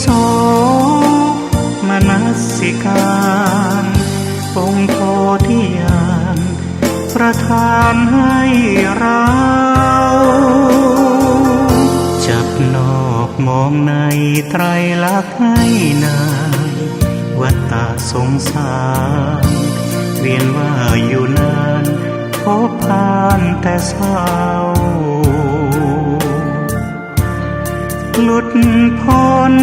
โสมนสิการองค์โพธิญาณประทานให้เราจับนอกมองในไตรลักษณ์ให้นานวัฏฏะสงสารเวียนว่าอยู่นานพบผ่านแต่เศร้าหลุดพ้น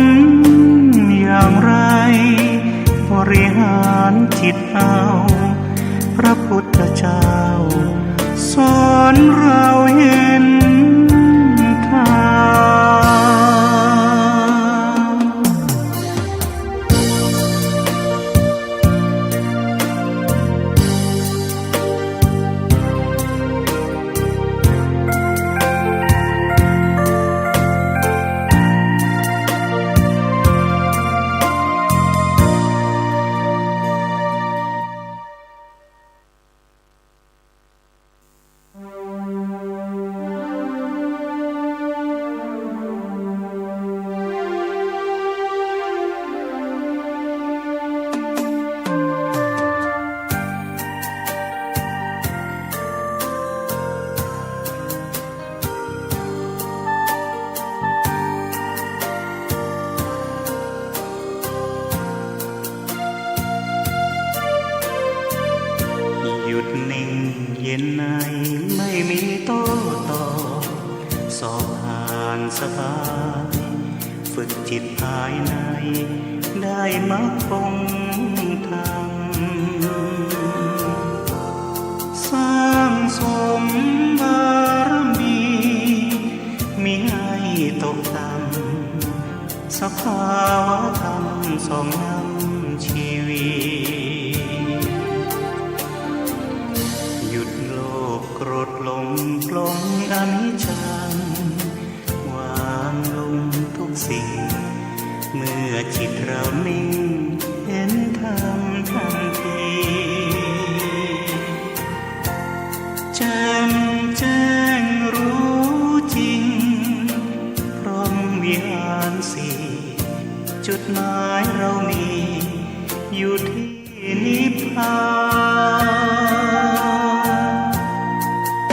อย่างไรบริหารจิตเอาพระพุทธเจ้าสอนเราเห็นทางหยุดนิ่งเย็นในไม่มีโต้ตอบสอบผ่านสบายฝึกจิตภายในได้มรรคผลธรรมสร้างสมบารมีมิให้ตกต่ำสภาวะธรรมสองนำชีวิตหยุดโลภโกรธหลงปลงอนิจจังวางลงทุกสิ่งเมื่อจิตเรานิ่งเห็นธรรมทันทีแจ่มแจ้งรู้จริงพร้อมวิหารสี่จุดหมายเรามีอยู่ที่นิพพาน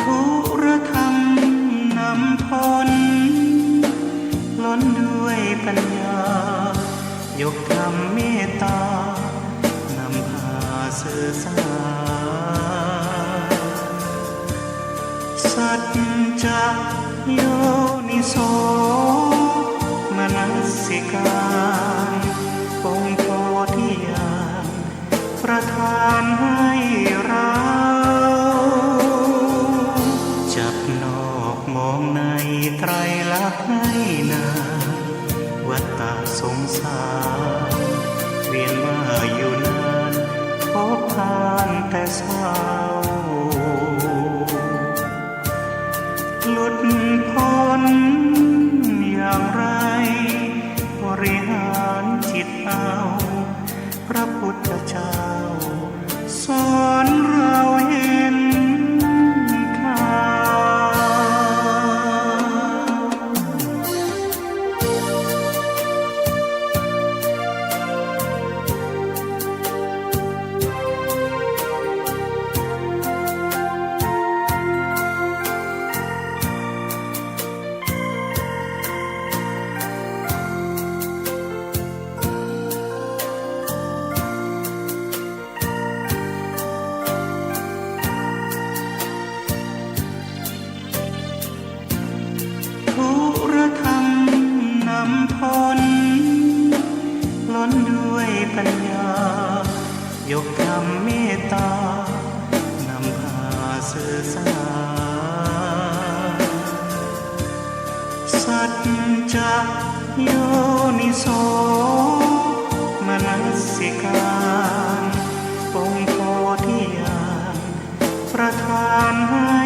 ทุรธรรมนำพ้นล้นด้วยปัญญายกธรรมเมตตานำพาสื่อสารสัจจะโยนิโสมนสิการองค์โพธิญาณประทานให้เราจับนอกมองในไตรลักษณ์ให้นานวัฏฏะสงสารเวียนว่าอยู่นานพบผ่านแต่เศร้าหลุดพ้นอย่างไรบริหารจิตเอาพระพุทธเจ้าสอนเราเห็นทางทุรธรรมนำพ้นล้นด้วยปัญญายกธรรมเมตตานำพาสื่อสารสัจจะโยนิโสมนสิการองค์โพธิญาณประทานให้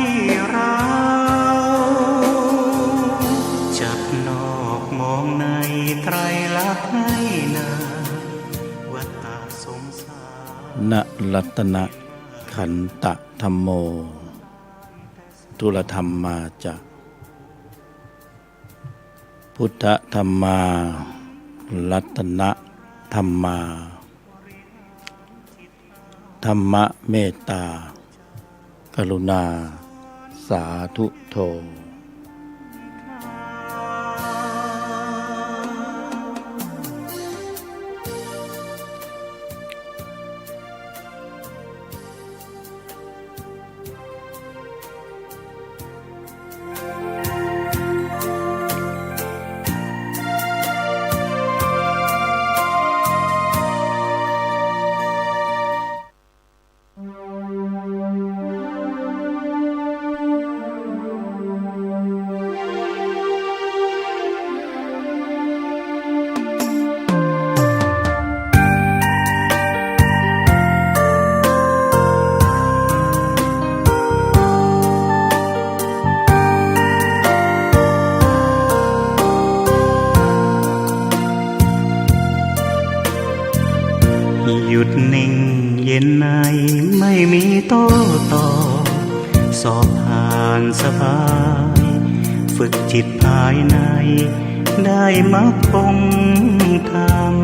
เราจับนอกมองในไตรลักษณ์ให้นานวัฏฏะสงสารณรัตนะขันตะธัมโมทุลธรรมมาจะพุทธธัมมา รัตนะธรรมา ธรรมะเมตตา กรุณา สาธุโธหยุดนิ่งเย็นในไม่มีโต้ตอบสอบผ่านสบายฝึกจิตภายในได้มรรคคงธรรม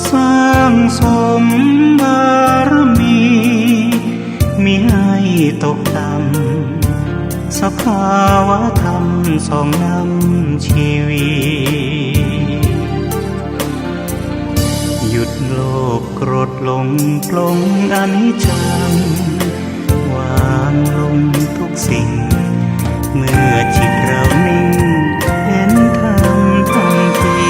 สร้างสมบารมีมิให้ตกต่ำสภาวะธรรมสองนำชีวิตหยุดโลภโกรธหลงปลงอนิจจังวางลงทุกสิ่งเมื่อจิตเรานิ่งเห็นธรรมทันที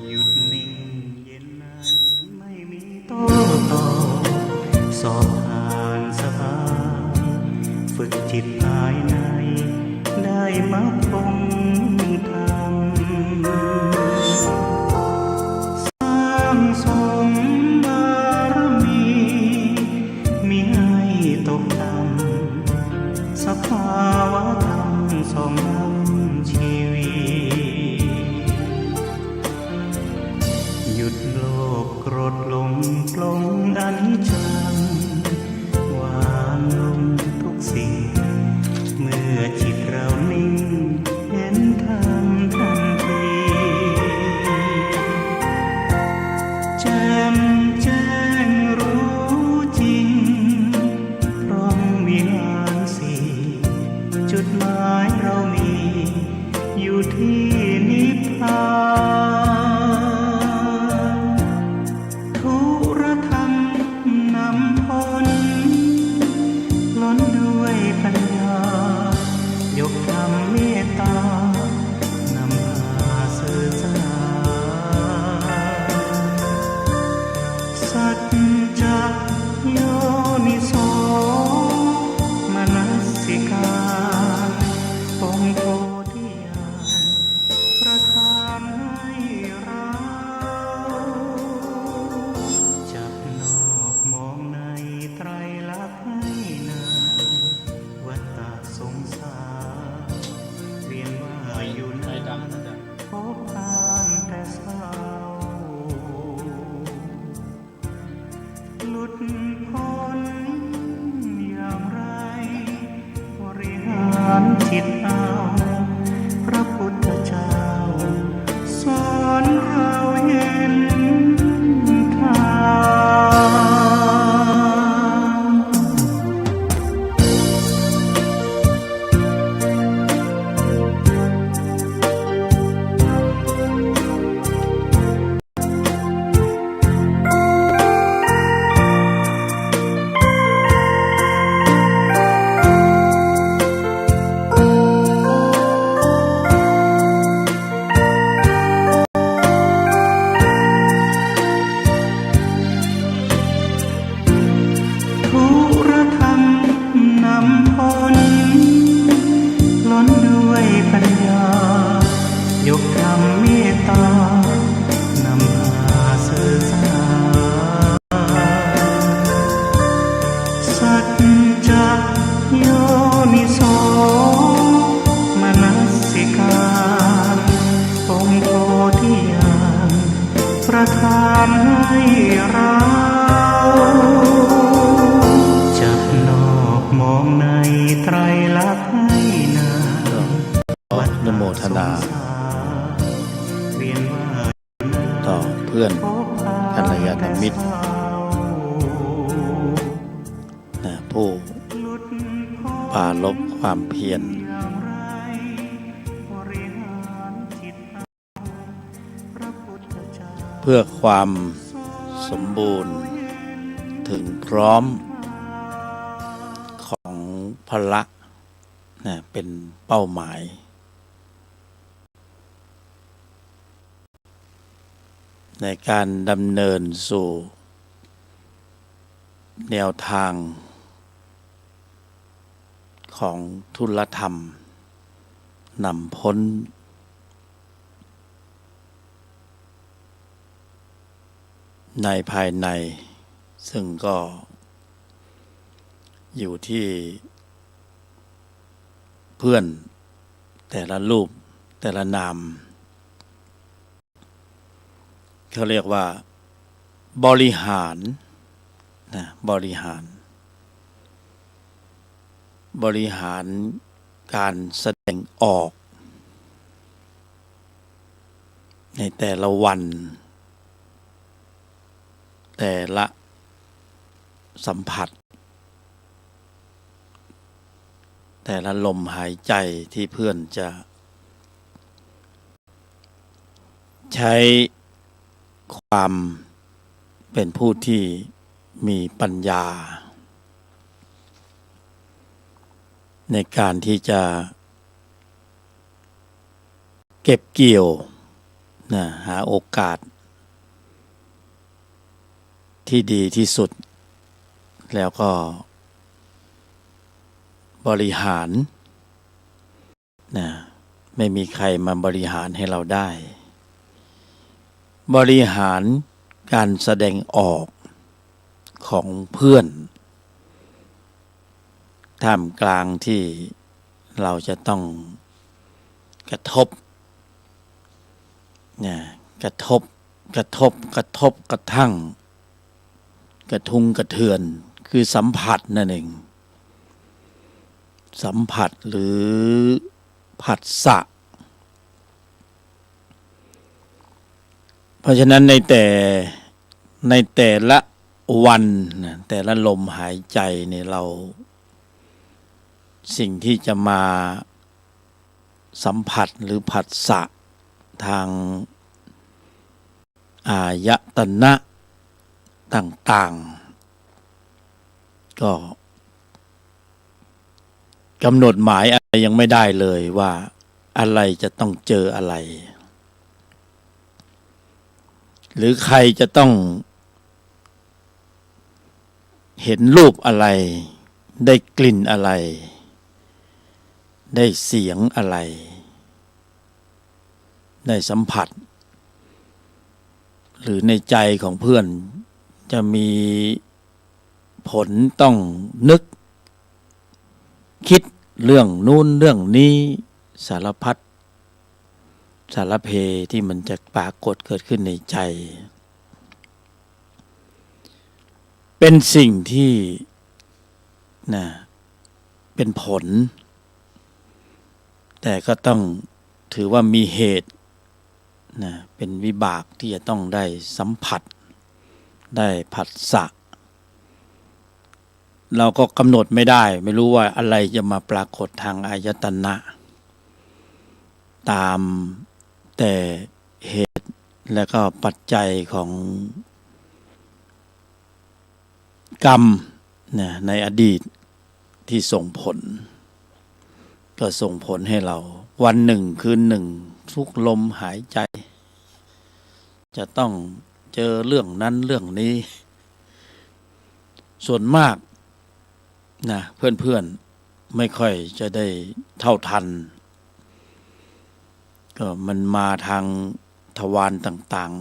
หยุดนิ่งเย็นในไม่มีโต้ตอบสอบผ่านสบายฝึกจิตภายในได้มรรคคงธรรมสร้างสมบารมีมิให้ตกต่ำสภาวะธรรมสองนำชีวิตหยุดโลภโกรธหลงปลงอนิจจังวางลงทุกสิ่งเมื่อจิตเรานิ่งเห็นธรรมทันทีแจ่มแจ้งรู้จริงพร้อมวิหารสี่จุดหมายเรามีอยู่ที่นิพพานทุรธรรมนำพ้นล้นด้วยปัญญายกธรรมเมตตานำพาสื่อสารสัจ เราจับนอกมองในไตรลักษณ์ให้นาน ขออนุโมทนา เวียนว่า ต่อเพื่อน พบหา กัลยาณมิตร แต่เศร้า ผู้ หลุดพ้น ปรารภความเพียร อย่างไรบริหารจิตเอาพระพุทธเจ้า เพื่อความสมบูรณ์ถึงพร้อมของพละเป็นเป้าหมาย ในการดำเนินสู่แนวทางของทุลธรรมนำพ้นในภายในซึ่งก็อยู่ที่เพื่อนแต่ละรูปแต่ละนามเขาเรียกว่าบริหารบริหารการแสดงออกในแต่ละวันแต่ละสัมผัสแต่ละลมหายใจที่เพื่อนจะใช้ความเป็นผู้ที่มีปัญญาในการที่จะเก็บเกี่ยวหาโอกาสที่ดีที่สุดแล้วก็บริหารไม่มีใครมาบริหารให้เราได้บริหารการแสดงออกของเพื่อนท่ามกลางที่เราจะต้องกระทบกระทั่งกระทุ้งกระเทือนคือสัมผัสนั่นเองสัมผัสหรือผัสสะเพราะฉะนั้นในแต่ละวันแต่ละลมหายใจเนี่ยเราสิ่งที่จะมาสัมผัสหรือผัสสะทางอายตนะต่างๆก็กำหนดหมายอะไรยังไม่ได้เลยว่าอะไรจะต้องเจออะไรหรือใครจะต้องเห็นรูปอะไรได้กลิ่นอะไรได้เสียงอะไรได้สัมผัสหรือในใจของเพื่อนจะมีผลต้องนึกคิดเรื่องนู้นเรื่องนี้สารพัดสารเพที่มันจะปรากฏเกิดขึ้นในใจเป็นสิ่งที่เป็นผลแต่ก็ต้องถือว่ามีเหตุเป็นวิบากที่จะต้องได้สัมผัสได้ผัสสะเราก็กำหนดไม่ได้ไม่รู้ว่าอะไรจะมาปรากฏทางอายตนะตามแต่เหตุและก็ปัจจัยของกรรมในอดีตที่ส่งผลก็ส่งผลให้เราวันหนึ่งคืนหนึ่งทุกลมหายใจจะต้องเจอเรื่องนั้นเรื่องนี้ส่วนมากเพื่อนๆไม่ค่อยจะได้เท่าทันก็มันมาทางทวารต่าง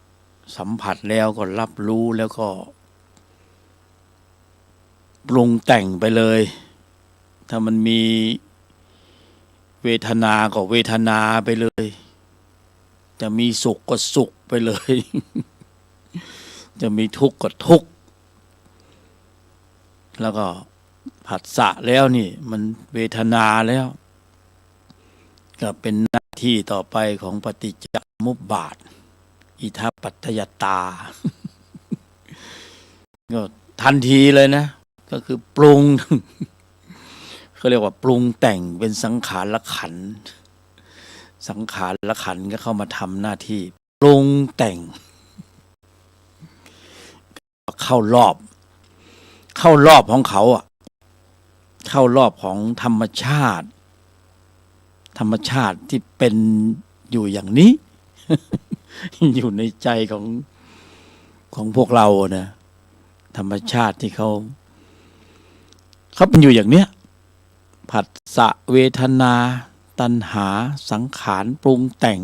ๆสัมผัสแล้วก็รับรู้แล้วก็ปรุงแต่งไปเลยถ้ามันมีเวทนาก็เวทนาไปเลยจะมีสุขก็สุขไปเลย จะมีทุกข์ก็ทุกข์แล้วก็ผัสสะแล้วนี่มันเวทนาแล้วก็เป็นหน้าที่ต่อไปของปฏิจจสมุปบาทอิทัปปัจจยตา ก็ทันทีเลยนะก็คือปรุง เขาเรียกว่าปรุงแต่งเป็นสังขารขันธ์สังขารขันธ์ก็เข้ามาทำหน้าที่ปรุงแต่งเข้ารอบของเขาอ่ะเข้ารอบของธรรมชาติที่เป็นอยู่อย่างนี้ อยู่ในใจของพวกเรานะธรรมชาติที่เขาเป็นอยู่อย่างเนี้ยผัสสะเวทนาตัณหาสังขารปรุงแต่ง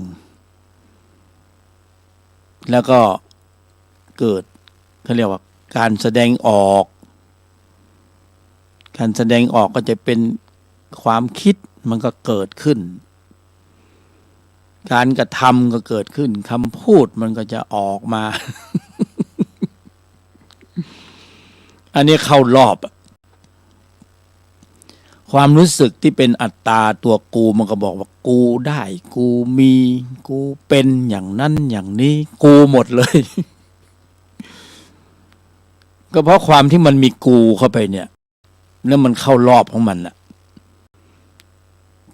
แล้วก็เกิดเขาเรียกว่าการแสดงออกก็จะเป็นความคิดมันก็เกิดขึ้นการกระทำก็เกิดขึ้นคำพูดมันก็จะออกมา อันนี้เข้ารอบความรู้สึกที่เป็นอัตตาตัวกูมันก็บอกว่ากูได้กูมีกูเป็นอย่างนั้นอย่างนี้กูหมดเลย ก็เพราะความที่มันมีกูเข้าไปเนี่ยแล้วมันเข้ารอบของมันน่ะ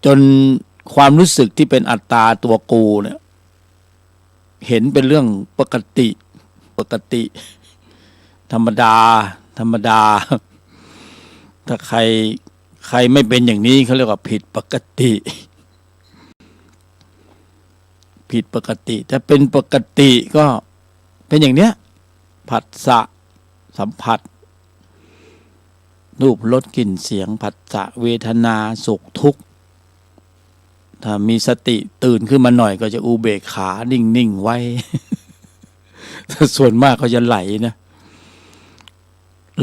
จนความรู้สึกที่เป็นอัตตาตัวกูเนี่ยเห็นเป็นเรื่องปกติธรรมดาถ้าใครไม่เป็นอย่างนี้เขาเรียกว่าผิดปกติถ้าเป็นปกติก็เป็นอย่างเนี้ยผัสสะสัมผัสรูปรสกลิ่นเสียงผัสสะเวทนาสุขทุกข์ถ้ามีสติตื่นขึ้นมาหน่อยก็จะอุเบกขานิ่งไว้ ถ้าส่วนมากเขาจะไหลนะ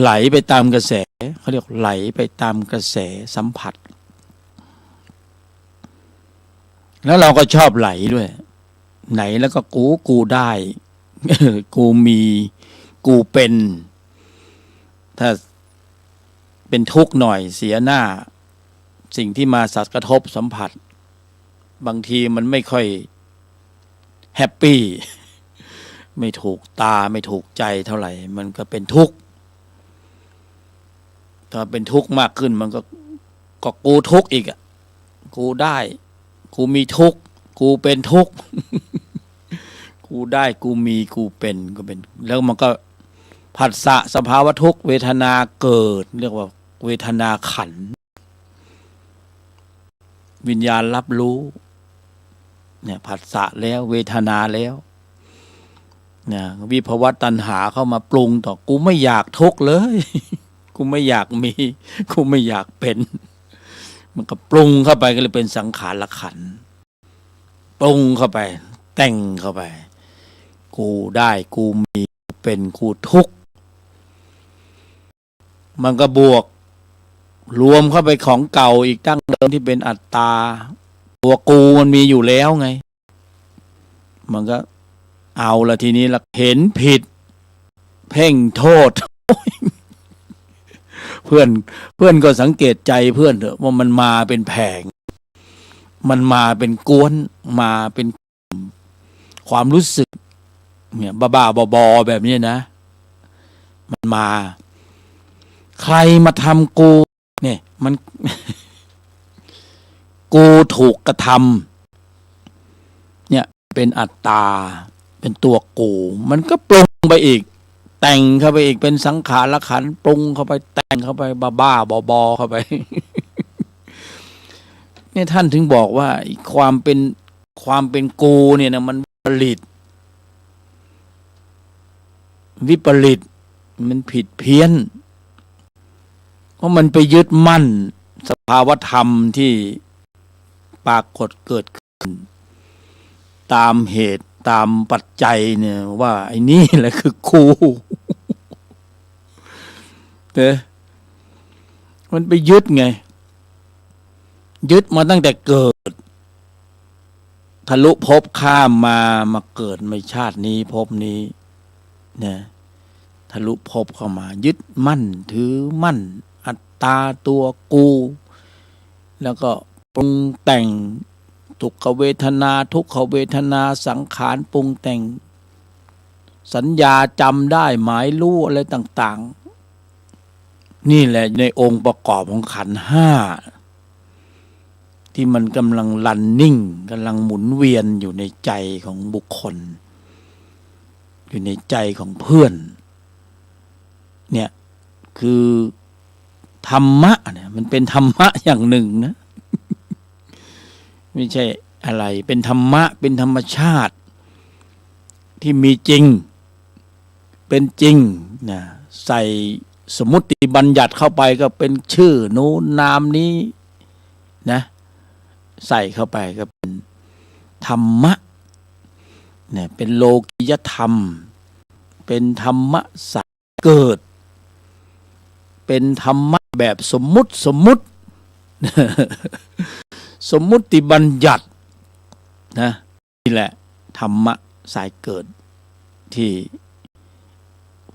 ไหลไปตามกระแสเขาเรียกไหลไปตามกระแสสัมผัสแล้วเราก็ชอบไหลด้วยไหนแล้วก็กูได้ กูมีกูเป็นถ้าเป็นทุกข์หน่อยเสียหน้าสิ่งที่มาสัตว์กระทบสัมผัสบางทีมันไม่ค่อยแฮปปี้ ไม่ถูกตาไม่ถูกใจเท่าไหร่มันก็เป็นทุกข์ถ้าเป็นทุกข์มากขึ้นมันก็กูทุกข์อีกอ่ะกูได้กูมีทุกข์กูเป็นทุกข์ กูได้กูมีกูเป็นก็เป็นแล้วมันก็ผัสสะสภาวะทุกข์เวทนาเกิดเรียกว่าเวทนาขันธ์วิญญาณรับรู้เนี่ยผัสสะแล้วเวทนาแล้วเนี่ยวิภวตัณหาเข้ามาปรุงต่อกูไม่อยากทุกข์เลย กูไม่อยากมีกูไม่อยากเป็นมันก็ปรุงเข้าไปก็เลยเป็นสังขารขันธ์ปรุงเข้าไปแต่งเข้าไปกูได้กูมีกูเป็นกูทุกข์มันก็บวกรวมเข้าไปของเก่าอีกตั้งเดิมที่เป็นอัตตาตัวกูมันมีอยู่แล้วไงมันก็เอาละทีนี้ละเห็นผิดเพ่งโทษ เพื่อนก็สังเกตใจเพื่อนเถอะว่ามันมาเป็นแผงมันมาเป็นกวนมาเป็นความรู้สึกเนี่ยบ้าๆบอๆแบบนี้นะมันมาใครมาทำกูเนี่ยมัน กูถูกกระทำเนี่ยเป็นอัตตาเป็นตัวกูมันก็ปรุงไปอีกแต่งเข้าไปอีกเป็นสังขารขันธ์ปรุงเข้าไปแต่งเข้าไปบ้าๆบอๆเข้าไป เนี่ยท่านถึงบอกว่าความเป็นกูเนี่ยนะมันวิปริตมันผิดเพี้ยนเพราะมันไปยึดมั่นสภาวธรรมที่ปรากฏเกิดขึ้นตามเหตุตามปัจจัยเนี่ยว่าไอ้นี่แหละคือกูมันไปยึดไงยึดมาตั้งแต่เกิดทะลุภพข้ามมาเกิดในชาตินี้ภพนี้เนี่ย ทะลุภพเข้ามายึดมั่นถือมั่นอัตตาตัวกู แล้วก็ปรุงแต่งทุกขเวทนาทุกขเวทนาสังขารปรุงแต่งสัญญาจำได้หมายรู้อะไรต่างๆนี่แหละในองค์ประกอบของขันธ์ห้าที่มันกำลังรันนิ่งกำลังหมุนเวียนอยู่ในใจของบุคคลอยู่ในใจของเพื่อนเนี่ยคือธรรมะเนี่ยมันเป็นธรรมะอย่างหนึ่งนะ ไม่ใช่อะไรเป็นธรรมะเป็นธรรมชาติที่มีจริงเป็นจริงนะใส่สมมุติบัญญัติเข้าไปก็เป็นชื่อนู้นนามนี้นะใส่เข้าไปก็เป็นธรรมะเนี่ยเป็นโลกิยธรรมเป็นธรรมะสายเกิดเป็นธรรมะแบบสมมุติสมมุติบัญญัตินะนี่แหละธรรมะสายเกิดที่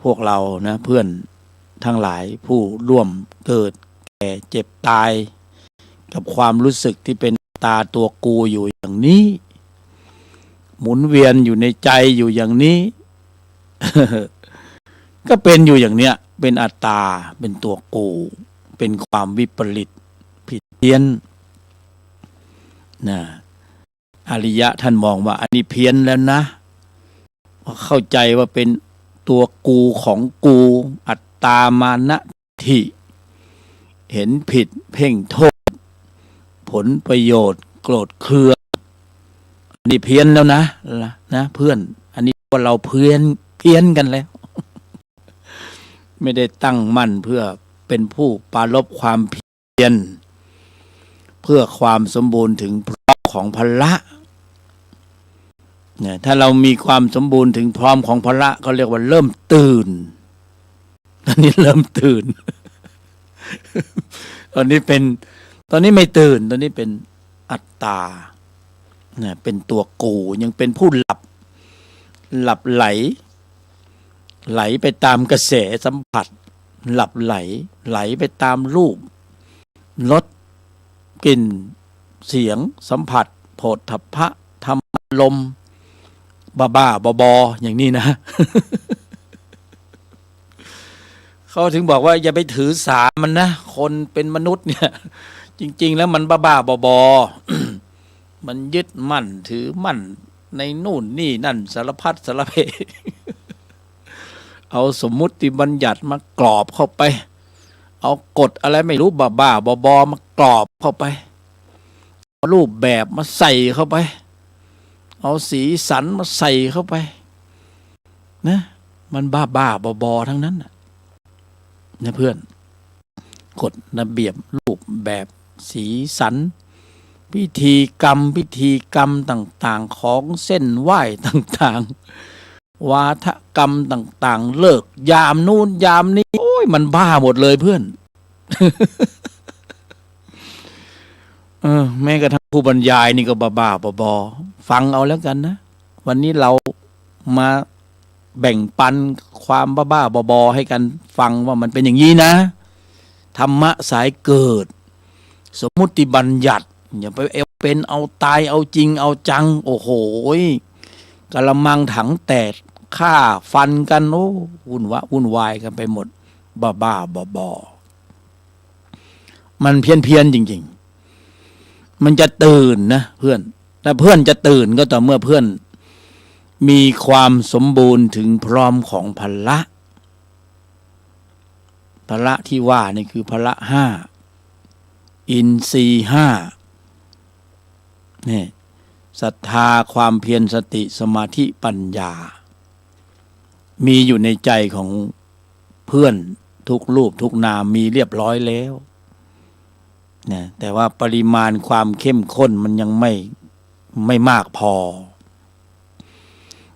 พวกเรานะเพื่อนทั้งหลายผู้ร่วมเกิดแก่เจ็บตายกับความรู้สึกที่เป็นตาตัวกูอยู่อย่างนี้หมุนเวียนอยู่ในใจอยู่อย่างนี้ ก็เป็นอยู่อย่างเนี้ยเป็นอัตตาเป็นตัวกูเป็นความวิปริตผิดเพี้ยนนะอริยะท่านมองว่าอันนี้เพี้ยนแล้วนะเข้าใจว่าเป็นตัวกูของกูอัตตามานะทิเห็นผิดเพ่งโทษผลประโยชน์โกรธเคืองอันนี้เพี้ยนแล้วนะเพื่อนอันนี้ว่าเราเพี้ยนกันแล้ว ไม่ได้ตั้งมั่นเพื่อเป็นผู้ปรารภความเพียรเพื่อความสมบูรณ์ถึงพร้อมของพละเนี่ยถ้าเรามีความสมบูรณ์ถึงพร้อมของพละเขาเรียกว่าเริ่มตื่นตอนนี้เริ่มตื่น ตอนนี้ไม่ตื่นตอนนี้เป็นอัตตาเนี่ยเป็นตัวกูยังเป็นผู้หลับไหลไปตามกระแสสัมผัสหลับไหลไปตามรูปรสกลิ่นเสียงสัมผัสโผฏฐัพพะธรรมลมบ้าบออย่างนี้นะ เขาถึงบอกว่าอย่าไปถือสามันนะคนเป็นมนุษย์เนี่ยจริงๆแล้วมันบ้าบอ มันยึดมั่นถือมั่นในนู่นนี่นั่นสารพัดสารเพ เอาสมมุติบัญญัติมากรอบเข้าไปเอากฎอะไรไม่รู้บ้าบอมากรอบเข้าไปเอารูปแบบมาใส่เข้าไปเอาสีสันมาใส่เข้าไปนะมันบ้าบอทั้งนั้นนะเพื่อนกฎระเบียบรูปแบบสีสันพิธีกรรมต่างๆของเส้นไหว้ต่างๆวาทกรรมต่างๆเลิกยามนู่นยามนี้โอ้ยมันบ้าหมดเลยเพื่อน แม้กระทั่งผู้บรรยายนี่ก็บ้าบอฟังเอาแล้วกันนะวันนี้เรามาแบ่งปันความบ้าบอให้กันฟังว่ามันเป็นอย่างนี้นะธรรมะสายเกิดสมมุติบัญญัติอย่าไปเป็นเอาตายเอาจริงเอาจังโอ้โหกะละมังถังแตกฆ่าฟันกันโอ้วุ่นวายกันไปหมดบ้าบอมันเพี้ยนจริงๆมันจะตื่นนะเพื่อนแต่เพื่อนจะตื่นก็ต่อเมื่อเพื่อนมีความสมบูรณ์ถึงพร้อมของพละที่ว่านี่คือพละห้าอินทรีย์ห้านี่ศรัทธาความเพียรสติสมาธิปัญญามีอยู่ในใจของเพื่อนทุกรูปทุกนามมีเรียบร้อยแล้วนะแต่ว่าปริมาณความเข้มข้นมันยังไม่มากพอ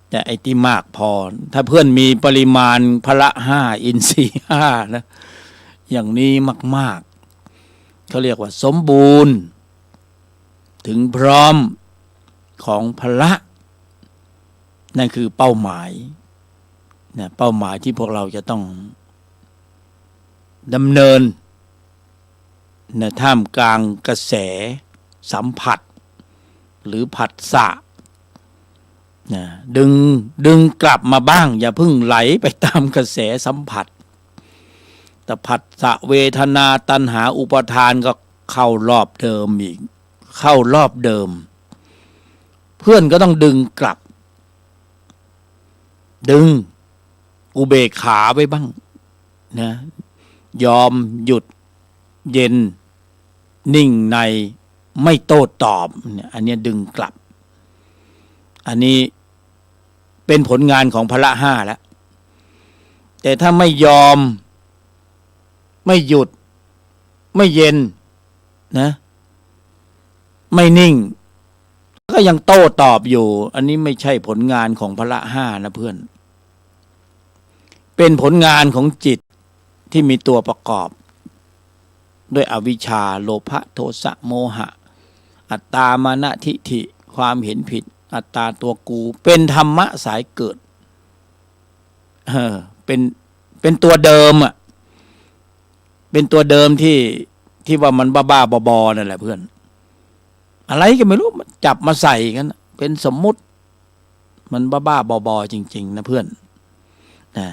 แต่ไอ้ที่มากพอถ้าเพื่อนมีปริมาณพละห้าอินทรีย์ห้านะอย่างนี้มากๆเขาเรียกว่าสมบูรณ์ถึงพร้อมของพละนั่นคือเป้าหมาย นะเป้าหมายที่พวกเราจะต้องดำเนินนะท่ามกลางกระแสสัมผัสหรือผัสสะนะดึงกลับมาบ้างอย่าเพิ่งไหลไปตามกระแสสัมผัสแต่ผัสสะเวทนาตัณหาอุปาทานก็เข้ารอบเดิมอีกเข้ารอบเดิมเพื่อนก็ต้องดึงกลับดึงอุเบกขาไว้บ้างนะยอมหยุดเย็นนิ่งในไม่โต้ตอบเนี่ยอันนี้ดึงกลับอันนี้เป็นผลงานของพละห้าแล้วแต่ถ้าไม่ยอมไม่หยุดไม่เย็นนะไม่นิ่งก็ยังโต้ตอบอยู่อันนี้ไม่ใช่ผลงานของพละห้านะเพื่อนเป็นผลงานของจิตที่มีตัวประกอบด้วยอวิชชาโลภะโทสะโมหะอัตตามานะทิฏฐิความเห็นผิดอัตตาตัวกูเป็นธรรมะสายเกิดเป็นตัวเดิมอ่ะเป็นตัวเดิมที่ว่ามันบ้าๆบอๆนั่นแหละเพื่อนอะไรก็ไม่รู้จับมาใส่กันเป็นสมมุติมันบ้าๆบอๆจริงๆนะเพื่อนนะ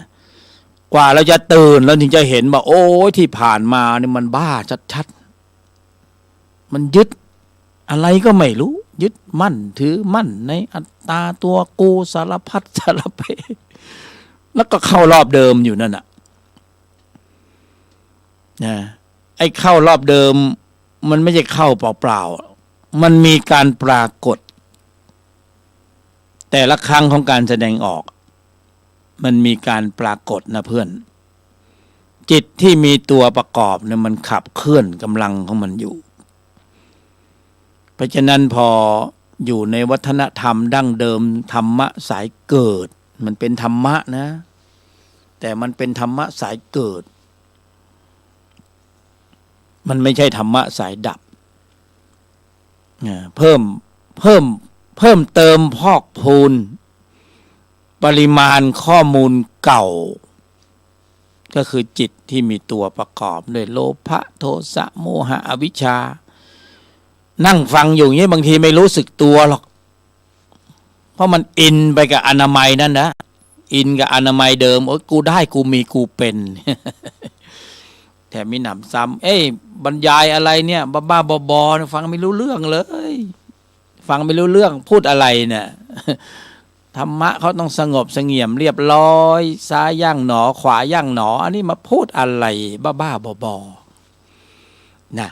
กว่าเราจะตื่นแล้วถึงจะเห็นว่าโอ้ยที่ผ่านมาเนี่ยมันบ้าชัดๆมันยึดอะไรก็ไม่รู้ยึดมั่นถือมั่นในอัตตาตัวกูสารพัดสารเพแล้วก็เข้ารอบเดิมอยู่นั่นน่ะนะไอ้เข้ารอบเดิมมันไม่ใช่เข้าเปล่าๆมันมีการปรากฏแต่ละครั้งของการแสดงออกมันมีการปรากฏนะเพื่อนจิตที่มีตัวประกอบเนี่ยมันขับเคลื่อนกำลังของมันอยู่เพราะฉะนั้นพออยู่ในวัฒนธรรมดั้งเดิมธรรมะสายเกิดมันเป็นธรรมะนะแต่มันเป็นธรรมะสายเกิดมันไม่ใช่ธรรมะสายดับเพิ่มเติมพอกพูนปริมาณข้อมูลเก่าก็คือจิตที่มีตัวประกอบด้วยโลภะโทสะโมหะอวิชชานั่งฟังอยู่อย่างนี้บางทีไม่รู้สึกตัวหรอกเพราะมันอินไปกับอนามัยนั่นนะอินกับอนามัยเดิมโอ้ยกูได้กูมีกูเป็น แถมมีหนำซ้ำบรรยายอะไรเนี่ยบ้าๆบอๆฟังไม่รู้เรื่องเลยฟังไม่รู้เรื่องพูดอะไรเนี่ย ธรรมะเขาต้องสงบเสงี่ยมเรียบร้อยซ้ายย่างหนอขวาย่างหนออันนี้มาพูดอะไรบ้าๆบอๆนะ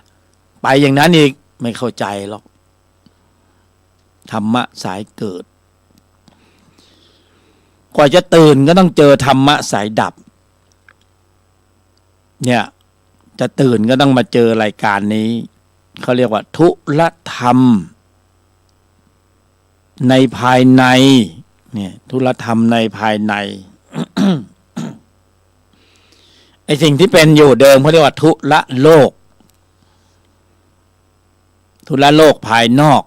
ไปอย่างนั้นอีกไม่เข้าใจหรอกธรรมะสายเกิดกว่าจะตื่นก็ต้องเจอธรรมะสายดับเนี่ยจะตื่นก็ต้องมาเจอรายการนี้เขาเรียกว่าทุลธรรมในภายในเนี่ยทุลธรรมในภายใน ไอ้สิ่งที่เป็นอยู่เดิมเขาเรียกว่าทุละโลกทุละโลกภายนอก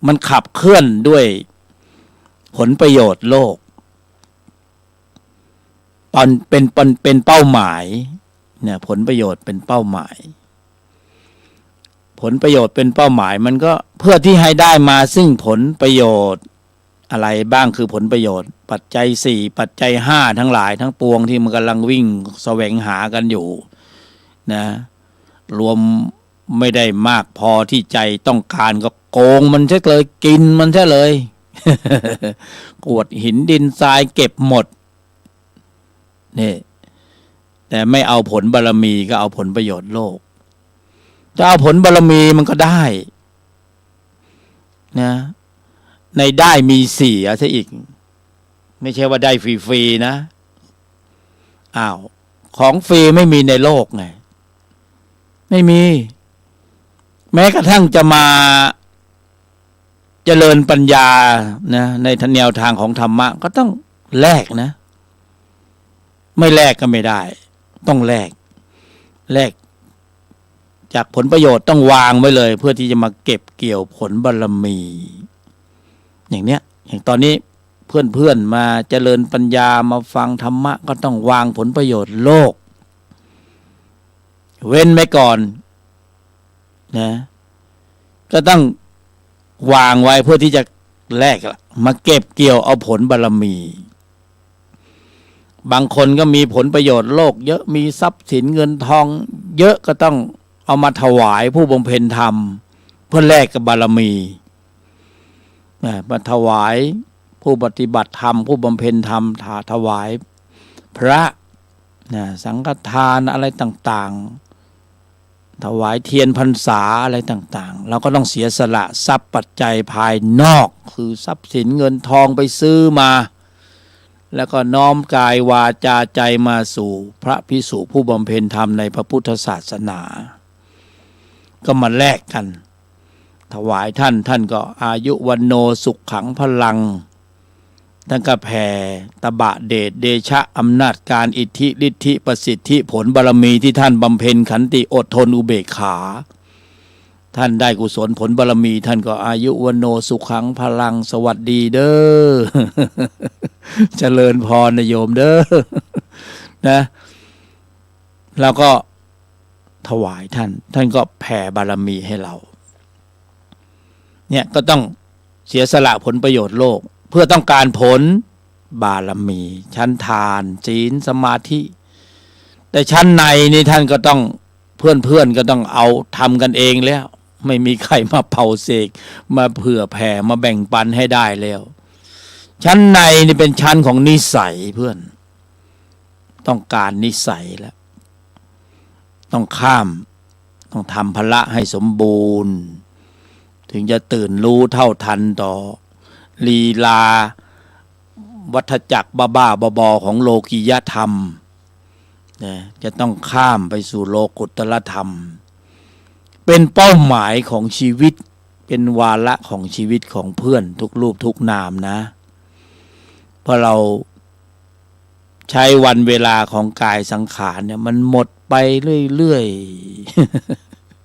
มันขับเคลื่อนด้วยผลประโยชน์โลกเป็นเป้าหมายเนี่ยผลประโยชน์เป็นเป้าหมายผลประโยชน์เป็นเป้าหมายมันก็เพื่อที่ให้ได้มาซึ่งผลประโยชน์อะไรบ้างคือผลประโยชน์ปัจจัย4ปัจจัย5ทั้งหลายทั้งปวงที่มันกำลังวิ่งแสวงหากันอยู่นะรวมไม่ได้มากพอที่ใจต้องการก็โกงมันซะเลยกินมันซะเลย กวดหินดินทรายเก็บหมดนี่แต่ไม่เอาผลบารมีก็เอาผลประโยชน์โลกถ้าเอาผลบารมีมันก็ได้นะในได้มีเสียซะอีกไม่ใช่ว่าได้ฟรีๆนะของฟรีไม่มีในโลกไงไม่มีแม้กระทั่งจะมาเจริญปัญญานะในแนวทางของธรรมะก็ต้องแลกนะไม่แลกก็ไม่ได้ต้องแลกจากผลประโยชน์ต้องวางไว้เลยเพื่อที่จะมาเก็บเกี่ยวผลบารมีอย่างเนี้ยอย่างตอนนี้ เพื่อนๆมาเจริญปัญญามาฟังธรรมะก็ต้องวางผลประโยชน์โลกเว้นไว้ก่อนนะก็ต้องวางไว้เพื่อที่จะแลกมาเก็บเกี่ยวเอาผลบารมีบางคนก็มีผลประโยชน์โลกเยอะมีทรัพย์สินเงินทองเยอะก็ต้องเอามาถวายผู้บำเพ็ญธรรมเพื่อแลกกับบารมีมาถวายผู้ปฏิบัติธรรมผู้บำเพ็ญธรรมถวายพระสังฆทานอะไรต่างๆถวายเทียนพรรษาอะไรต่างๆเราก็ต้องเสียสละทรัพย์ปัจจัยภายนอกคือทรัพย์สินเงินทองไปซื้อมาแล้วก็น้อมกายวาจาใจมาสู่พระภิกษุผู้บำเพ็ญธรรมในพระพุทธศาสนาก็มาแลกกันถวายท่านก็อายุวันโนสุขขังพลังท่านก็แผ่ตบะเดชเดชะอำนาจการอิทธิฤทธิประสิทธิผลบารมีที่ท่านบำเพ็ญขันติอดทนอุเบกขาท่านได้กุศลผลบารมีท่านก็อายุวันโนสุขขังพลังสวัสดีเด้อ เจริญพรนะโยมเด้อ นะแล้วก็ถวายท่านก็แผ่บารมีให้เราเนี่ยก็ต้องเสียสละผลประโยชน์โลกเพื่อต้องการผลบารมีชั้นทานศีลสมาธิแต่ชั้นในนี่ท่านก็ต้องเพื่อนก็ต้องเอาทำกันเองแล้วไม่มีใครมาเป่าเสกมาเผื่อแผ่มาแบ่งปันให้ได้แล้วชั้นในนี่เป็นชั้นของนิสัยเพื่อนต้องการนิสัยแล้วต้องข้ามต้องทำภละให้สมบูรณ์ถึงจะตื่นรู้เท่าทันต่อลีลาวัฏจักรบ้าๆบอๆของโลกียธรรมจะต้องข้ามไปสู่โลกุตตรธรรมเป็นเป้าหมายของชีวิตเป็นวาระของชีวิตของเพื่อนทุกรูปทุกนามนะเพราะเราใช้วันเวลาของกายสังขารเนี่ยมันหมดไปเรื่อย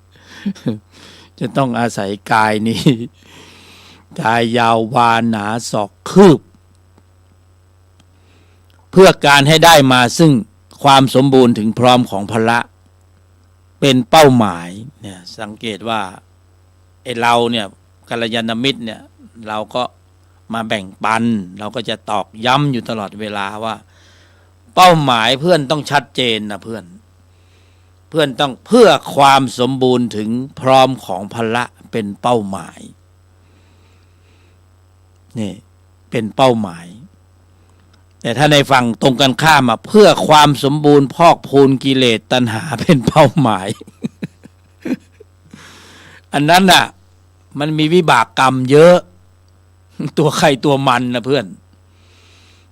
ๆ จะต้องอาศัยกายนี้กายยาววานหนาศอกคืบเพื่อการให้ได้มาซึ่งความสมบูรณ์ถึงพร้อมของพละเป็นเป้าหมายเนี่ยสังเกตว่าเราเนี่ยกัลยาณมิตรเนี่ยเราก็มาแบ่งปันเราก็จะตอกย้ำอยู่ตลอดเวลาว่าเป้าหมายเพื่อนต้องชัดเจนนะเพื่อนต้องเพื่อความสมบูรณ์ถึงพร้อมของพละเป็นเป้าหมายนี่เป็นเป้าหมายแต่ถ้าในฝั่งตรงกันข้ามเพื่อความสมบูรณ์พอกพูนกิเลสตัณหาเป็นเป้าหมาย อันนั้นน่ะมันมีวิบากกรรมเยอะตัวใครตัวมันนะเพื่อน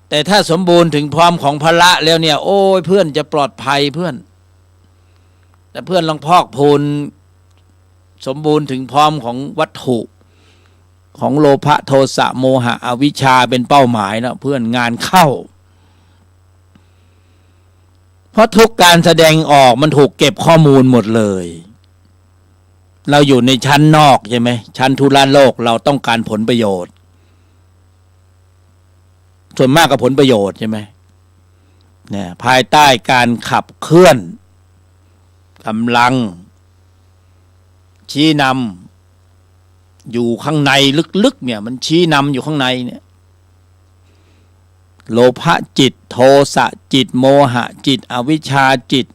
แต่ถ้าสมบูรณ์ถึงพร้อมของพละแล้วเนี่ยโอ้ยเพื่อนจะปลอดภัยเพื่อนแต่เพื่อนลองพอกพูนสมบูรณ์ถึงพร้อมของวัตถุของโลภะโทสะโมหะอวิชชาเป็นเป้าหมายนะเพื่อนงานเข้าเพราะทุกการแสดงออกมันถูกเก็บข้อมูลหมดเลยเราอยู่ในชั้นนอกใช่ไหมชั้นทุรโลกเราต้องการผลประโยชน์ส่วนมากกับผลประโยชน์ใช่ไหมเนี่ยภายใต้การขับเคลื่อนกำลังชี้นำอยู่ข้างในลึกๆเนี่ยมันชี้นำอยู่ข้างในเนี่ยโลภะจิตโทสะจิตโมหะจิตอวิชชาจิต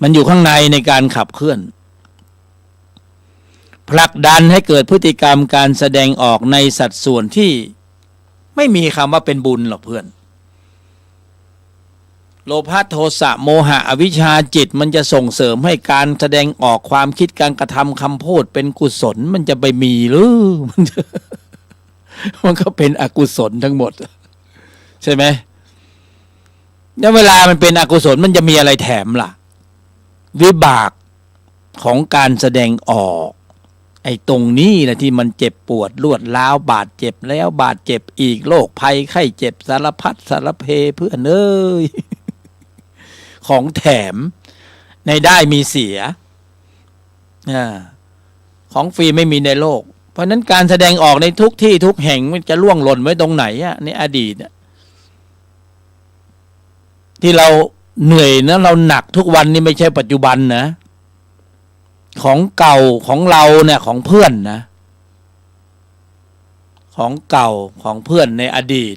มันอยู่ข้างในการขับเคลื่อนผลักดันให้เกิดพฤติกรรมการแสดงออกในสัดส่วนที่ไม่มีคำว่าเป็นบุญหรอกเพื่อนโลภะโทสะโมหะอวิชชาจิตมันจะส่งเสริมให้การแสดงออกความคิดการกระทำคำพูดเป็นกุศลมันจะไปมีหรือ มันก็เป็นอกุศลทั้งหมดใช่ไหมแล้วเวลามันเป็นอกุศลมันจะมีอะไรแถมล่ะวิบากของการแสดงออกไอ้ตรงนี้แหละที่มันเจ็บปวดรวดร้าวบาดเจ็บแล้วบาดเจ็บอีกโรคภัยไข้เจ็บสารพัดสารเพเพื่อนเอ้ย ของแถมในได้มีเสียของฟรีไม่มีในโลก เพราะฉะนั้นการแสดงออกในทุกที่ทุกแห่งมันจะล่วงหล่นไว้ตรงไหนอะในอดีตที่เราเหนื่อยนะเราหนักทุกวันนี่ไม่ใช่ปัจจุบันนะของเก่าของเราเนี่ยของเพื่อนนะของเก่าของเพื่อนในอดีต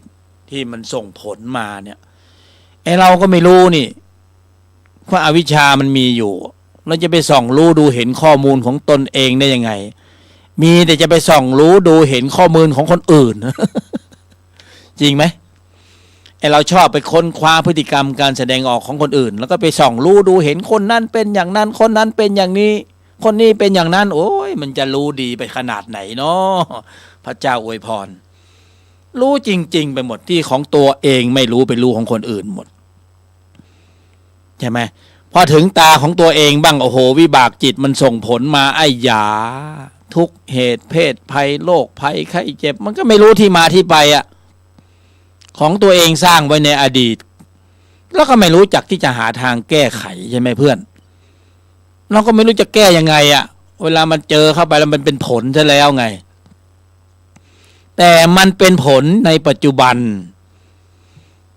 ที่มันส่งผลมาเนี่ยไอเราก็ไม่รู้นี่ว่าอวิชชามันมีอยู่เราจะไปส่องรู้ดูเห็นข้อมูลของตนเองได้ยังไงมีแต่จะไปส่องรู้ดูเห็นข้อมูลของคนอื่น จริงไหมไอเราชอบไปค้นคว้าพฤติกรรมการแสดงออกของคนอื่นแล้วก็ไปส่องรู้ดูเห็นคนนั้นเป็นอย่างนั้นคนนั้นเป็นอย่างนี้คนนี้เป็นอย่างนั้นโอ้ยมันจะรู้ดีไปขนาดไหนเนาะพระเจ้าอวยพรรู้จริงๆไปหมดที่ของตัวเองไม่รู้ไปรู้ของคนอื่นหมดใช่ไหมพอถึงตาของตัวเองบ้างโอ้โหวิบากจิตมันส่งผลมาไอ้หยาทุกเหตุเพศภัยโรคภัยไข้เจ็บมันก็ไม่รู้ที่มาที่ไปอะของตัวเองสร้างไว้ในอดีตแล้วก็ไม่รู้จักที่จะหาทางแก้ไขใช่ไหมเพื่อนเราก็ไม่รู้จะแก้ยังไงอะเวลามันเจอเข้าไปแล้วมันเป็นผลซะแล้วไงแต่มันเป็นผลในปัจจุบัน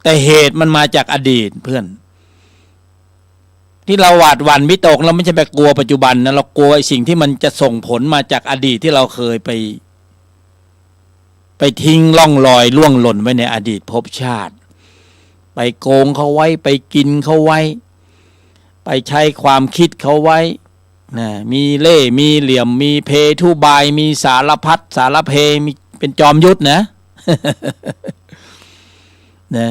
แต่เหตุมันมาจากอดีตเพื่อนที่เราหวาดหวั่นวิตกเราไม่ใช่ไปกลัวปัจจุบันนะเรากลัวไอ้สิ่งที่มันจะส่งผลมาจากอดีตที่เราเคยไปทิ้งล่องลอยล่วงหล่นไว้ในอดีตภพชาติไปโกงเขาไว้ไปกินเขาไว้ไปใช้ความคิดเขาไว้นะมีเล่ห์มีเหลี่ยมมีเพทุบายมีสารพัดสารเพมีเป็นจอมยุทธนะ นะ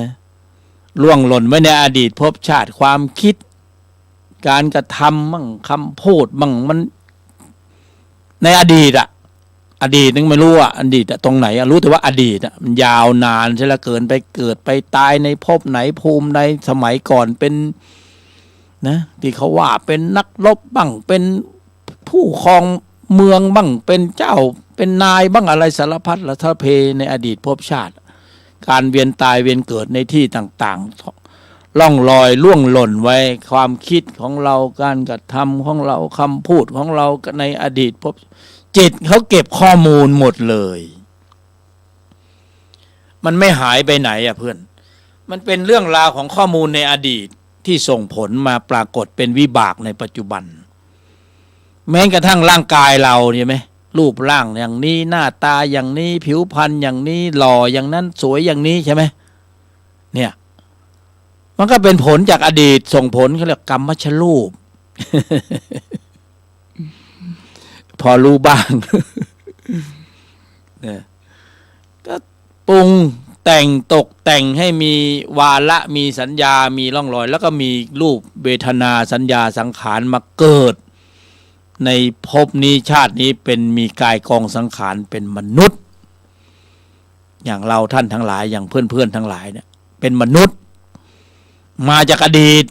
ล่วงหล่นไว้ในอดีตภพชาติความคิดการกระทำมั่งคำพูดมั่งมันในอดีตอดีตนึงไม่รู้อดีตตรงไหนรู้แต่ว่าอดีตมันยาวนานใช่ละเกินไปเกิดไปตายในภพไหนภูมิในสมัยก่อนเป็นนะที่เขาว่าเป็นนักรบบ้างเป็นผู้ครองเมืองบ้างเป็นเจ้าเป็นนายบ้างอะไรสารพัดละทะเพในอดีตภพชาติการเวียนตายเวียนเกิดในที่ต่างๆล่องลอยล่วงหล่นไว้ความคิดของเราการกระทำของเราคำพูดของเราในอดีตภพจิตเขาเก็บข้อมูลหมดเลยมันไม่หายไปไหนเพื่อนมันเป็นเรื่องราวของข้อมูลในอดีตที่ส่งผลมาปรากฏเป็นวิบากในปัจจุบันแม้กระทั่งร่างกายเราใช่ไหมรูปร่างอย่างนี้หน้าตาอย่างนี้ผิวพรรณอย่างนี้หล่ออย่างนั้นสวยอย่างนี้ใช่ไหมเนี่ยมันก็เป็นผลจากอดีตส่งผลเขาเรียกกรรมชรูป พอรู้บ้าง เนี่ยก็ปรุงแต่งตกแต่งให้มีวาระมีสัญญามีร่องรอยแล้วก็มีรูปเวทนาสัญญาสังขารมาเกิดในภพนี้ชาตินี้เป็นมีกายกองสังขารเป็นมนุษย์อย่างเราท่านทั้งหลายอย่างเพื่อนๆทั้งหลายเนี่ยเป็นมนุษย์มาจากอดีต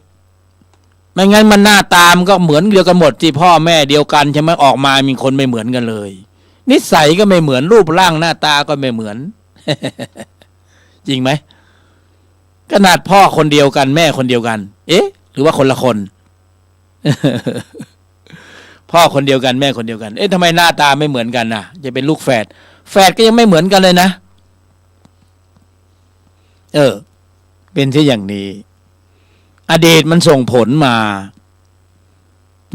ไม่งั้นมันหน้าตามก็เหมือนเดียวกันหมดที่พ่อแม่เดียวกันใช่ไหมออกมามีคนไม่เหมือนกันเลยนิสัยก็ไม่เหมือนรูปร่างหน้าตาก็ไม่เหมือน จริงไหมขนาดพ่อคนเดียวกันแม่คนเดียวกันเอ๊ะหรือว่าคนละคน พ่อคนเดียวกันแม่คนเดียวกันเอ๊ะทำไมหน้าตาไม่เหมือนกันน่ะจะเป็นลูกแฝดแฝดก็ยังไม่เหมือนกันเลยนะเป็นที่อย่างนี้อดีตมันส่งผลมา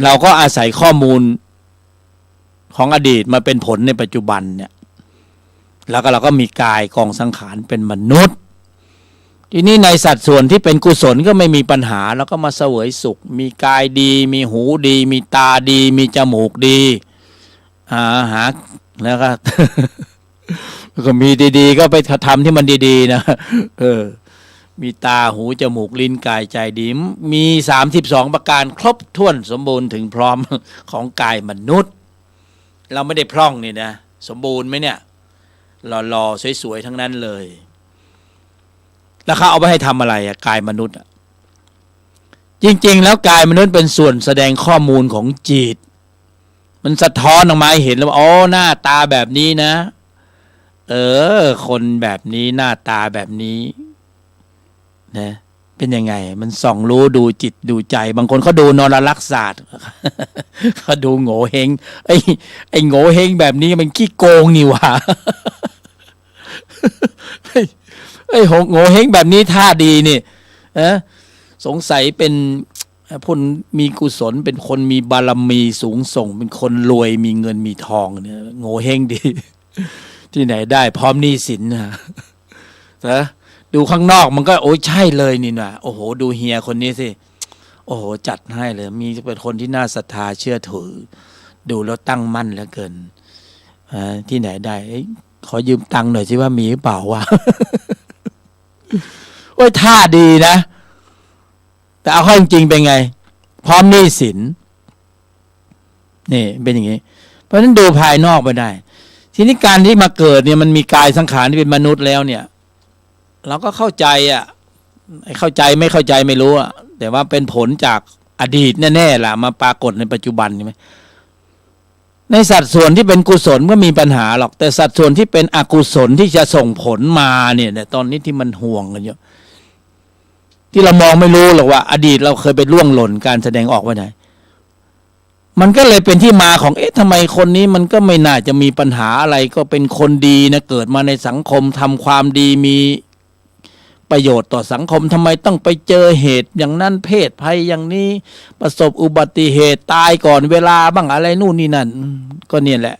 เราก็อาศัยข้อมูลของอดีตมาเป็นผลในปัจจุบันเนี่ยแล้วก็เราก็มีกายกองสังขารเป็นมนุษย์ทีนี้ในสัดส่วนที่เป็นกุศลก็ไม่มีปัญหาแล้วก็มาเสวยสุขมีกายดีมีหูดีมีตาดีมีจมูกดีหาแล้วก็ ก็มีดีๆก็ไปทำที่มันดีๆนะมีตาหูจมูกลิ้นกายใจดีมี32ประการครบถ้วนสมบูรณ์ถึงพร้อมของกายมนุษย์เราไม่ได้พร่องนี่นะสมบูรณ์ไหมเนี่ยหล่อๆสวยๆทั้งนั้นเลยแล้วเขาเอาไปให้ทำอะไรกายมนุษย์จริงๆแล้วกายมนุษย์เป็นส่วนแสดงข้อมูลของจิตมันสะท้อนออกมาให้เห็นแล้วว่าอ๋อหน้าตาแบบนี้นะคนแบบนี้หน้าตาแบบนี้นะ เป็นยังไงมันส่องรู้ดูจิตดูใจบางคนเขาดูนรลักษศาสตร์ เขาดูโง่เฮงไอ้โง่เฮงแบบนี้มันขี้โกงนี่หว่า ไอ้โง่เฮงแบบนี้ท่าดีนี่สงสัยเป็นคนมีกุศลเป็นคนมีบารมีสูงส่งเป็นคนรวยมีเงินมีทองเนี่ยโง่เฮงดี ที่ไหนได้พร้อมหนี้สินนะดูข้างนอกมันก็โอ้ยใช่เลยนี่นะโอ้โหดูเฮียคนนี้สิโอ้โหจัดให้เลยมีเป็นคนที่น่าศรัทธาเชื่อถือดูแล้วตั้งมั่นเหลือเกินที่ไหนได้ขอยืมตังค์หน่อยสิว่ามีหรือเปล่าวะ โอ้ยท่าดีนะแต่เอาเข้าจริงๆเป็นไงพร้อมหนี้สินนี่เป็นอย่างนี้เพราะฉะนั้นดูภายนอกไปได้ทีนี้การที่มาเกิดเนี่ยมันมีกายสังขารที่เป็นมนุษย์แล้วเนี่ยเราก็เข้าใจเข้าใจไม่เข้าใจไม่รู้แต่ว่าเป็นผลจากอดีตแน่ๆล่ะมาปรากฏในปัจจุบันใช่ไหมในสัดส่วนที่เป็นกุศลก็มีปัญหาหรอกแต่สัดส่วนที่เป็นอกุศลที่จะส่งผลมาเนี่ยตอนนี้ที่มันห่วงกันเยอะที่เรามองไม่รู้หรอกว่าอดีตเราเคยไปล่วงหล่นการแสดงออกไว้ไหนมันก็เลยเป็นที่มาของทำไมคนนี้มันก็ไม่น่าจะมีปัญหาอะไรก็เป็นคนดีนะเกิดมาในสังคมทำความดีมีประโยชน์ต่อสังคมทำไมต้องไปเจอเหตุอย่างนั้นเพศภัยอย่างนี้ประสบอุบัติเหตุตายก่อนเวลาบ้างอะไรนู่นนี่นั่นก็เนี่ยแหละ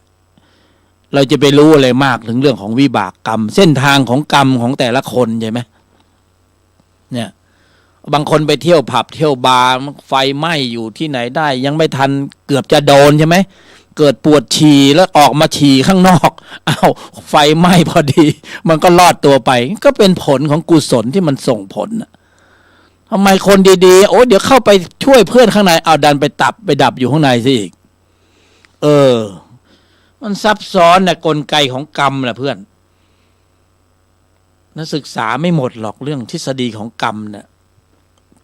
เราจะไปรู้อะไรมากถึงเรื่องของวิบากกรรมเส้นทางของกรรมของแต่ละคนใช่ไหมเนี่ยบางคนไปเที่ยวผับเที่ยวบาร์ไฟไหม้อยู่ที่ไหนได้ยังไม่ทันเกือบจะโดนใช่ไหมเกิดปวดฉี่แล้วออกมาฉี่ข้างนอกไฟไหม้พอดีมันก็รอดตัวไปก็เป็นผลของกุศลที่มันส่งผลทำไมคนดีๆโอ้เดี๋ยวเข้าไปช่วยเพื่อนข้างในเอาดันไปดับอยู่ข้างในซะอีกมันซับซ้อนกลไกของกรรมแหละเพื่อนนักศึกษาไม่หมดหรอกเรื่องทฤษฎีของกรรม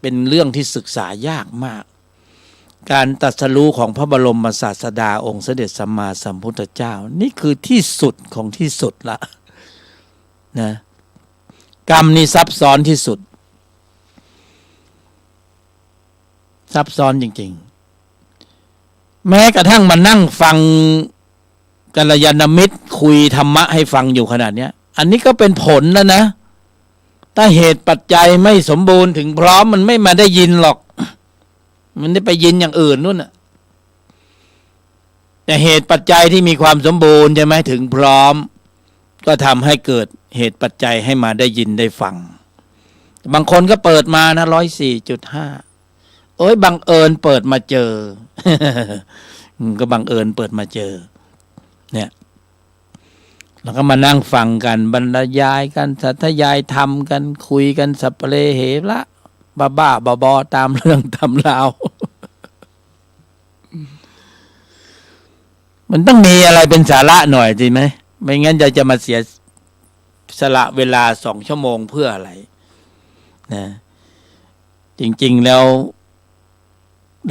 เป็นเรื่องที่ศึกษายากมากการตรัสรู้ของพระบรมศาสดาองค์เสด็จสัมมาสัมพุทธเจ้านี่คือที่สุดของที่สุดละนะกรรมนี่ซับซ้อนที่สุดซับซ้อนจริงๆแม้กระทั่งมานั่งฟังกัลยาณมิตรคุยธรรมะให้ฟังอยู่ขนาดนี้อันนี้ก็เป็นผลแล้วนะถ้าเหตุปัจจัยไม่สมบูรณ์ถึงพร้อมมันไม่มาได้ยินหรอกมันได้ไปยินอย่างอื่นนู่นแต่เหตุปัจจัยที่มีความสมบูรณ์ใช่ไหมถึงพร้อมก็ทำให้เกิดเหตุปัจจัยให้มาได้ยินได้ฟังบางคนก็เปิดมานะ104.5บังเอิญเปิดมาเจอ ก็บังเอิญเปิดมาเจอเนี่ยแล้วก็มานั่งฟังกันบรรยายกันสาธยายธรรมกันคุยกันสัพเพเหระบ้าบอตามเรื่องตามราว มันต้องมีอะไรเป็นสาระหน่อยจริงไหมไม่งั้นจะมาเสียสละเวลา2 ชั่วโมงเพื่ออะไรนะจริงๆแล้ว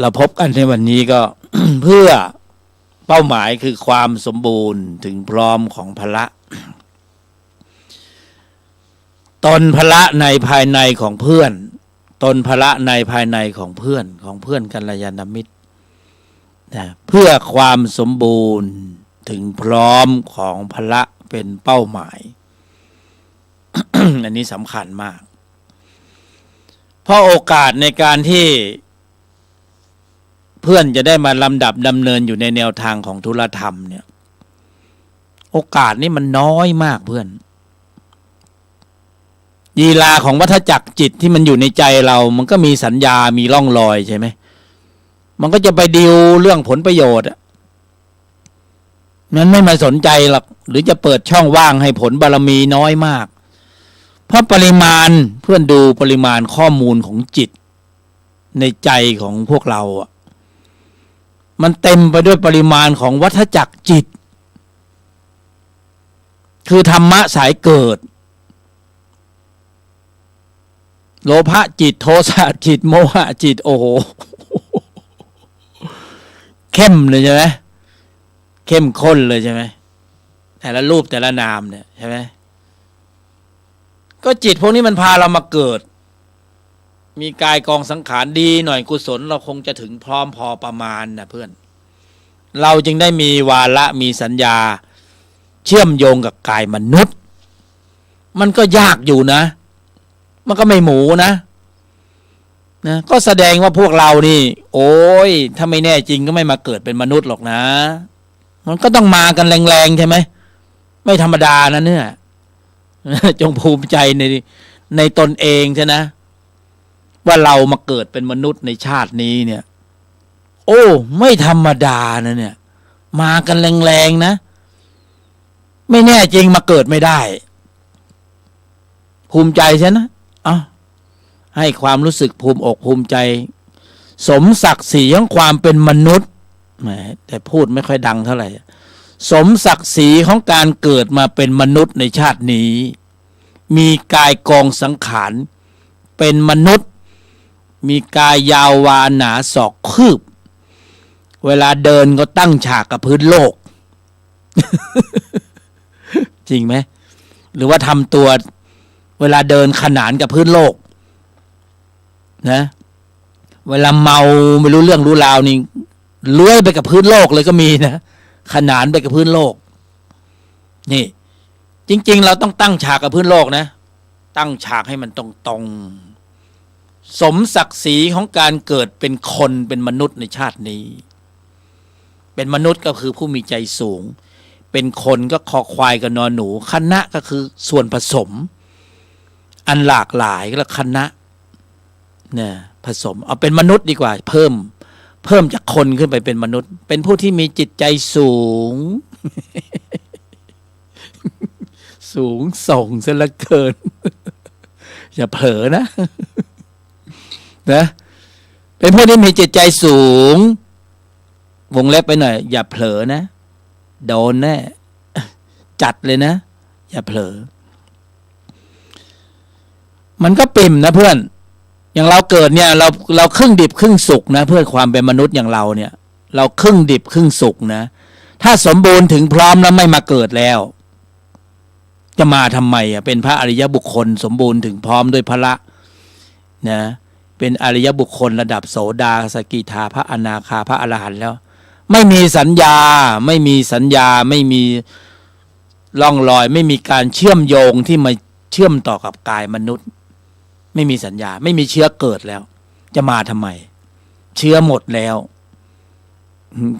เราพบกันในวันนี้ก็ เพื่อเป้าหมายคือความสมบูรณ์ถึงพร้อมของพละตนพละในภายในของเพื่อนตนพละในภายในของเพื่อนกัลยาณมิตรนะเพื่อความสมบูรณ์ถึงพร้อมของพละเป็นเป้าหมาย อันนี้สำคัญมากเพราะโอกาสในการที่เพื่อนจะได้มาลำดับดำเนินอยู่ในแนวทางของธุรธรรมเนี่ยโอกาสนี้มันน้อยมากเพื่อนยีลาของวัฏจักรจิตที่มันอยู่ในใจเรามันก็มีสัญญามีร่องรอยใช่ไหมมันก็จะไปดิวเรื่องผลประโยชน์นั้นไม่มาสนใจหรอกหรือจะเปิดช่องว่างให้ผลบารมีน้อยมากเพราะปริมาณเพื่อนดูปริมาณข้อมูลของจิตในใจของพวกเรามันเต็มไปด้วยปริมาณของวัฏจักรจิตคือธรรมะสายเกิดโลภะจิตโทสะจิตโมหะจิตโอ้โหเข้มเลยใช่ไหมเข้มข้นเลยใช่ไหมแต่ละรูปแต่ละนามเนี่ยใช่ไหมก็จิตพวกนี้มันพาเรามาเกิด มีกายกองสังขารดีหน่อยกุศลเราคงจะถึงพร้อมพอประมาณนะเพื่อนเราจึงได้มีวาระมีสัญญาเชื่อมโยงกับกายมนุษย์มันก็ยากอยู่นะมันก็ไม่หมูนะก็แสดงว่าพวกเรานี่โอ้ยถ้าไม่แน่จริงก็ไม่มาเกิดเป็นมนุษย์หรอกนะมันก็ต้องมากันแรงๆใช่ไหมไม่ธรรมดานะเนี่ยจงภูมิใจในตนเองใช่นะว่าเรามาเกิดเป็นมนุษย์ในชาตินี้เนี่ยโอ้ไม่ธรรมดานะเนี่ยมากันแรงๆนะไม่แน่จริงมาเกิดไม่ได้ภูมิใจใช่นะให้ความรู้สึกภูมิอกภูมิใจสมศักดิ์ศรีของความเป็นมนุษย์แหมแต่พูดไม่ค่อยดังเท่าไหร่สมศักดิ์ศรีของการเกิดมาเป็นมนุษย์ในชาตินี้มีกายกองสังขารเป็นมนุษย์มีกายยาววาหนาศอกคืบเวลาเดินก็ตั้งฉากกับพื้นโลก จริงไหมหรือว่าทำตัวเวลาเดินขนานกับพื้นโลกนะเวลาเมาไม่รู้เรื่องรู้ราวนี่เลื้อยไปกับพื้นโลกเลยก็มีนะขนานไปกับพื้นโลกนี่จริงๆเราต้องตั้งฉากกับพื้นโลกนะตั้งฉากให้มันตรงๆสมศักดิ์ศรีของการเกิดเป็นคนเป็นมนุษย์ในชาตินี้เป็นมนุษย์ก็คือผู้มีใจสูงเป็นคนก็คอควายกับนอนหนูคณะก็คือส่วนผสมอันหลากหลายแล้วคณะเนี่ยผสมเอาเป็นมนุษย์ดีกว่าเพิ่มจากคนขึ้นไปเป็นมนุษย์เป็นผู้ที่มีจิตใจสูง สูงส่งซะเหลือเกิน อย่าเผลอนะ นะเป็นผู้ที่มีจิตใจสูงวงเล็บไปหน่อยอย่าเผลอนะโดนแน่จัดเลยนะอย่าเผลอมันก็ปิ่มนะเพื่อนอย่างเราเกิดเนี่ยเราครึ่งดิบครึ่งสุกนะเพื่อความเป็นมนุษย์อย่างเราเนี่ยเราครึ่งดิบครึ่งสุกนะถ้าสมบูรณ์ถึงพร้อมแล้วไม่มาเกิดแล้วจะมาทำไมเป็นพระอริยบุคคลสมบูรณ์ถึงพร้อมด้วยพระนะเป็นอริยบุคคลระดับโสดาสกิทาพระอนาคาพระอรหันต์แล้วไม่มีสัญญาไม่มีร่องรอยไม่มีการเชื่อมโยงที่มาเชื่อมต่อกับกายมนุษย์ไม่มีสัญญาไม่มีเชื้อเกิดแล้วจะมาทำไมเชื้อหมดแล้ว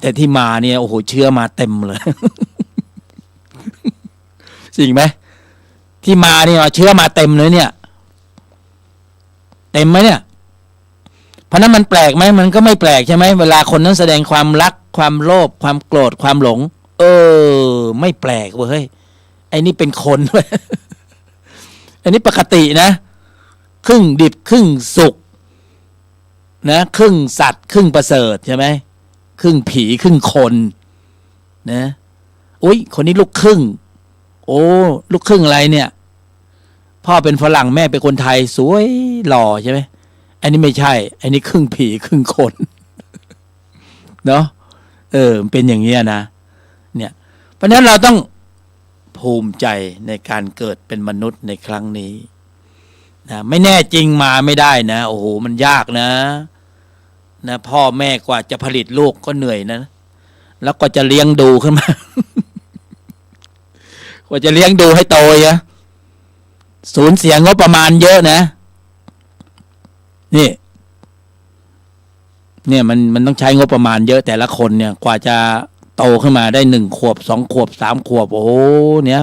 แต่ที่มาเนี่ยโอ้โหเชื้อมาเต็มเลย จริงไหมที่มาเนี่ยเชื้อมาเต็มเลยเนี่ยเต็มไหมเนี่ยเพราะนั้นมันแปลกไหมมันก็ไม่แปลกใช่ไหมเวลาคนนั้นแสดงความรักความโลภความโกรธความหลงไม่แปลกเว้ยไอ้นี่เป็นคนเว้ย อันนี้ปกตินะครึ่งดิบครึ่งสุกนะครึ่งสัตว์ครึ่งประเสริฐใช่ไหมครึ่งผีครึ่งคนนะอุ๊ยคนนี้ลูกครึ่งโอ้ลูกครึ่งอะไรเนี่ยพ่อเป็นฝรั่งแม่เป็นคนไทยสวยหล่อใช่ไหมอันนี้ไม่ใช่อันนี้ครึ่งผีครึ่งคน เนาะเป็นอย่างเงี้ยนะเนี่ยเพราะฉะนั้นเราต้องภูมิใจในการเกิดเป็นมนุษย์ในครั้งนี้นะไม่แน่จริงมาไม่ได้นะโอ้โหมันยากนะพ่อแม่กว่าจะผลิตลูกก็เหนื่อยนะแล้วก็จะเลี้ยงดูขึ้นมา กว่าจะเลี้ยงดูให้โตนะสูญเสียงบประมาณเยอะนะเนี่ยมันต้องใช้งบประมาณเยอะแต่ละคนเนี่ยกว่าจะโตขึ้นมาได้1 ขวบ2 ขวบ3 ขวบโอ้เนี่ย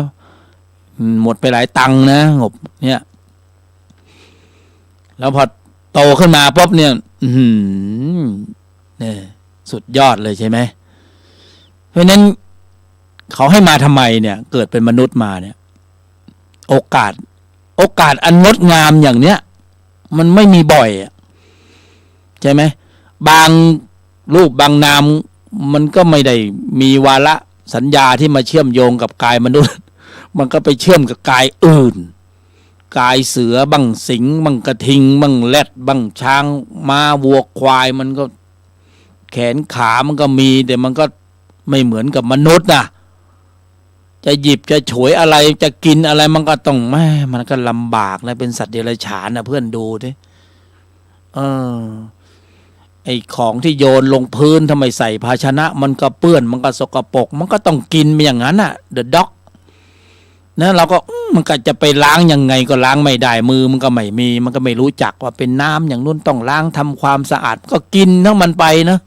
หมดไปหลายตังค์นะงบเนี่ยแล้วพอโตขึ้นมาปุ๊บเนี่ยเนี่ยสุดยอดเลยใช่ไหมเพราะนั้นเขาให้มาทำไมเนี่ยเกิดเป็นมนุษย์มาเนี่ยโอกาสอันงดงามอย่างเนี้ยมันไม่มีบ่อยใช่ไหมบางรูปบางนามมันก็ไม่ได้มีวาระสัญญาที่มาเชื่อมโยงกับกายมนุษย์มันก็ไปเชื่อมกับกายอื่นกายเสือบังสิงบังกระทิงบังแรดบังช้างม้าวัวควายมันก็แขนขามันก็มีแต่มันก็ไม่เหมือนกับมนุษย์นะจะหยิบจะฉวยอะไรจะกินอะไรมันก็ต้องมันก็ลำบากนะเป็นสัตว์เดรัจฉานนะเพื่อนดูดิ เออไอ้ของที่โยนลงพื้นทำไมใส่ภาชนะมันก็เปื้อนมันก็สกปรกมันก็ต้องกินไปอย่างนั้นอ่ะเดอะด็อกนะเราก็มันก็จะไปล้างยังไงก็ล้างไม่ได้มือมันก็ไม่มีมันก็ไม่รู้จักว่าเป็นน้ำอย่างนู้นต้องล้างทำความสะอาดก็กินทั้งมันไปนะ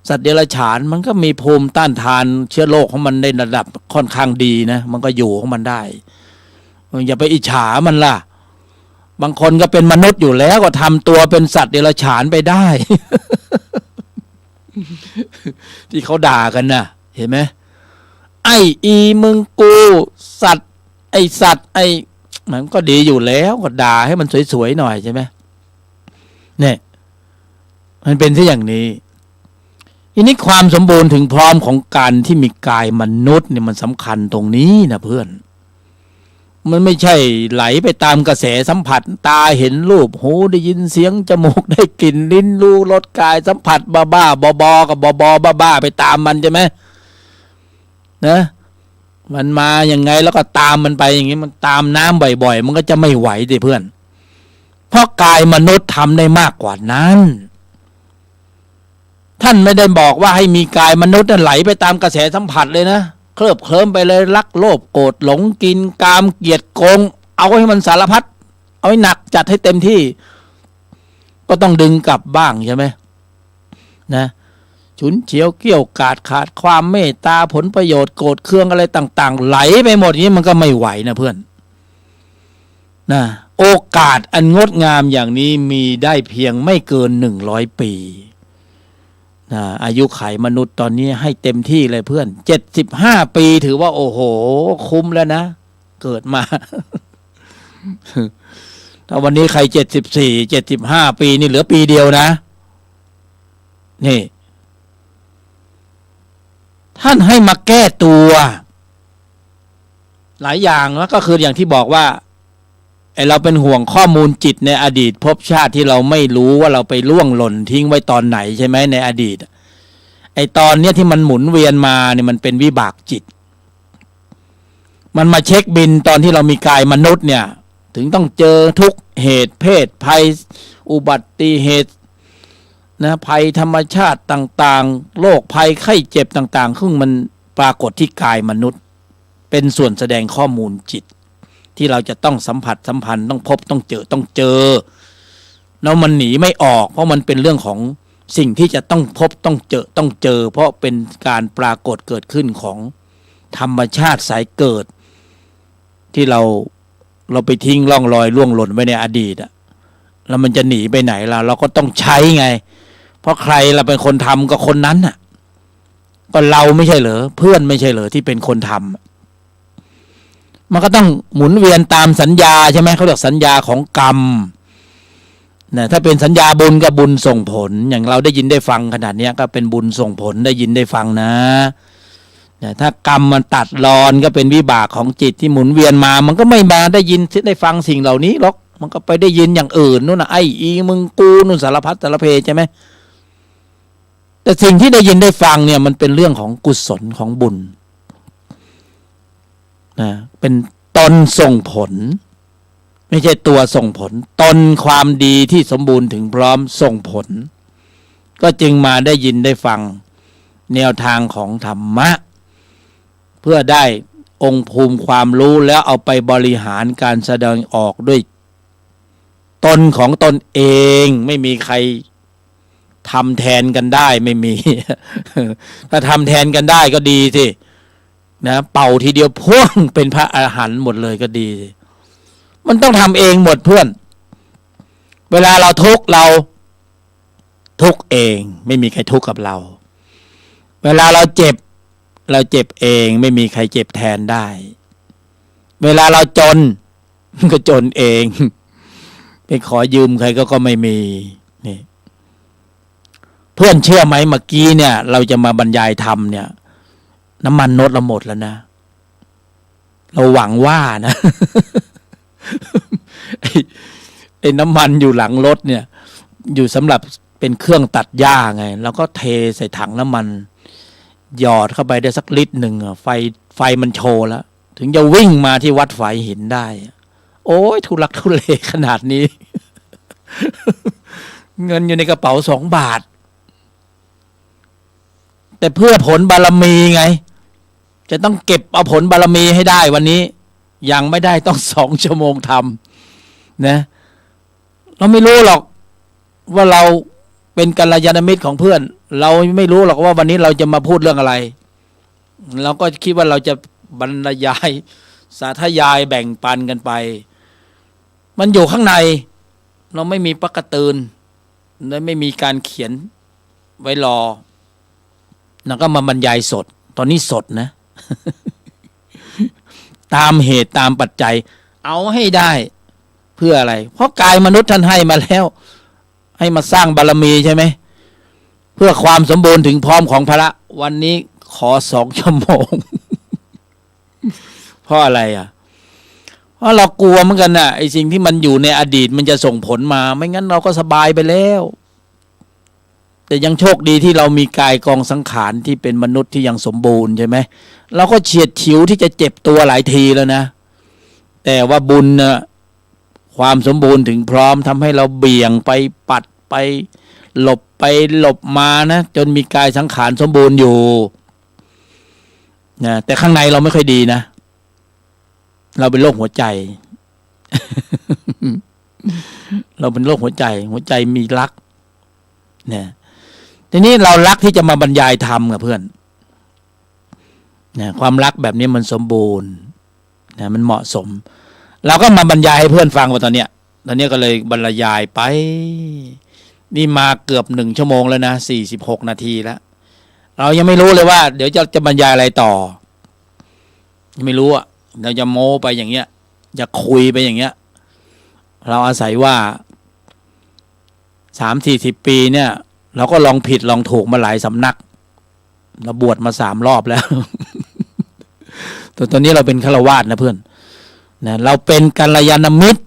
สัตว์เดรัจฉานมันก็มีภูมิต้านทานเชื้อโรคของมันในระดับค่อนข้างดีนะมันก็อยู่ของมันได้อย่าไปอิจฉามันล่ะบางคนก็เป็นมนุษย์อยู่แล้วก็ทำตัวเป็นสัตว์เดรัจฉานไปได้ ที่เขาด่ากันน่ะเห็นไหมไอ้อีมึงกูสัตว์ไอ้สัตว์ไอ้มันก็ดีอยู่แล้วก็ด่าให้มันสวยๆหน่อยใช่ไหมเนี่ยมันเป็นที่อย่างนี้ทีนี้ความสมบูรณ์ถึงพร้อมของการที่มีกายมนุษย์เนี่ยมันสำคัญตรงนี้นะเพื่อนมันไม่ใช่ไหลไปตามกระแสสัมผัสตาเห็นรูปหูได้ยินเสียงจมูกได้กลิ่นลิ้นรู้รสกายสัมผัสบ้าๆบอๆกับบอๆบ้าๆไปตามมันใช่ไหมนะมันมาอย่างไงแล้วก็ตามมันไปอย่างนี้มันตามน้ำบ่อยๆมันก็จะไม่ไหวดิเพื่อนเพราะกายมนุษย์ทำได้มากกว่านั้นท่านไม่ได้บอกว่าให้มีกายมนุษย์ไหลไปตามกระแสสัมผัสเลยนะเคลิบเคลิ้มไปเลยรักโลภโกรธหลงกินกามเกลียดโกงเอาให้มันสารพัดเอาให้หนักจัดให้เต็มที่ก็ต้องดึงกลับบ้างใช่ไหมนะฉุนเฉียวเกี่ยวกาดขาดความเมตตาผลประโยชน์โกรธเคืองอะไรต่างๆไหลไปหมดนี้มันก็ไม่ไหวนะเพื่อนนะโอกาสอันงดงามอย่างนี้มีได้เพียงไม่เกิน100 ปีอายุไขมนุษย์ตอนนี้ให้เต็มที่เลยเพื่อน75 ปีถือว่าโอ้โหคุ้มแล้วนะเกิดมา ถ้าวันนี้ใคร74 75 ปีนี่เหลือปีเดียวนะนี่ท่านให้มาแก้ตัวหลายอย่างแล้วก็คืออย่างที่บอกว่าไอเราเป็นห่วงข้อมูลจิตในอดีตภพชาติที่เราไม่รู้ว่าเราไปล่วงหล่นทิ้งไว้ตอนไหนใช่ไหมในอดีตไอตอนเนี้ยที่มันหมุนเวียนมาเนี่ยมันเป็นวิบากจิตมันมาเช็คบินตอนที่เรามีกายมนุษย์เนี่ยถึงต้องเจอทุกเหตุเพศภัยอุบัติเหตุนะภัยธรรมชาติต่างๆโรคภัยไข้เจ็บต่างๆซึ่งมันปรากฏที่กายมนุษย์เป็นส่วนแสดงข้อมูลจิตที่เราจะต้องสัมผัสสัมพันธ์ต้องพบต้องเจอแล้วมันหนีไม่ออกเพราะมันเป็นเรื่องของสิ่งที่จะต้องพบต้องเจอเพราะเป็นการปรากฏเกิดขึ้นของธรรมชาติสายเกิดที่เราไปทิ้งร่องรอยล่วงหล่นไว้ในอดีตอะแล้วมันจะหนีไปไหนล่ะเราก็ต้องใช้ไงเพราะใครเราเป็นคนทำก็คนนั้นน่ะก็เราไม่ใช่เหรอเพื่อนไม่ใช่เหรอที่เป็นคนทำมันก็ต้องหมุนเวียนตามสัญญาใช่ไหมเขาเรียกสัญญาของกรรมนะถ้าเป็นสัญญาบุญกับบุญส่งผลอย่างเราได้ยินได้ฟังขนาดนี้ก็เป็นบุญส่งผลได้ยินได้ฟังนะถ้ากรรมมันตัดรอนก็เป็นวิบากของจิตที่หมุนเวียนมามันก็ไม่มาได้ยินได้ฟังสิ่งเหล่านี้หรอกมันก็ไปได้ยินอย่างอื่นนู่นน่ะไอ้อีมึงกูนู่นสารพัดสารเพใช่ไหมแต่สิ่งที่ได้ยินได้ฟังเนี่ยมันเป็นเรื่องของกุศลของบุญนะเป็นตนส่งผลไม่ใช่ตัวส่งผลตนความดีที่สมบูรณ์ถึงพร้อมส่งผลก็จึงมาได้ยินได้ฟังแนวทางของธรรมะเพื่อได้องค์ภูมิความรู้แล้วเอาไปบริหารการแสดงออกด้วยตนของตนเองไม่มีใครทำแทนกันได้ไม่มี ถ้าทำแทนกันได้ก็ดีสินะเป่าทีเดียวพ่วงเป็นพระอรหันต์หมดเลยก็ดีสิมันต้องทำเองหมดเพื่อนเวลาเราทุกข์เราทุกข์เองไม่มีใครทุกข์กับเราเวลาเราเจ็บเองไม่มีใครเจ็บแทนได้เวลาเราจนก็จนเองไปขอยืมใครก็ไม่มีนี่เพื่อนเชื่อไหมเมื่อกี้เนี่ยเราจะมาบรรยายธรรมเนี่ยน้ำมันลดเราหมดแล้วนะเราหวังว่านะ ไอ้น้ำมันอยู่หลังรถเนี่ยอยู่สำหรับเป็นเครื่องตัดหญ้าไงแล้วก็เทใส่ถังน้ำมันหยอดเข้าไปได้สักลิตรหนึ่งไฟมันโชว์แล้วถึงจะวิ่งมาที่วัดฝายหินได้โอ้ยทุลักทุเลขนาดนี้ เงินอยู่ในกระเป๋า2 บาทแต่เพื่อผลบารมีไงจะต้องเก็บเอาผลบารมีให้ได้วันนี้ยังไม่ได้ต้อง2 ชั่วโมงทำนะเราไม่รู้หรอกว่าเราเป็นกัลยาณมิตรของเพื่อนเราไม่รู้หรอกว่าวันนี้เราจะมาพูดเรื่องอะไรเราก็คิดว่าเราจะบรรยายสาธยายแบ่งปันกันไปมันอยู่ข้างในเราไม่มีปากกาตืนและไม่มีการเขียนไว้รอแล้วก็มาบรรยายสดตอนนี้สดนะ ตามเหตุตามปัจจัยเอาให้ได้เพื่ออะไรเพราะกายมนุษย์ท่านให้มาแล้วให้มาสร้างบารมีใช่ไหมเพื่อความสมบูรณ์ถึงพร้อมของพระวันนี้ขอ2 ชั่วโมง เพราะอะไรอ่ะเพราะเรากลัวเหมือนกันน่ะไอ้สิ่งที่มันอยู่ในอดีตมันจะส่งผลมาไม่งั้นเราก็สบายไปแล้วแต่ยังโชคดีที่เรามีกายกองสังขารที่เป็นมนุษย์ที่ยังสมบูรณ์ใช่ไหมเราก็เฉียดฉิวที่จะเจ็บตัวหลายทีแล้วนะแต่ว่าบุญนะความสมบูรณ์ถึงพร้อมทำให้เราเบี่ยงไปปัดไปหลบมานะจนมีกายสังขารสมบูรณ์อยู่นะแต่ข้างในเราไม่ค่อยดีนะเราเป็นโรคหัวใจ เราเป็นโรคหัวใจมีรักเนี่ยทีนี้เรารักที่จะมาบรรยายธรรมกับเพื่อนนะความรักแบบนี้มันสมบูรณ์นะมันเหมาะสมเราก็มาบรรยายให้เพื่อนฟังว่าตอนเนี้ยก็เลยบรรยายไปนี่มาเกือบ1 ชั่วโมงแล้วนะ46 นาทีแล้วเรายังไม่รู้เลยว่าเดี๋ยวจะบรรยายอะไรต่อไม่รู้อ่ะเราจะโม้ไปอย่างเงี้ยจะคุยไปอย่างเงี้ยเราอาศัยว่า30-40 ปีเนี่ยเราก็ลองผิดลองถูกมาหลายสำนักเราบวชมา3 รอบแล้ว ตอนนี้เราเป็นฆราวาสนะเพื่อนนะเราเป็นกัลยาณมิตร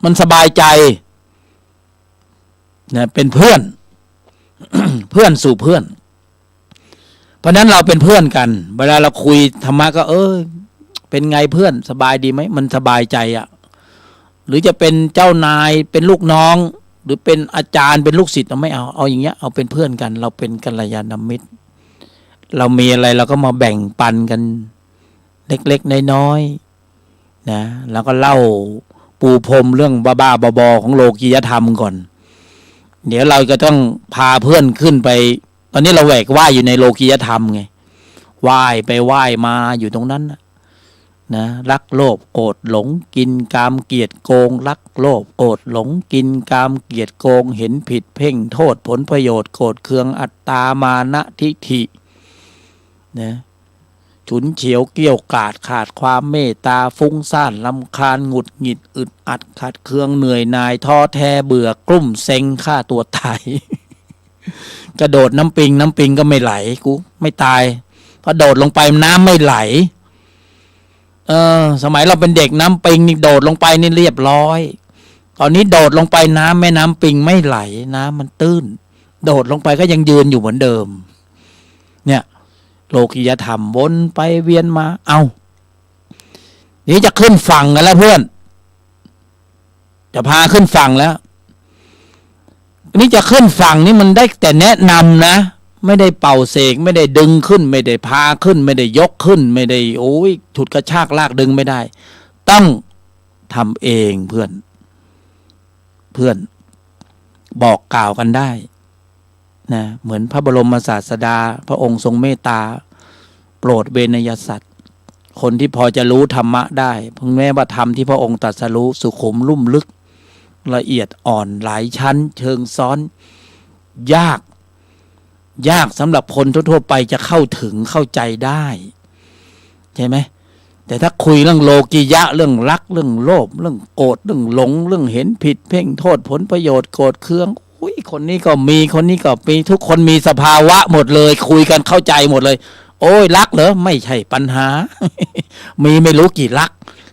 มันสบายใจนะเป็นเพื่อน เพื่อนสู่เพื่อนเพราะนั้นเราเป็นเพื่อนกันเวลาเราคุยธรรมะก็เป็นไงเพื่อนสบายดีไหมมันสบายใจอ่ะหรือจะเป็นเจ้านายเป็นลูกน้องหรือเป็นอาจารย์เป็นลูกศิษย์เราไม่เอาอย่างเงี้ยเอาเป็นเพื่อนกันเราเป็นกัลยาณมิตรเรามีอะไรเราก็มาแบ่งปันกันเล็กๆน้อยๆนะแล้วก็เล่าปูพรมเรื่องบ้าๆบอๆของโลกียธรรมก่อนเดี๋ยวเราก็ต้องพาเพื่อนขึ้นไปตอนนี้เราแหวกว่ายอยู่ในโลกียธรรมไงว่ายไปว่ายมาอยู่ตรงนั้นนะรักโลภโกรธหลงกินกามเกียรติโกงรักโลภโกรธหลงกินกามเกียรติโกงเห็นผิดเพ่งโทษผลประโยชน์โกรธเคืองอัตตามานะทิฐินะฉุนเฉียวเกี่ยวกาดขาดความเมตตาฟุ้งซ่านรำคาญหงุดหงิดอึดอัดขัดเคืองเหนื่อยหน่ายท้อแท้เบื่อกลุ้มเซ็งฆ่าตัวตาย กระโดดน้ำปิงก็ไม่ไหลกูไม่ตายพอโดดลงไปน้ำไม่ไหลสมัยเราเป็นเด็กน้ำปิงนี่โดดลงไปนี่เรียบร้อยตอนนี้โดดลงไปน้ำแม่น้ำปิงไม่ไหลน้ำมันตื้นโดดลงไปก็ยังยืนอยู่เหมือนเดิมเนี่ยโลกียธรรมวนไปเวียนมานี่จะขึ้นฝั่งกันแล้วเพื่อนจะพาขึ้นฝั่งแล้วนี่จะขึ้นฝั่งนี่มันได้แต่แนะนำนะไม่ได้เป่าเสกไม่ได้ดึงขึ้นไม่ได้พาขึ้นไม่ได้ยกขึ้นไม่ได้ฉุดกระชากลากดึงไม่ได้ต้องทำเองเพื่อนบอกกล่าวกันได้นะเหมือนพระบรมศาสดาพระองค์ทรงเมตตาโปรดเวนยสัตว์คนที่พอจะรู้ธรรมะได้เพิ่งแม้ว่าธรรมที่พระองค์ตรัสรู้สุขุมลุ่มลึกละเอียดอ่อนหลายชั้นเชิงซ้อนยากสำหรับคนทั่วๆไปจะเข้าถึงเข้าใจได้ใช่ไหมแต่ถ้าคุยเรื่องโลกิยะเรื่องรักเรื่องโลภเรื่องโกรธเรื่องหลงเรื่องเห็นผิดเพ่งโทษผลประโยชน์โกรธเคืองคนนี้ก็มีคนนี้ก็มีทุกคนมีสภาวะหมดเลยคุยกันเข้าใจหมดเลยโอ้ยรักเหรอไม่ใช่ปัญหา มีไม่รู้กี่รัก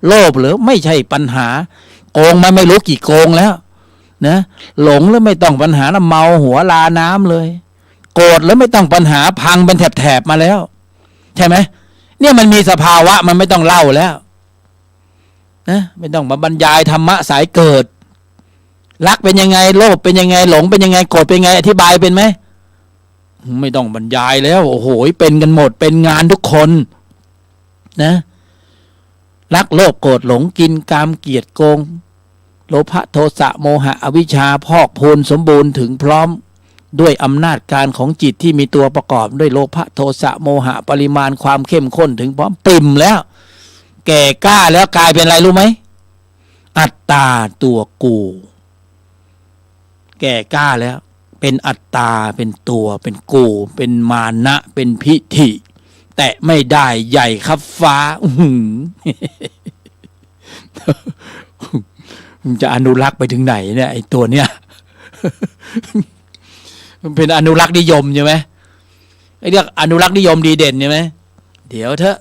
โลภเหรอไม่ใช่ปัญหาโกงมาไม่รู้กี่โกงแล้วนะหลงแล้วไม่ต้องปัญหาแล้วเมาหัวลาน้ำเลยโกรธแล้วไม่ต้องปัญหาพังเป็นแถบๆมาแล้วใช่ไหมเนี่ยมันมีสภาวะมันไม่ต้องเล่าแล้วนะไม่ต้องมาบรรยายธรรมะสายเกิด รักเป็นยังไงโลภเป็นยังไงหลงเป็นยังไงโกรธเป็นยังไงอธิบายเป็นไหมไม่ต้องบรรยายแล้วโอ้โหเป็นกันหมดเป็นงานทุกคนนะรักโลภโกรธหลงกินกามเกียรติโกงโลภะโทสะโมหะอวิชชาพอกพูนสมบูรณ์ถึงพร้อมด้วยอำนาจการของจิตที่มีตัวประกอบด้วยโลภะโทสะโมหะปริมาณความเข้มข้นถึงพร้อมปริ่มแล้วแก่กล้าแล้วกลายเป็นอะไรรู้ไหมอัตตาตัวกูแก่กล้าแล้วเป็นอัตตาเป็นตัวเป็นกูเป็นมานะเป็นพิธิแตะไม่ได้ใหญ่ครับฟ้ามันจะอนุรักษ์ไปถึงไหนเนี่ยไอ้ตัวเนี้ยมันเป็นอนุรักษ์นิยมใช่ไหมไอ้เรียกอนุรักษ์นิยมดีเด่นใช่ไหมเดี๋ยวเถอะ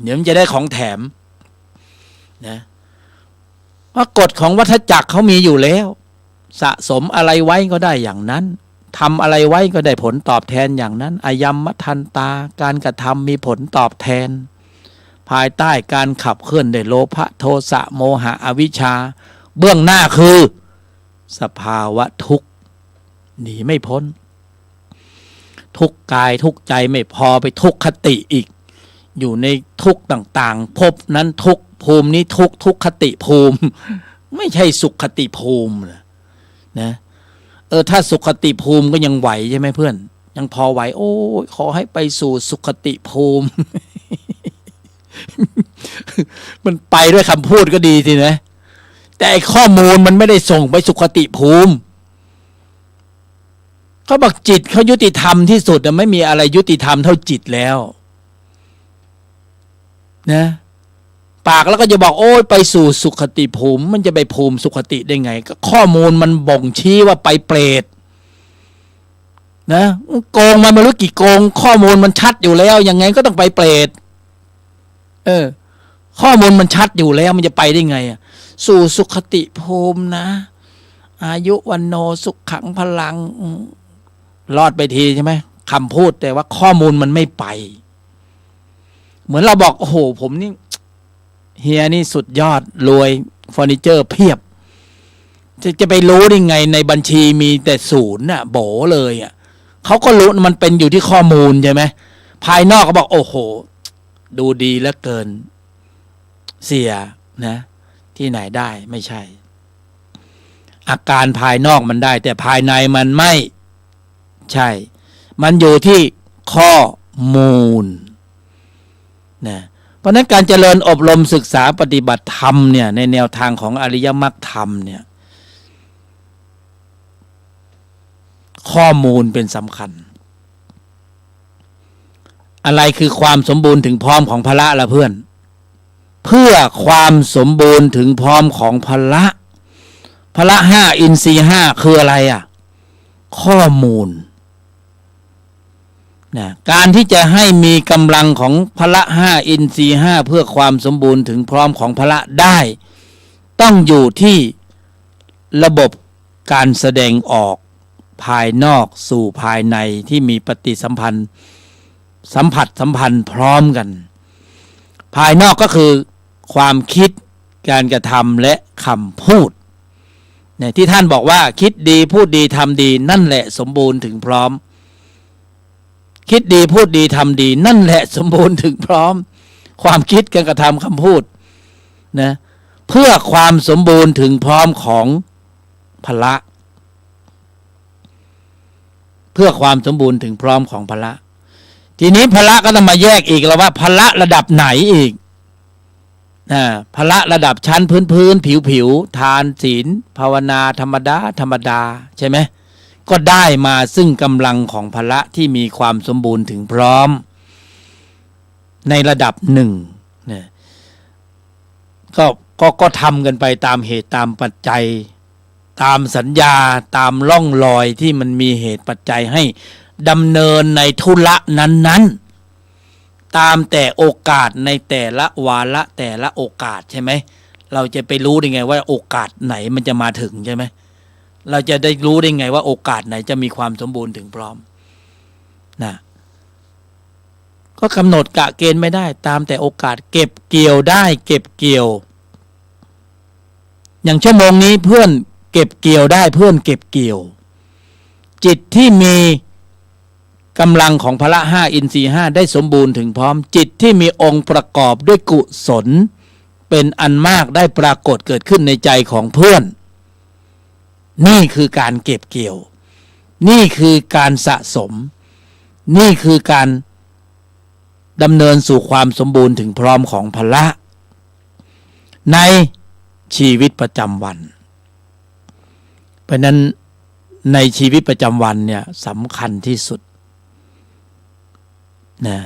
เดี๋ยวมันจะได้ของแถมนะเพราะกฎของวัฏจักรเขามีอยู่แล้วสะสมอะไรไว้ก็ได้อย่างนั้นทำอะไรไว้ก็ได้ผลตอบแทนอย่างนั้นอายัมมทันตาการกระทำมีผลตอบแทนภายใต้การขับเคลื่อนด้วยโลภะโทสะโมหะอวิชชาเบื้องหน้าคือสภาวะทุกข์หนีไม่พ้นทุกกายทุกใจไม่พอไปทุกขติอีกอยู่ในทุกต่างๆภพนั้นทุกภูมินี้ทุกขติภูมิไม่ใช่สุขติภูมินะถ้าสุขติภูมิก็ยังไหวใช่ไหมเพื่อนยังพอไหวโอ้ยขอให้ไปสู่สุขติภูมิ มันไปด้วยคำพูดก็ดีสินะแต่ไอ้ข้อมูลมันไม่ได้ส่งไปสุขติภูมิเขาบอกจิตเขายุติธรรมที่สุดไม่มีอะไรยุติธรรมเท่าจิตแล้วนะปากแล้วก็จะบอกโอ้ยไปสู่สุขติภูมิมันจะไปภูมิสุขติได้ไงก็ข้อมูลมันบ่งชี้ว่าไปเปรตนะโกงมาไม่รู้กี่โกงข้อมูลมันชัดอยู่แล้วยังไงก็ต้องไปเปรตข้อมูลมันชัดอยู่แล้วมันจะไปได้ไงสู่สุขติภูมินะอายุวันโนสุขขังพลังรอดไปทีใช่ไหมคำพูดแต่ว่าข้อมูลมันไม่ไปเหมือนเราบอกโอ้โหผมนี่เฮียนี่สุดยอดรวยเฟอร์นิเจอร์เพียบจะไปรู้ได้ไงในบัญชีมีแต่ศูนย์น่ะโบเลยเขาก็รู้มันเป็นอยู่ที่ข้อมูลใช่ไหมภายนอกก็บอกโอ้โหดูดีเหลือเกินเสียนะที่ไหนได้ไม่ใช่อาการภายนอกมันได้แต่ภายในมันไม่ใช่มันอยู่ที่ข้อมูลนะเพราะนั้นการเจริญอบรมศึกษาปฏิบัติธรรมเนี่ยในแนวทางของอริยมรรคธรรมเนี่ยข้อมูลเป็นสำคัญอะไรคือความสมบูรณ์ถึงพร้อมของพละล่ะเพื่อนเพื่อความสมบูรณ์ถึงพร้อมของพละห้าอินทรีย์ห้าคืออะไรข้อมูลนะการที่จะให้มีกำลังของพละห้าอินทรีย์ห้าเพื่อความสมบูรณ์ถึงพร้อมของพละได้ต้องอยู่ที่ระบบการแสดงออกภายนอกสู่ภายในที่มีปฏิสัมพันธ์สัมพันธ์พร้อมกันภายนอกก็คือความคิดการกระทำและคำพูดเนี่ยที่ท่านบอกว่าคิดดีพูดดีทำดีนั่นแหละสมบูรณ์ถึงพร้อมคิดดีพูดดีทำดีนั่นแหละสมบูรณ์ถึงพร้อมความคิดการกระทำคำพูดนะเพื่อความสมบูรณ์ถึงพร้อมของพละเพื่อความสมบูรณ์ถึงพร้อมของพละทีนี้พละก็ต้องมาแยกอีกแล้วว่าพละระดับไหนอีกพละระดับชั้นพื้นผิวทานศีลภาวนาธรรมดาใช่ไหมก็ได้มาซึ่งกำลังของพละที่มีความสมบูรณ์ถึงพร้อมในระดับหนึ่งเนี่ยก็ทำกันไปตามเหตุตามปัจจัยตามสัญญาตามร่องรอยที่มันมีเหตุปัจจัยให้ดำเนินในธุระนั้นๆตามแต่โอกาสในแต่ละวาระแต่ละโอกาสใช่ไหมเราจะไปรู้ได้ไงว่าโอกาสไหนมันจะมาถึงใช่ไหมเราจะได้รู้ได้ไงว่าโอกาสไหนจะมีความสมบูรณ์ถึงพร้อมนะก็กำหนดกะเกณฑ์ไม่ได้ตามแต่โอกาสเก็บเกี่ยวได้เก็บเกี่ยวอย่างชั่วโมงนี้เพื่อน เก็บเกี่ยวได้เพื่อนเก็บเกี่ยว จิตที่มีกำลังของพละห้าอินทรีย์ห้าได้สมบูรณ์ถึงพร้อมจิตที่มีองค์ประกอบด้วยกุศลเป็นอันมากได้ปรากฏเกิดขึ้นในใจของเพื่อนนี่คือการเก็บเกี่ยวนี่คือการสะสมนี่คือการดำเนินสู่ความสมบูรณ์ถึงพร้อมของพละในชีวิตประจำวันเพราะนั้นในชีวิตประจำวันเนี่ยสำคัญที่สุดนะ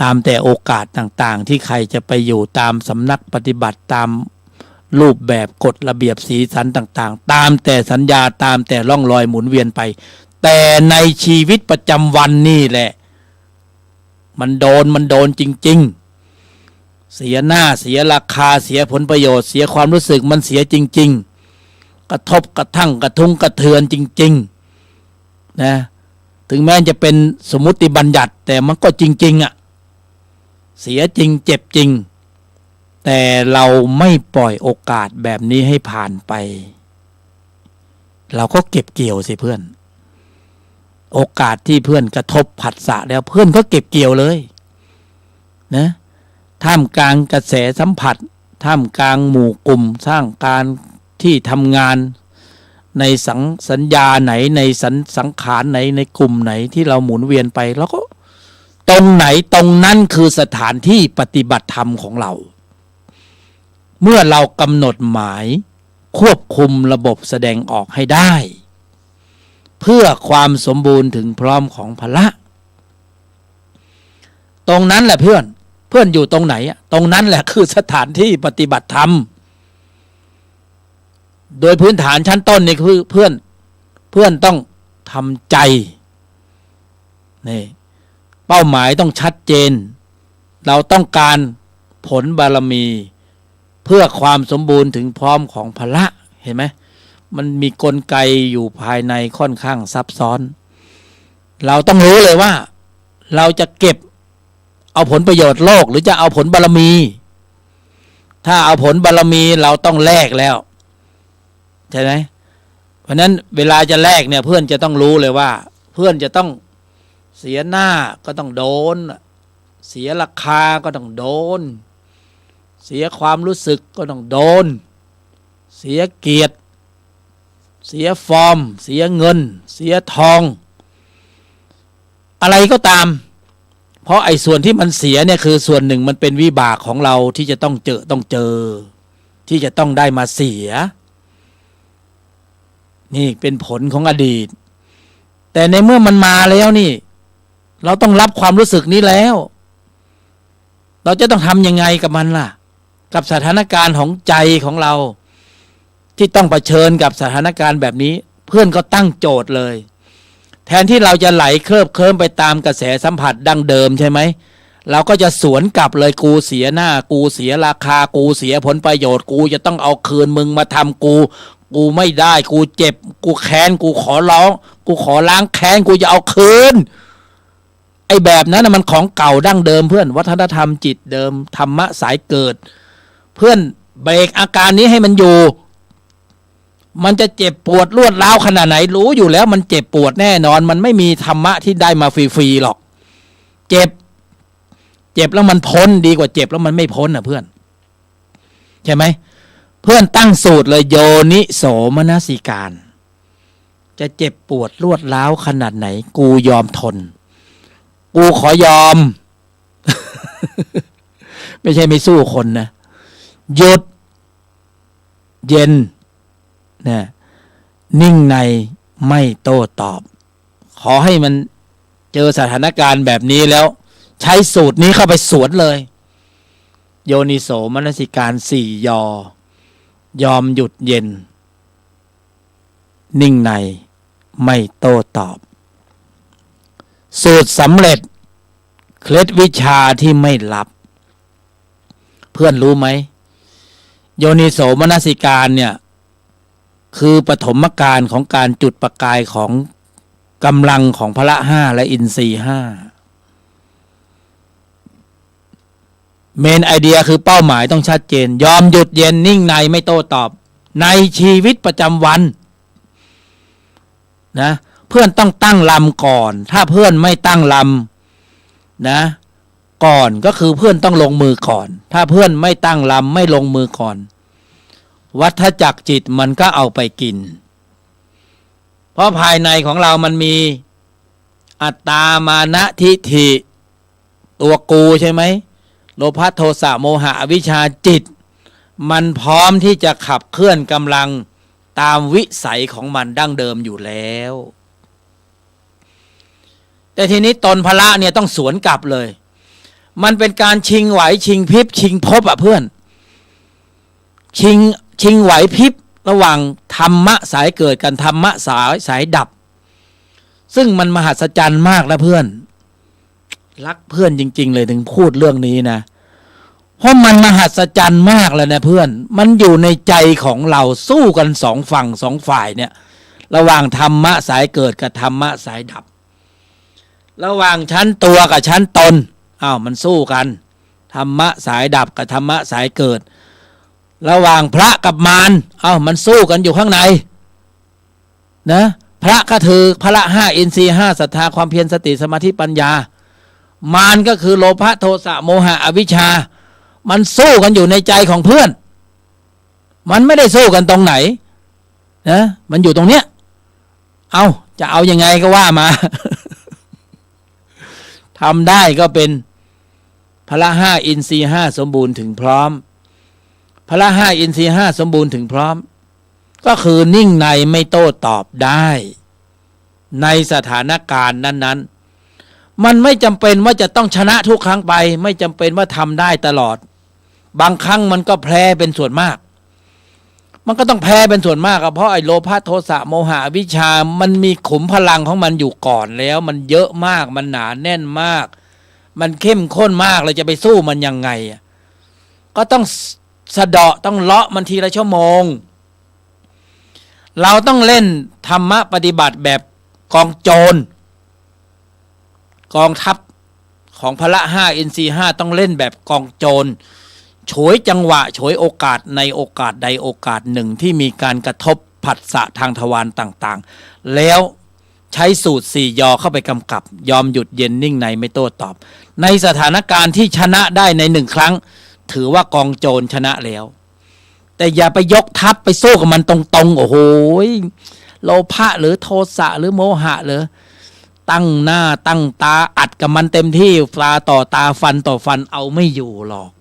ตามแต่โอกาสต่างๆที่ใครจะไปอยู่ตามสำนักปฏิบัติตามรูปแบบกฎระเบียบสีสันต่างๆตามแต่สัญญาตามแต่ร่องรอยหมุนเวียนไปแต่ในชีวิตประจำวันนี่แหละมันโดนจริงๆเสียหน้าเสียราคาเสียผลประโยชน์เสียความรู้สึกมันเสียจริงๆกระทบกระทั่งกระทุ้งกระเทือนจริงๆนะถึงแม้จะเป็นสมมุติบัญญัติแต่มันก็จริงๆอ่ะเสียจริงเจ็บจริงแต่เราไม่ปล่อยโอกาสแบบนี้ให้ผ่านไปเราก็เก็บเกี่ยวสิเพื่อนโอกาสที่เพื่อนกระทบผัสสะแล้วเพื่อนก็เก็บเกี่ยวเลยนะท่ามกลางกระแสสัมผัสท่ามกลางหมู่กลุ่มสร้างการที่ทำงานในสัญญาไหนในสังขารไหนในกลุ่มไหนที่เราหมุนเวียนไปแล้วก็ตรงไหนตรงนั้นคือสถานที่ปฏิบัติธรรมของเราเมื่อเรากำหนดหมายควบคุมระบบแสดงออกให้ได้เพื่อความสมบูรณ์ถึงพร้อมของพละตรงนั้นแหละเพื่อนอยู่ตรงไหนตรงนั้นแหละคือสถานที่ปฏิบัติธรรมโดยพื้นฐานชั้นต้นนี่คือเพื่อนต้องทำใจนี่เป้าหมายต้องชัดเจนเราต้องการผลบารมีเพื่อความสมบูรณ์ถึงพร้อมของพละเห็นไหมมันมีกลไกอยู่ภายในค่อนข้างซับซ้อนเราต้องรู้เลยว่าเราจะเก็บเอาผลประโยชน์โลกหรือจะเอาผลบารมีถ้าเอาผลบารมีเราต้องแลกแล้วใช่ไหมเพราะนั้นเวลาจะแลกเนี่ยเพื่อนจะต้องรู้เลยว่าเพื่อนจะต้องเสียหน้าก็ต้องโดนเสียราคาก็ต้องโดนเสียความรู้สึกก็ต้องโดนเสียเกียรติเสียฟอร์มเสียเงินเสียทองอะไรก็ตามเพราะไอ้ส่วนที่มันเสียเนี่ยคือส่วนหนึ่งมันเป็นวิบากของเราที่จะต้องเจอที่จะต้องได้มาเสียนี่เป็นผลของอดีตแต่ในเมื่อมันมาแล้วนี่เราต้องรับความรู้สึกนี้แล้วเราจะต้องทำยังไงกับมันล่ะกับสถานการณ์ของใจของเราที่ต้องเผชิญกับสถานการณ์แบบนี้เพื่อนก็ตั้งโจทย์เลยแทนที่เราจะไหลเคลิบเคลิ้มไปตามกระแสสัมผัสดั้งเดิมใช่ไหมเราก็จะสวนกลับเลยกูเสียหน้ากูเสียราคากูเสียผลประโยชน์กูจะต้องเอาคืนมึงมาทำกูไม่ได้กูเจ็บกูแค้นกูขอร้องกูขอล้างแค้นกูจะเอาคืนไอ้แบบนั้นมันของเก่าดั้งเดิมเพื่อนวัฒนธรรมจิตเดิมธรรมะสายเกิดเพื่อนเบรกอาการนี้ให้มันอยู่มันจะเจ็บปวดรวดร้าวขนาดไหนรู้อยู่แล้วมันเจ็บปวดแน่นอนมันไม่มีธรรมะที่ได้มาฟรีๆหรอกเจ็บแล้วมันพ้นดีกว่าเจ็บแล้วมันไม่พ้นเพื่อนใช่ไหมเพื่อนตั้งสูตรเลยโยนิโสมนสิการจะเจ็บปวดรวดร้าวขนาดไหนกูยอมทนกูขอยอม ไม่ใช่ไม่สู้คนนะหยุดเย็นนะนิ่งในไม่โต้ตอบขอให้มันเจอสถานการณ์แบบนี้แล้วใช้สูตรนี้เข้าไปสวนเลยโยนิโสมนสิการ4 ยอมหยุดเย็นนิ่งในไม่โต้ตอบสูตรสำเร็จเคล็ดวิชาที่ไม่ลับเพื่อนรู้ไหมโยนิโสมนสิการเนี่ยคือปฐมกาลของการจุดประกายของกำลังของพละห้าและอินทรีย์ห้าเมนไอเดียคือเป้าหมายต้องชัดเจนยอมหยุดเย็นนิ่งในไม่โต้ตอบ ในชีวิตประจำวันนะเพื่อนต้องตั้งลำก่อนถ้าเพื่อนไม่ตั้งลำนะก่อนก็คือเพื่อนต้องลงมือก่อนถ้าเพื่อนไม่ตั้งลำไม่ลงมือก่อนวัฏจักรจิตมันก็เอาไปกินเพราะภายในของเรามันมีอัตตามานะทิฏฐิตัวกูใช่ไหมโลภะโทสะโมหะอวิชชาจิตมันพร้อมที่จะขับเคลื่อนกำลังตามวิสัยของมันดั้งเดิมอยู่แล้วแต่ทีนี้ตนพละเนี่ยต้องสวนกลับเลยมันเป็นการชิงไหวชิงพริบชิงภพเพื่อนชิงไหวพริบระหว่างธรรมะสายเกิดกันธรรมะสายดับซึ่งมันมหัศจรรย์มากนะเพื่อนรักเพื่อนจริงๆเลยถึงพูดเรื่องนี้นะเพราะมันมหัศจรรย์มากเลยนะเพื่อนมันอยู่ในใจของเราสู้กันสองฝั่งสองฝ่ายเนี่ยระหว่างธรรมะสายเกิดกับธรรมะสายดับระหว่างชั้นตัวกับชั้นตนมันสู้กันธรรมะสายดับกับธรรมะสายเกิดระหว่างพระกับมารมันสู้กันอยู่ข้างในนะพระก็ถือพละห้าอินทรีย์ห้าศรัทธาความเพียรสติสมาธิปัญญามารก็คือโลภะโทสะโมหะอวิชชามันสู้กันอยู่ในใจของเพื่อนมันไม่ได้สู้กันตรงไหนนะมันอยู่ตรงเนี้ยจะเอายังไงก็ว่ามา ทำได้ก็เป็นพละห้าอินทรีย์ห้าสมบูรณ์ถึงพร้อมพละห้าอินทรีย์ห้าสมบูรณ์ถึงพร้อมก็คือนิ่งในไม่โต้ตอบได้ในสถานการณ์นั้นๆมันไม่จำเป็นว่าจะต้องชนะทุกครั้งไปไม่จำเป็นว่าทำได้ตลอดบางครั้งมันก็แพ้เป็นส่วนมากมันก็ต้องแพ้เป็นส่วนมากเพราะไอ้โลภะโทสะโมหะอวิชชามันมีขุมพลังของมันอยู่ก่อนแล้วมันเยอะมากมันหนาแน่นมากมันเข้มข้นมากเลยจะไปสู้มันยังไงก็ต้องสะเดาะต้องเลาะมันทีละชั่วโมงเราต้องเล่นธรรมะปฏิบัติแบบกองโจรกองทัพของพละห้าอินทรีย์ห้าต้องเล่นแบบกองโจรฉวยจังหวะฉวยโอกาสในโอกาสใดโอกาสหนึ่งที่มีการกระทบผัสสะทางทวารต่างๆแล้วใช้สูตร4 ยอเข้าไปกำกับยอมหยุดเย็นนิ่งในไม่โต้ตอบในสถานการณ์ที่ชนะได้ใน1 ครั้งถือว่ากองโจรชนะแล้วแต่อย่าไปยกทัพไปสู้กับมันตรงๆโอ้โหโลภะหรือโทสะหรือโมหะหรือตั้งหน้าตั้งตาอัดกับมันเต็มที่ตาต่อตาฟันต่อฟันเอาไม่อยู่หรอก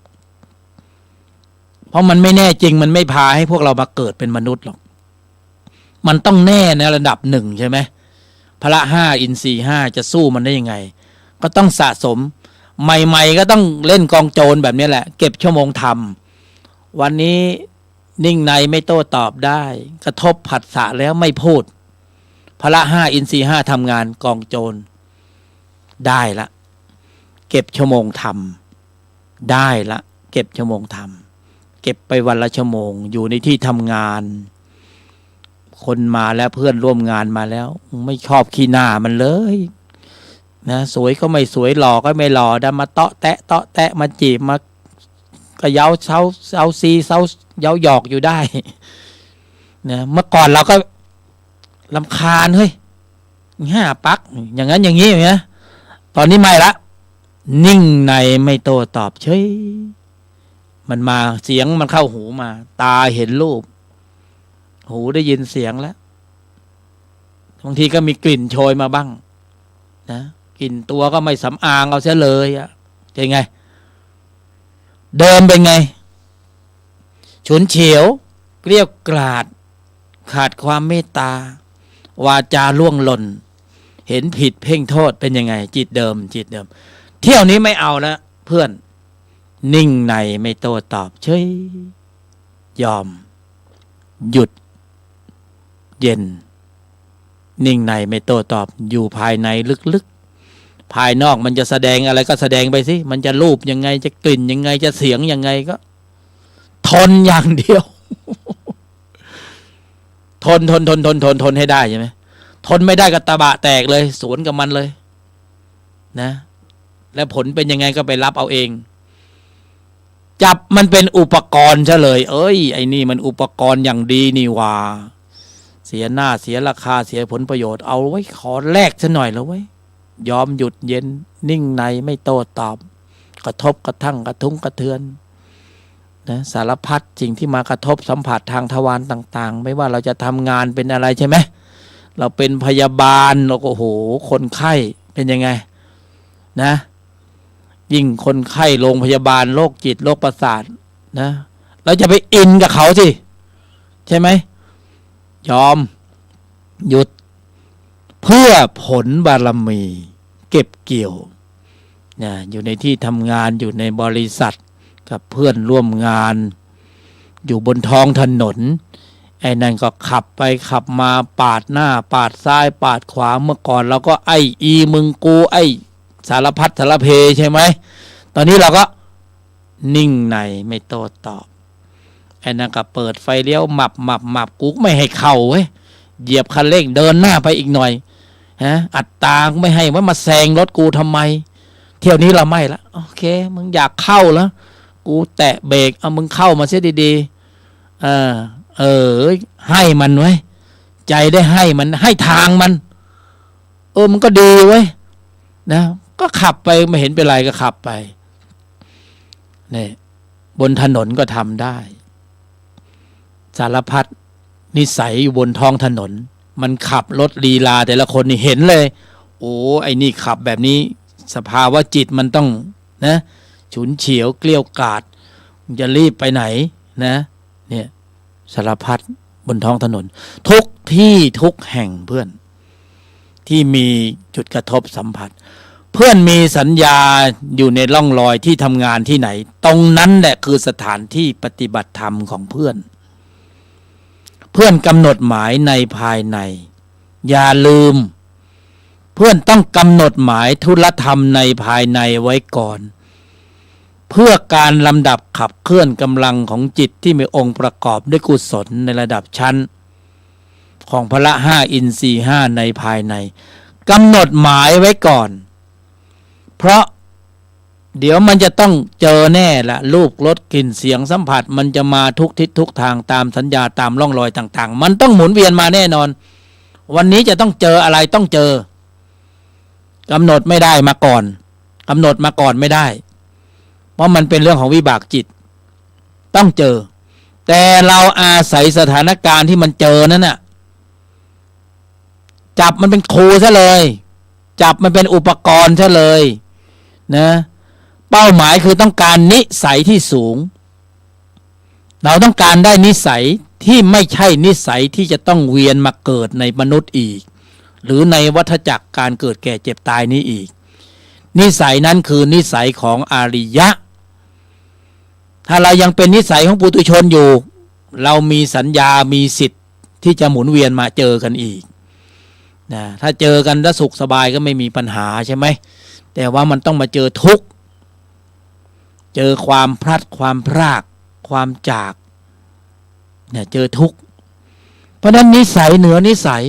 เพราะมันไม่แน่จริงมันไม่พาให้พวกเรามาเกิดเป็นมนุษย์หรอกมันต้องแน่ในระดับ1ใช่ไหมพละห้าอินทรีย์ห้าจะสู้มันได้ยังไงก็ต้องสะสมใหม่ๆก็ต้องเล่นกองโจรแบบนี้แหละเก็บชั่วโมงทำวันนี้นิ่งในไม่โต้ตอบได้กระทบผัสสะแล้วไม่พูดพละห้าอินทรีย์ห้าทำงานกองโจรได้ละเก็บชั่วโมงทำได้ละเก็บชั่วโมงทำเก็บไปวันละชั่วโมงอยู่ในที่ทำงานคนมาแล้วเพื่อนร่วมงานมาแล้วไม่ชอบขี้หน้ามันเลยนะสวยก็ไม่สวยหล่อก็ไม่หล่อได้มาเตาะแตะมาจีบมาก็เย้าเซาซีเซาเย้าหยอกอยู่ได้นะเมื่อก่อนเราก็รำคาญเฮ้ย5 ปักอย่างนั้นอย่างนี้อย่างเงี้ยตอนนี้ไม่ละนิ่งในไม่โต้ตอบเฉยมันมาเสียงมันเข้าหูมาตาเห็นรูปหูได้ยินเสียงแล้วบางทีก็มีกลิ่นโชยมาบ้างนะกลิ่นตัวก็ไม่สำอางเอาเสียเลยเป็นไงเดิมเป็นไงฉุนเฉียวเกลี้ยกล่อมขาดความเมตตาวาจาล่วงหล่นเห็นผิดเพ่งโทษเป็นยังไงจิตเดิมเที่ยวนี้ไม่เอาแล้วเพื่อนนิ่งในไม่โต้ตอบเฉยยอมหยุดเย็นนิ่งในไม่โต้ตอบอยู่ภายในลึกๆภายนอกมันจะแสดงอะไรก็แสดงไปสิมันจะรูปยังไงจะกลิ่นยังไงจะเสียงยังไงก็ทนอย่างเดียว ทนให้ได้ใช่ไหมทนไม่ได้ก็ตะบะแตกเลยสวนกับมันเลยนะแล้วผลเป็นยังไงก็ไปรับเอาเอง จับมันเป็นอุปกรณ์ซะเลย เอ้ยไอ้นี่มันอุปกรณ์อย่างดีนี่ว่าเสียหน้าเสียราคาเสียผลประโยชน์เอาไว้ขอแลกซะหน่อยแล้วไว้ยอมหยุดเย็นนิ่งในไม่โต้ตอบกระทบกระทั่งกระทุ้งกระเทือนนะสารพัดสิ่งที่มากระทบสัมผัสทางทวารต่างๆไม่ว่าเราจะทำงานเป็นอะไรใช่ไหมเราเป็นพยาบาลเราก็โอ้โหคนไข้เป็นยังไงนะยิ่งคนไข้โรงพยาบาลโรคจิตโรคประสาทนะเราจะไปอินกับเขาสิใช่ไหมยอมหยุดเพื่อผลบารมีเก็บเกี่ยวนะอยู่ในที่ทำงานอยู่ในบริษัทกับเพื่อนร่วมงานอยู่บนท้องถนนไอ้นั่นก็ขับไปขับมาปาดหน้าปาดซ้ายปาดขวาเมื่อก่อนเราก็ไอ้อีมึงกูไอ้สารพัดสารเพใช่ไหมตอนนี้เราก็นิ่งในไม่โต้ตอบไอ้นั่นก็เปิดไฟเลี้ยวหมับกูไม่ให้เข้าเว้ยเหยียบคันเร่งเดินหน้าไปอีกหน่อยฮะอัดตาไม่ให้ว่ามาแซงรถกูทำไมเที่ยวนี้เราไม่ละโอเคมึงอยากเข้าแล้วกูแตะเบรกเอามึงเข้ามาเสียดีๆให้มันไว้ใจได้ให้มันให้ทางมันมันก็ดีไว้นะก็ขับไปไม่เห็นเป็นไรก็ขับไปนี่บนถนนก็ทำได้สารพัดนิสัยอยู่บนท้องถนนมันขับรถลีลาแต่ละคนนี่เห็นเลยโอ้ไอ้นี่ขับแบบนี้สภาวะจิตมันต้องนะฉุนเฉียวเกลี้ยวกราดจะรีบไปไหนนะเนี่ยสารพัดบนท้องถนนทุกที่ทุกแห่งเพื่อนที่มีจุดกระทบสัมผัสเพื่อนมีสัญญาอยู่ในร่องรอยที่ทำงานที่ไหนตรงนั้นแหละคือสถานที่ปฏิบัติธรรมของเพื่อนกำหนดหมายในภายในอย่าลืมเพื่อนต้องกำหนดหมายธุลธรรมในภายในไว้ก่อนเพื่อการลำดับขับเคลื่อนกำลังของจิตที่มีองค์ประกอบด้วยกุศลในระดับชั้นของพละห้าอินทรีย์ห้าในภายในกำหนดหมายไว้ก่อนเพราะเดี๋ยวมันจะต้องเจอแน่ละรูปรสกลิ่นเสียงสัมผัสมันจะมาทุกทิศทุกทางตามสัญญาตามร่องรอยต่างๆมันต้องหมุนเวียนมาแน่นอนวันนี้จะต้องเจออะไรต้องเจอกำหนดไม่ได้มาก่อนกำหนดมาก่อนไม่ได้เพราะมันเป็นเรื่องของวิบากจิตต้องเจอแต่เราอาศัยสถานการณ์ที่มันเจอนั้นน่ะจับมันเป็นครูซะเลยจับมันเป็นอุปกรณ์ซะเลยนะเป้าหมายคือต้องการนิสัยที่สูงเราต้องการได้นิสัยที่ไม่ใช่นิสัยที่จะต้องเวียนมาเกิดในมนุษย์อีกหรือในวัฏจักรการเกิดแก่เจ็บตายนี้อีกนิสัยนั้นคือนิสัยของอริยะถ้าเรายังเป็นนิสัยของปุถุชนอยู่เรามีสัญญามีสิทธิ์ที่จะหมุนเวียนมาเจอกันอีกนะถ้าเจอกันแล้วสุขสบายก็ไม่มีปัญหาใช่ไหมแต่ว่ามันต้องมาเจอทุกข์เจอความพลัดความพรากความจากเนี่ยเจอทุกข์เพราะนั้นนิสัยเหนือนิสัย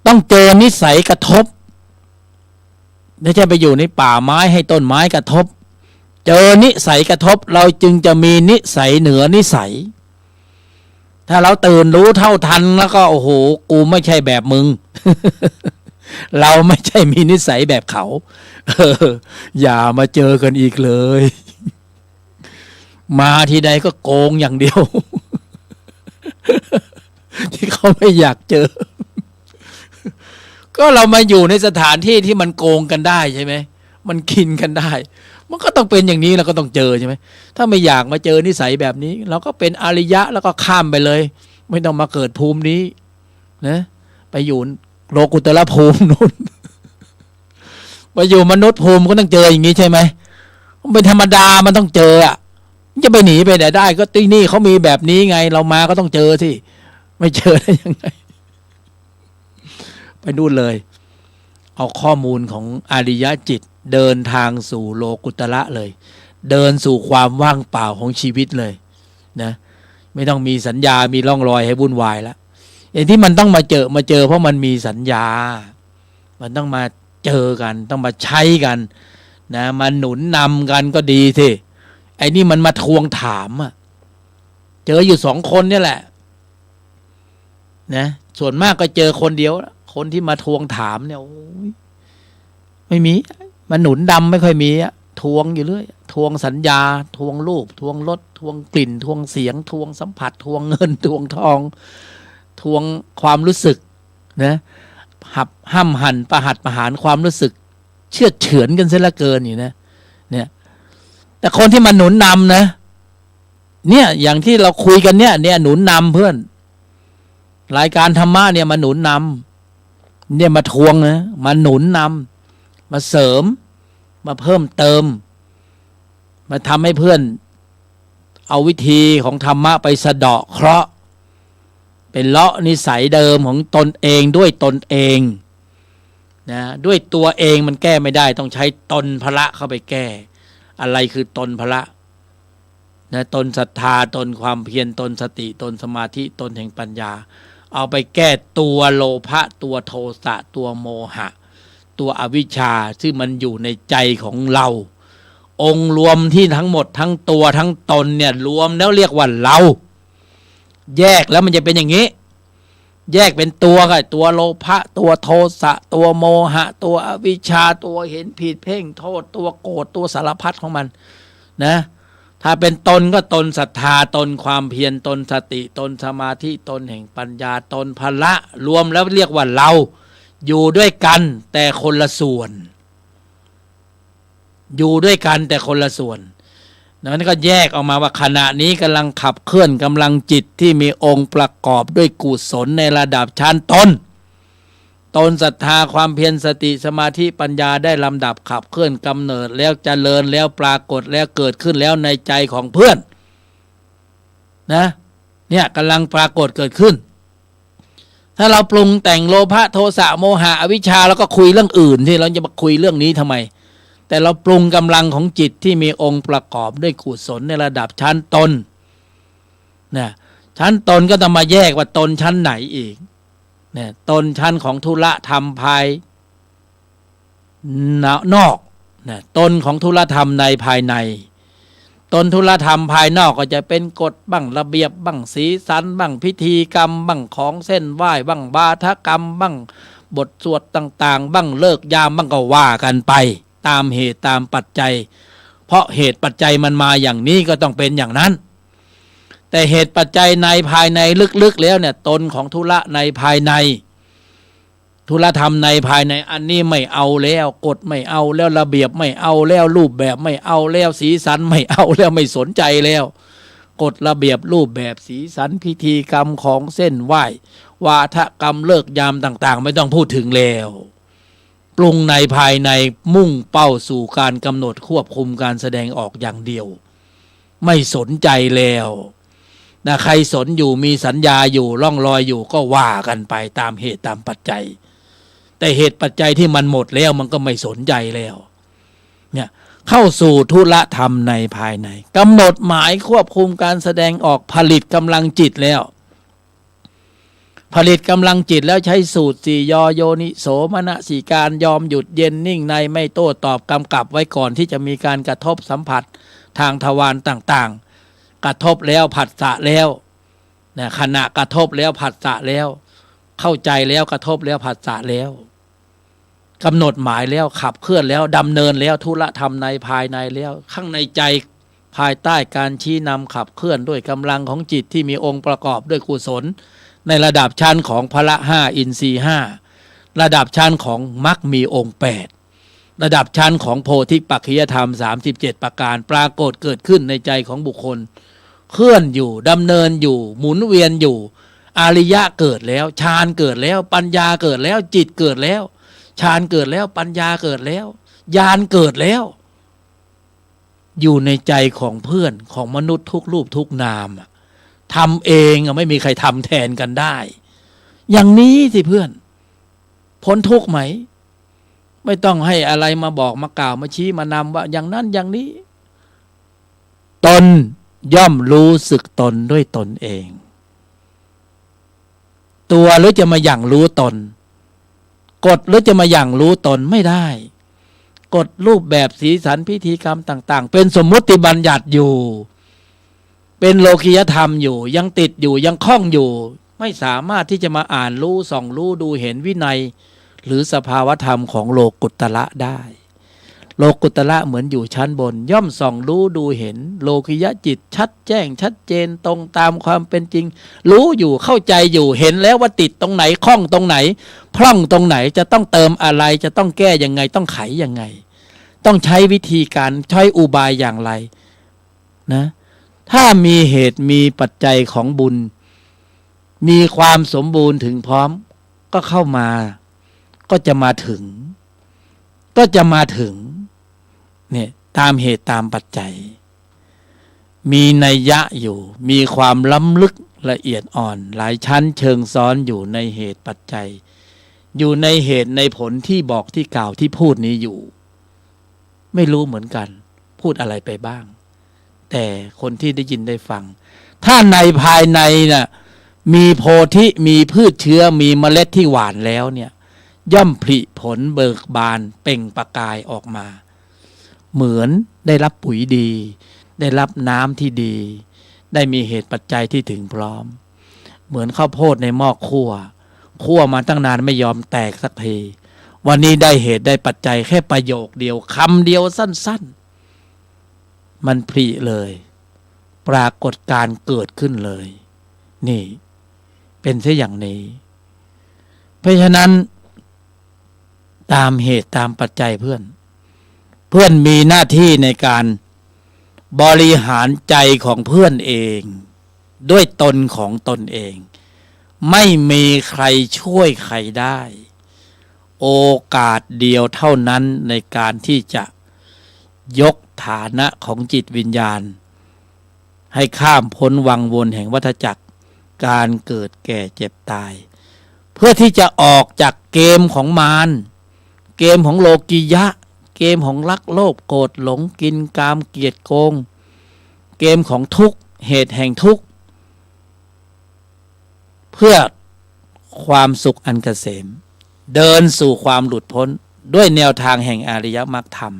ต้องเจอนิสัยกระทบไม่ใช่ไปอยู่ในป่าไม้ให้ต้นไม้กระทบเจอนิสัยกระทบเราจึงจะมีนิสัยเหนือนิสัยถ้าเราตื่นรู้เท่าทันแล้วก็โอ้โหกูไม่ใช่แบบมึง เราไม่ใช่มีนิสัยแบบเขาอย่ามาเจอกันอีกเลย มาทีใดก็โกงอย่างเดียว ที่เขาไม่อยากเจอ ก็เรามาอยู่ในสถานที่ที่มันโกงกันได้ใช่ไหมมันกินกันได้มันก็ต้องเป็นอย่างนี้เราก็ต้องเจอใช่ไหมถ้าไม่อยากมาเจอนิสัยแบบนี้เราก็เป็นอริยะแล้วก็ข้ามไปเลยไม่ต้องมาเกิดภูมินี้นะไปอยู่โลกุตระภูมินู้น ไปอยู่มนุษย์ภูมิก็ต้องเจออย่างนี้ใช่ไหมมันเป็นธรรมดามันต้องเจออ่ะจะไปหนีไปไหนได้ก็ที่นี่เขามีแบบนี้ไงเรามาก็ต้องเจอที่ไม่เจอได้ยังไงไปดูเลยเอาข้อมูลของอริยจิตเดินทางสู่โลกุตระเลยเดินสู่ความว่างเปล่าของชีวิตเลยนะไม่ต้องมีสัญญามีร่องรอยให้วุ่นวายแล้วอย่างที่มันต้องมาเจอเพราะมันมีสัญญามันต้องมาเจอกันต้องมาใช้กันนะมาหนุนนำกันก็ดีสิ ไอ้นี่มันมาทวงถามอ่ะเจออยู่2 คนเนี่ยแหละนะส่วนมากก็เจอคนเดียวคนที่มาทวงถามเนี่ยโอ้ยไม่มีมันหนุนดำไม่ค่อยมีอะทวงอยู่เรื่อยทวงสัญญาทวงรูปทวงรสทวงกลิ่นทวงเสียงทวงสัมผัสทวงเงินทวงทองทวงความรู้สึกนะห้ำหั่นประหัตประหารความรู้สึกเชื่อเฉือนกันเสียละเกินอยู่นะเนี่ยแต่คนที่มาหนุนนำนะเนี่ยอย่างที่เราคุยกันเนี่ยหนุนนำเพื่อนรายการธรรมะเนี่ยมาหนุนนำเนี่ยมาทวงนะมาหนุนนำมาเสริมมาเพิ่มเติมมาทำให้เพื่อนเอาวิธีของธรรมะไปสะเดาะเคราะห์เป็นเลาะนิสัยเดิมของตนเองด้วยตนเองนะด้วยตัวเองมันแก้ไม่ได้ต้องใช้ตนพละเข้าไปแก้อะไรคือตนพละนะตนศรัทธาตนความเพียรตนสติตนสมาธิตนแห่งปัญญาเอาไปแก้ตัวโลภะตัวโทสะตัวโมหะตัวอวิชชาซึ่งมันอยู่ในใจของเราองค์รวมที่ทั้งหมดทั้งตัวทั้งตนเนี่ยรวมแล้วเรียกว่าเราแยกแล้วมันจะเป็นอย่างนี้แยกเป็นตัวก็ตัวโลภะตัวโทสะตัวโมหะตัวอวิชชาตัวเห็นผิดเพ่งโทษตัวโกรธตัวสารพัดของมันนะถ้าเป็นตนก็ตนศรัทธาตนความเพียรตนสติตนสมาธิตนแห่งปัญญาตนพละรวมแล้วเรียกว่าเราอยู่ด้วยกันแต่คนละส่วนอยู่ด้วยกันแต่คนละส่วนนั้นก็แยกออกมาว่าขณะนี้กำลังขับเคลื่อนกำลังจิตที่มีองค์ประกอบด้วยกุศลในระดับชั้นตนศรัทธาความเพียรสติสมาธิปัญญาได้ลำดับขับเคลื่อนกำเนิดแล้วเจริญแล้วปรากฏแล้วเกิดขึ้นแล้วในใจของเพื่อนนะเนี่ยกำลังปรากฏเกิดขึ้นถ้าเราปรุงแต่งโลภะโทสะโมหะอวิชชาแล้วก็คุยเรื่องอื่นที่เราจะมาคุยเรื่องนี้ทำไมแต่เราปรุงกำลังของจิตที่มีองค์ประกอบด้วยกุศลในระดับชั้นตนนะชั้นตนก็ต้องมาแยกว่าตนชั้นไหนอีกเนี่ยตนชั้นของธุระธรรมภายนอกนะตนของธุระธรรมในภายในตนธุระธรรมภายนอกก็จะเป็นกฎบ้างระเบียบบ้างสีสันบ้างพิธีกรรมบ้างของเส้นไหว้บ้างบาทกรรมบ้างบทสวดต่างๆบ้างเลิกยามบ้างก็ว่ากันไปตามเหตุตามปัจจัยเพราะเหตุปัจจัยมันมาอย่างนี้ก็ต้องเป็นอย่างนั้นแต่เหตุปัจจัยในภายในลึกๆแล้วเนี่ยตนของธุระในภายในธุระธรรมในภายในอันนี้ไม่เอาแล้วกฎไม่เอาแล้วระเบียบไม่เอาแล้วรูปแบบไม่เอาแล้วสีสันไม่เอาแล้วไม่สนใจแล้วกฎระเบียบรูปแบบสีสันพิธีกรรมของเส้นไหว้วาทกรรมเลิกยามต่างๆไม่ต้องพูดถึงแล้วปรุงในภายในมุ่งเป้าสู่การกำหนดควบคุมการแสดงออกอย่างเดียวไม่สนใจแล้วนะใครสนอยู่มีสัญญาอยู่ร่องรอยอยู่ก็ว่ากันไปตามเหตุตามปัจจัยแต่เหตุปัจจัยที่มันหมดแล้วมันก็ไม่สนใจแล้วเนี่ยเข้าสู่ธุระธรรมในภายในกำหนดหมายควบคุมการแสดงออกผลิตกำลังจิตแล้วผลิตกำลังจิตแล้วใช้สูตรสี่ยโยนิโสมนสิการยอมหยุดเย็นนิ่งในไม่โต้ตอบกำกับไว้ก่อนที่จะมีการกระทบสัมผัสทางทวารต่างๆกระทบแล้วผัสสะแล้วนะขณะกระทบแล้วผัสสะแล้วเข้าใจแล้วกระทบแล้วผัสสะแล้วกำหนดหมายแล้วขับเคลื่อนแล้วดำเนินแล้วธุระธรรมในภายในแล้วข้างในใจภายใต้การชี้นำขับเคลื่อนด้วยกำลังของจิตที่มีองค์ประกอบด้วยกุศลในระดับชั้นของพละห้าอินทรีย์ห้าระดับชั้นของมรรคมีองค์8ระดับชั้นของโพธิปัจจยธรรม37ประการปรากฏเกิดขึ้นในใจของบุคคลเคลื่อนอยู่ดำเนินอยู่หมุนเวียนอยู่อริยะเกิดแล้วฌานเกิดแล้วปัญญาเกิดแล้วจิตเกิดแล้วฌานเกิดแล้วปัญญาเกิดแล้วญาณเกิดแล้วอยู่ในใจของเพื่อนของมนุษย์ทุกรูปทุกนามทำเองไม่มีใครทำแทนกันได้อย่างนี้สิเพื่อนพ้นทุกข์ไหมไม่ต้องให้อะไรมาบอกมากล่าวมาชี้มานำว่าอย่างนั้นอย่างนี้ตนย่อมรู้สึกตนด้วยตนเองตัวหรือจะมาอย่างรู้ตนกฎหรือจะมาอย่างรู้ตนไม่ได้ กฎรูปแบบสีสันพิธีกรรมต่างๆเป็นสมมุติบัญญัติอยู่เป็นโลกิยธรรมอยู่ยังติดอยู่ยังคล้องอยู่ไม่สามารถที่จะมาอ่านรู้ส่องรู้ดูเห็นวินัยหรือสภาวธรรมของโลกุตระได้โลกุตระเหมือนอยู่ชั้นบนย่อมส่องรู้ดูเห็นโลกิยจิตชัดแจ้งชัดเจนตรงตามความเป็นจริงรู้อยู่เข้าใจอยู่เห็นแล้วว่าติดตรงไหนคล้องตรงไหนพร่องตรงไหนจะต้องเติมอะไรจะต้องแก้ยังไงต้องไขยังไงต้องใช้วิธีการใช้อุบายอย่างไรนะถ้ามีเหตุมีปัจจัยของบุญมีความสมบูรณ์ถึงพร้อมก็เข้ามาก็จะมาถึงเนี่ยตามเหตุตามปัจจัยมีนัยยะอยู่มีความล้ำลึกละเอียดอ่อนหลายชั้นเชิงซ้อนอยู่ในเหตุปัจจัยอยู่ในเหตุในผลที่บอกที่กล่าวที่พูดนี้อยู่ไม่รู้เหมือนกันพูดอะไรไปบ้างแต่คนที่ได้ยินได้ฟังถ้าในภายในน่ะมีโพธิมีพืชเชื้อมีเมล็ดที่หว่านแล้วเนี่ยย่อมผลิผลเบิกบานเปล่งประกายออกมาเหมือนได้รับปุ๋ยดีได้รับน้ำที่ดีได้มีเหตุปัจจัยที่ถึงพร้อมเหมือนข้าวโพดในหม้อคั่วมาตั้งนานไม่ยอมแตกสักทีวันนี้ได้เหตุได้ปัจจัยแค่ประโยคเดียวคำเดียวสั้นๆมันผลิเลยปรากฏการณ์เกิดขึ้นเลยนี่เป็นเช่นอย่างนี้เพราะฉะนั้นตามเหตุตามปัจจัยเพื่อนมีหน้าที่ในการบริหารใจของเพื่อนเองด้วยตนของตนเองไม่มีใครช่วยใครได้โอกาสเดียวเท่านั้นในการที่จะยกฐานะของจิตวิญญาณให้ข้ามพ้นวังวนแห่งวัฏจักรการเกิดแก่เจ็บตายเพื่อที่จะออกจากเกมของมารเกมของโลกิยะเกมของรักโลภโกรธหลงกินกามเกียจโกงเกมของทุกข์เหตุแห่งทุกข์เพื่อความสุขอันเกษมเดินสู่ความหลุดพ้นด้วยแนวทางแห่งอริยมรรคธรรม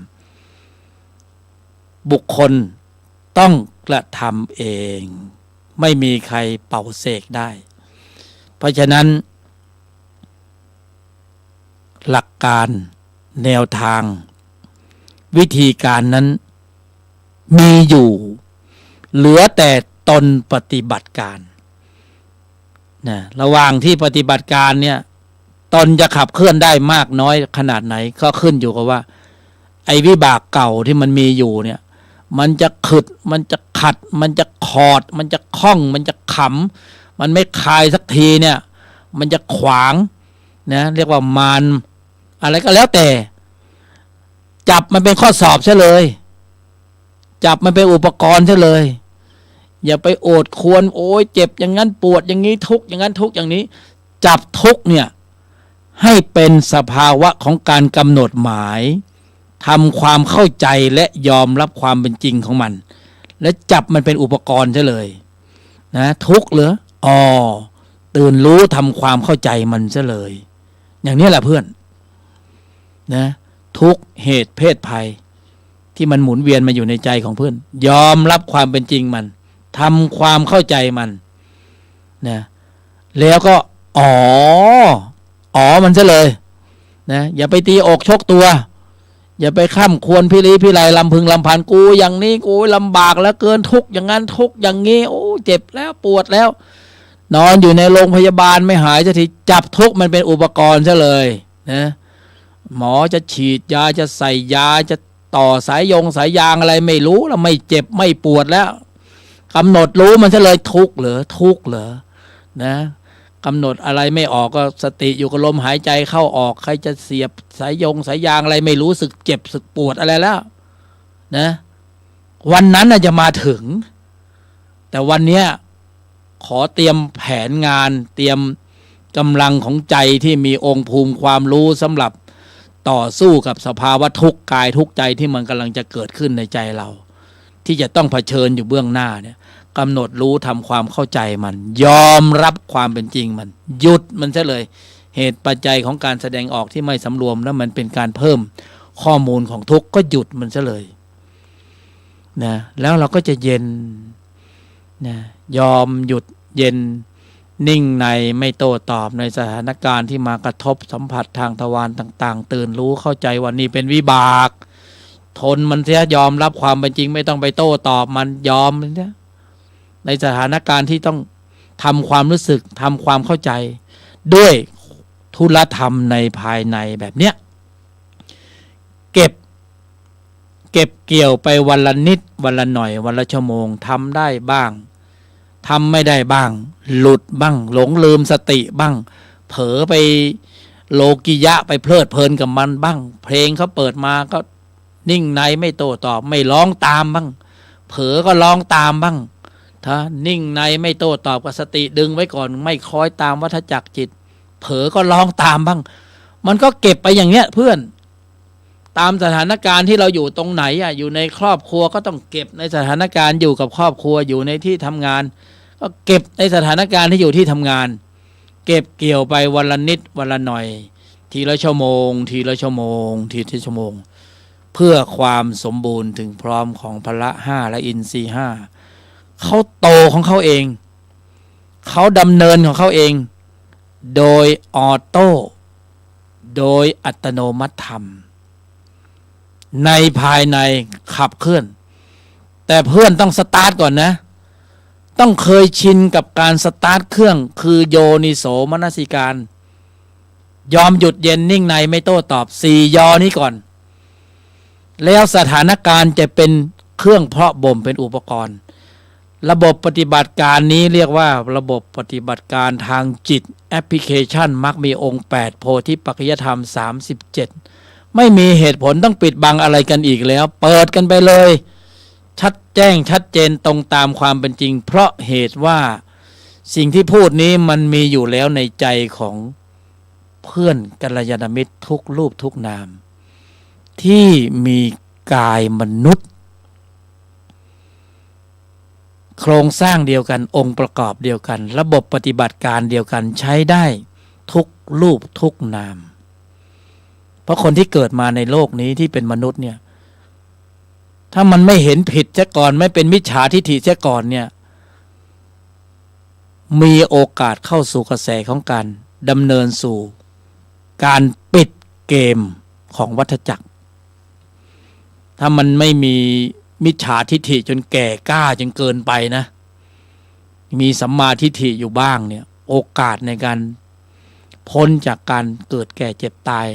บุคคลต้องกระทำเองไม่มีใครเป่าเสกได้เพราะฉะนั้นหลักการแนวทางวิธีการนั้นมีอยู่เหลือแต่ตนปฏิบัติการนะระหว่างที่ปฏิบัติการเนี่ยตนจะขับเคลื่อนได้มากน้อยขนาดไหนก็ขึ้นอยู่กับว่าไอ้วิบากเก่าที่มันมีอยู่เนี่ยมันจะขึดมันจะขัดมันจะขอดมันจะคล้องมันจะขำมันไม่คลายสักทีเนี่ยมันจะขวางนะเรียกว่ามารอะไรก็แล้วแต่จับมันเป็นข้อสอบซะเลยจับมันเป็นอุปกรณ์ซะเลยอย่าไปโอดควรโอ้ยเจ็บอย่างนั้นปวดอย่างนี้ทุกข์อย่างนั้นทุกข์อย่างนี้จับทุกข์เนี่ยให้เป็นสภาวะของการกำหนดหมายทำความเข้าใจและยอมรับความเป็นจริงของมันและจับมันเป็นอุปกรณ์ซะเลยนะทุกข์เหรออ๋อตื่นรู้ทำความเข้าใจมันซะเลยอย่างนี้แหละเพื่อนนะทุกเหตุเพศภัยที่มันหมุนเวียนมาอยู่ในใจของเพื่อนยอมรับความเป็นจริงมันทำความเข้าใจมันนะแล้วก็อ๋อมันซะเลยนะอย่าไปตีอกชกตัวอย่าไปข้ามควรพิริพิไรลำพึงลำพันกูอย่างนี้กูลำบากแล้วเกินทุกอย่างนั้นทุกอย่างงี้โอ้เจ็บแล้วปวดแล้วนอนอยู่ในโรงพยาบาลไม่หายสักทีจับทุกมันเป็นอุปกรณ์ซะเลยนะหมอจะฉีดยาจะใส่ยาจะต่อสายยางอะไรไม่รู้แล้วไม่เจ็บไม่ปวดแล้วกำหนดรู้มันซะเลยทุกข์เหรอนะกำหนดอะไรไม่ออกก็สติอยู่กับลมหายใจเข้าออกใครจะเสียบสายยางอะไรไม่รู้สึกเจ็บสึกปวดอะไรแล้วนะวันนั้นน่ะจะมาถึงแต่วันเนี้ยขอเตรียมแผนงานเตรียมกำลังของใจที่มีองค์ภูมิความรู้สำหรับต่อสู้กับสภาวะทุกข์กายทุกข์ใจที่มันกำลังจะเกิดขึ้นในใจเราที่จะต้องเผชิญอยู่เบื้องหน้าเนี่ยกำหนดรู้ทำความเข้าใจมันยอมรับความเป็นจริงมันหยุดมันซะเลยเหตุปัจจัยของการแสดงออกที่ไม่สำรวมแล้วมันเป็นการเพิ่ม ข้อมูลของทุกข์ก็หยุดมันซะเลยนะแล้วเราก็จะเย็นนะยอมหยุดเย็นนิ่งในไม่โต้ตอบในสถานการณ์ที่มากระทบสัมผัสทางทวารต่างๆตื่นรู้เข้าใจว่านี่เป็นวิบากทนมันเสียยอมรับความเป็นจริงไม่ต้องไปโต้ตอบมันยอมมันเสียในสถานการณ์ที่ต้องทำความรู้สึกทำความเข้าใจด้วยธุรธรรมในภายในแบบเนี้ยเก็บเกี่ยวไปวันละนิดวันละหน่อยวันละชั่วโมงทำได้บ้างทำไม่ได้บ้างหลุดบ้างหลงลืมสติบ้างเผลอไปโลกิยะไปเพลิดเพลินกับมันบ้างเพลงเขาเปิดมาก็นิ่งในไม่โต้ตอบไม่ร้องตามบ้างเผลอก็ร้องตามบ้างถ้านิ่งในไม่โต้ตอบกับสติดึงไว้ก่อนไม่คล้อยตามวัฏจักรจิตเผลอก็ร้องตามบ้างมันก็เก็บไปอย่างเนี้ยเพื่อนตามสถานการณ์ที่เราอยู่ตรงไหนอยู่ในครอบครัวก็ต้องเก็บในสถานการณ์อยู่กับครอบครัวอยู่ในที่ทำงานก็เก็บในสถานการณ์ที่อยู่ที่ทำงานเก็บเกี่ยวไปวันละนิดวันละหน่อยทีละชั่วโมงทีละชั่วโมงทีละชั่วโมงเพื่อความสมบูรณ์ถึงพร้อมของพละห้าและอินทรีย์ห้าเขาโตของเขาเองเขาดำเนินของเขาเองโดยออโต้โดยอัตโนมัติธรรมในภายในขับเคลื่อนแต่เพื่อนต้องสตาร์ทก่อนนะต้องเคยชินกับการสตาร์ทเครื่องคือโยนิโสมนสิการยอมหยุดเย็นนิ่งในไม่โต้ตอบ4 ยอนี้ก่อนแล้วสถานการณ์จะเป็นเครื่องเพาะบ่มเป็นอุปกรณ์ระบบปฏิบัติการนี้เรียกว่าระบบปฏิบัติการทางจิตแอปพลิเคชันมักมีองค์8โพธิปัจจยธรรม37ไม่มีเหตุผลต้องปิดบังอะไรกันอีกแล้วเปิดกันไปเลยชัดแจ้งชัดเจนตรงตามความเป็นจริงเพราะเหตุว่าสิ่งที่พูดนี้มันมีอยู่แล้วในใจของเพื่อนกัลยาณมิตรทุกรูปทุกนามที่มีกายมนุษย์โครงสร้างเดียวกันองค์ประกอบเดียวกันระบบปฏิบัติการเดียวกันใช้ได้ทุกรูปทุกนามเพราะคนที่เกิดมาในโลกนี้ที่เป็นมนุษย์เนี่ยถ้ามันไม่เห็นผิดซะก่อนไม่เป็นมิจฉาทิฏฐิซะก่อนเนี่ยมีโอกาสเข้าสู่กระแสของการดำเนินสู่การปิดเกมของวัฏจักรถ้ามันไม่มีมิจฉาทิฏฐิจนแก่กล้าจนเกินไปนะมีสัมมาทิฏฐิอยู่บ้างเนี่ยโอกาสในการพ้นจากการเกิดแก่เจ็บตาย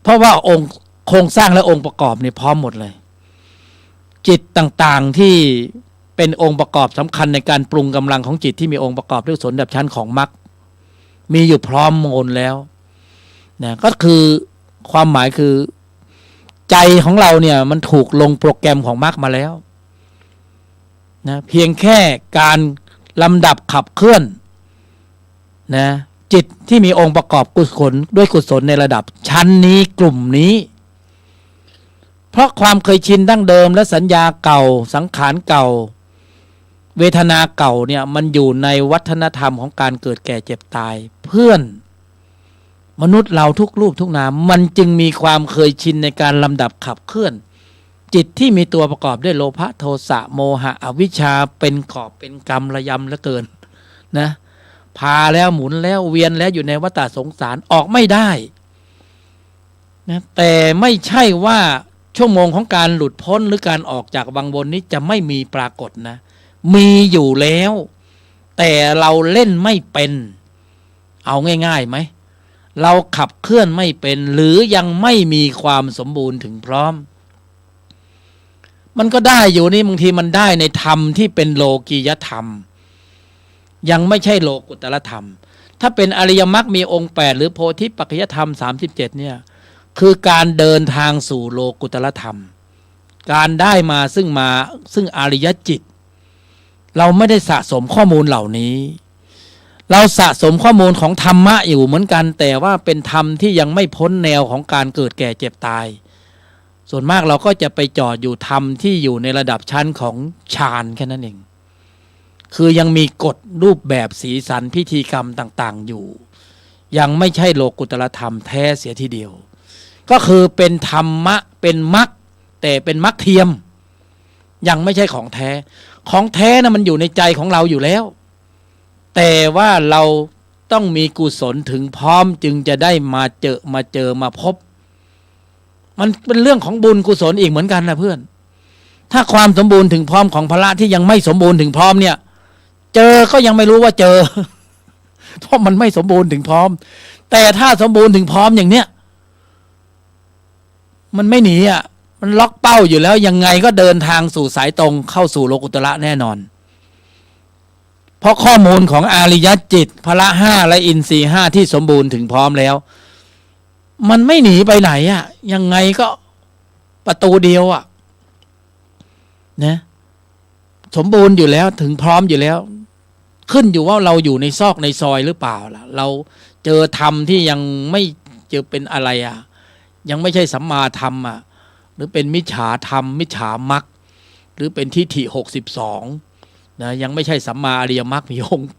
เพราะว่าองค์โครงสร้างและองค์ประกอบนี่พร้อมหมดเลยจิตต่างๆที่เป็นองค์ประกอบสำคัญในการปรุงกำลังของจิตที่มีองค์ประกอบด้วยส่วนดับชั้นของมรรคมีอยู่พร้อมหมดแล้วนะก็คือความหมายคือใจของเราเนี่ยมันถูกลงโปรแกรมของมรรคมาแล้วนะเพียงแค่การลำดับขับเคลื่อนนะจิตที่มีองค์ประกอบกุศลด้วยกุศลในระดับชั้นนี้กลุ่มนี้เพราะความเคยชินดั้งเดิมและสัญญาเก่าสังขารเก่าเวทนาเก่าเนี่ยมันอยู่ในวัฒนธรรมของการเกิดแก่เจ็บตายเพื่อนมนุษย์เราทุกรูปทุกนามมันจึงมีความเคยชินในการลำดับขับเคลื่อนจิตที่มีตัวประกอบด้วยโลภะโทสะโมหะอวิชชาเป็นกอบเป็นกรรมระยำเหลือเกินนะพาแล้วหมุนแล้วเวียนแล้วอยู่ในวัฏสงสารออกไม่ได้นะแต่ไม่ใช่ว่าชั่วโมงของการหลุดพ้นหรือการออกจากวังวนนี้จะไม่มีปรากฏนะมีอยู่แล้วแต่เราเล่นไม่เป็นเอาง่ายๆไหมเราขับเคลื่อนไม่เป็นหรือยังไม่มีความสมบูรณ์ถึงพร้อมมันก็ได้อยู่นี่บางทีมันได้ในธรรมที่เป็นโลกียธรรมยังไม่ใช่โลกุตรธรรมถ้าเป็นอริยมรรคมีองค์8หรือโพธิปัจจยธรรม37เนี่ยคือการเดินทางสู่โลกุตรธรรมการได้มาซึ่งอริยจิตเราไม่ได้สะสมข้อมูลเหล่านี้เราสะสมข้อมูลของธรรมะอยู่เหมือนกันแต่ว่าเป็นธรรมที่ยังไม่พ้นแนวของการเกิดแก่เจ็บตายส่วนมากเราก็จะไปจอดอยู่ธรรมที่อยู่ในระดับชั้นของฌานแค่นั้นเองคือยังมีกฎรูปแบบสีสันพิธีกรรมต่างๆอยู่ยังไม่ใช่โลกุตรธรรมแท้เสียทีเดียว ก็คือเป็นธรรมะเป็นมรรคแต่เป็นมรรคเทียมยังไม่ใช่ของแท้ของแท้นะมันอยู่ในใจของเราอยู่แล้วแต่ว่าเราต้องมีกุศลถึงพร้อมจึงจะได้มาเจอมาพบมันเป็นเรื่องของบุญกุศลอีกเหมือนกันนะเพื่อนถ้าความสมบูรณ์ถึงพร้อมของพระที่ยังไม่สมบูรณ์ถึงพร้อมเนี่ยเจอก็ยังไม่รู้ว่าเจอ เพราะมันไม่สมบูรณ์ถึงพร้อมแต่ถ้าสมบูรณ์ถึงพร้อมอย่างเนี้ยมันไม่หนีอ่ะมันล็อกเป้าอยู่แล้วยังไงก็เดินทางสู่สายตรงเข้าสู่โลกุตระแน่นอนเพราะข้อมูลของอาริยจิตพละห้าและอินทรีย์ห้าที่สมบูรณ์ถึงพร้อมแล้วมันไม่หนีไปไหนอ่ะยังไงก็ประตูเดียวอ่ะนะสมบูรณ์อยู่แล้วถึงพร้อมอยู่แล้วขึ้นอยู่ว่าเราอยู่ในซอกในซอยหรือเปล่าล่ะเราเจอธรรมที่ยังไม่เจอเป็นอะไรอ่ะยังไม่ใช่สัมมาธรรมอ่ะหรือเป็นมิจฉาธรรมมิจฉามรรคหรือเป็นทิฏฐิ62นะยังไม่ใช่สัมมาอริยมรรคมีองค์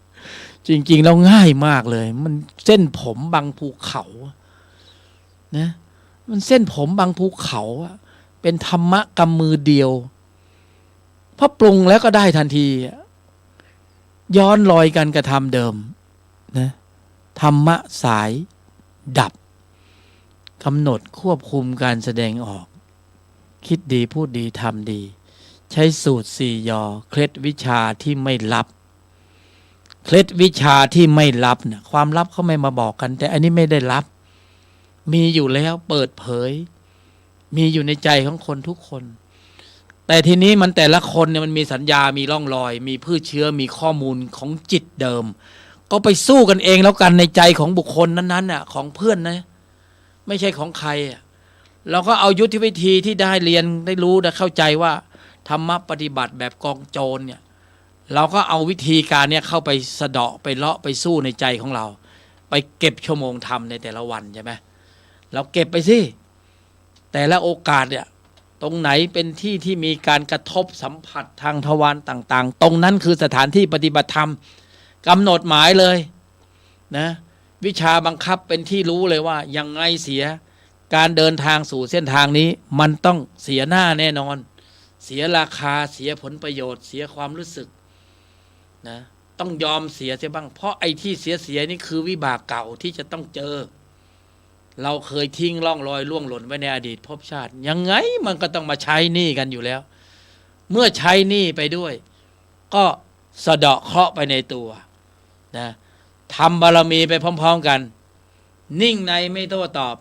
8จริงๆแล้วง่ายมากเลยมันเส้นผมบางภูเขานะมันเส้นผมบางภูเขาเป็นธรรมะกำมือเดียวพอปรุงแล้วก็ได้ทันทีย้อนรอยการกระทำเดิมนะธรรมะสายดับกำหนดควบคุมการแสดงออกคิดดีพูดดีทำดีใช้สูตร4 ยอเคล็ดวิชาที่ไม่ลับเคล็ดวิชาที่ไม่ลับเนี่ยความลับเขาไม่มาบอกกันแต่อันนี้ไม่ได้ลับมีอยู่แล้วเปิดเผยมีอยู่ในใจของคนทุกคนแต่ทีนี้มันแต่ละคนเนี่ยมันมีสัญญามีร่องรอยมีพืชเชื้อมีข้อมูลของจิตเดิมก็ไปสู้กันเองแล้วกันในใจของบุคคลนั้นๆน่ะของเพื่อนนะไม่ใช่ของใครเราก็เอายุทธวิธีที่ได้เรียนได้รู้ได้เข้าใจว่าธรรมะปฏิบัติแบบกองโจรเนี่ยเราก็เอาวิธีการเนี่ยเข้าไปสะเดาะไปเลาะไปสู้ในใจของเราไปเก็บชั่วโมงธรรมในแต่ละวันใช่ไหมเราเก็บไปสิแต่ละโอกาสเนี่ยตรงไหนเป็นที่ที่มีการกระทบสัมผัสทางทวารต่างๆตรงนั้นคือสถานที่ปฏิบัติธรรมกำหนดหมายเลยนะวิชาบังคับเป็นที่รู้เลยว่ายังไงเสียการเดินทางสู่เส้นทางนี้มันต้องเสียหน้าแน่นอนเสียราคาเสียผลประโยชน์เสียความรู้สึกนะต้องยอมเสียเสียบ้างเพราะไอ้ที่เสียนี่คือวิบากเก่าที่จะต้องเจอเราเคยทิ้งร่องรอยล่วงหล่นไว้ในอดีตภพชาติยังไงมันก็ต้องมาใช้หนี้กันอยู่แล้วเมื่อใช้หนี้ไปด้วยก็สะเดาะเคราะห์ไปในตัวนะทำบารมีไปพร้อมๆกันนิ่งในไม่โต้ตอบ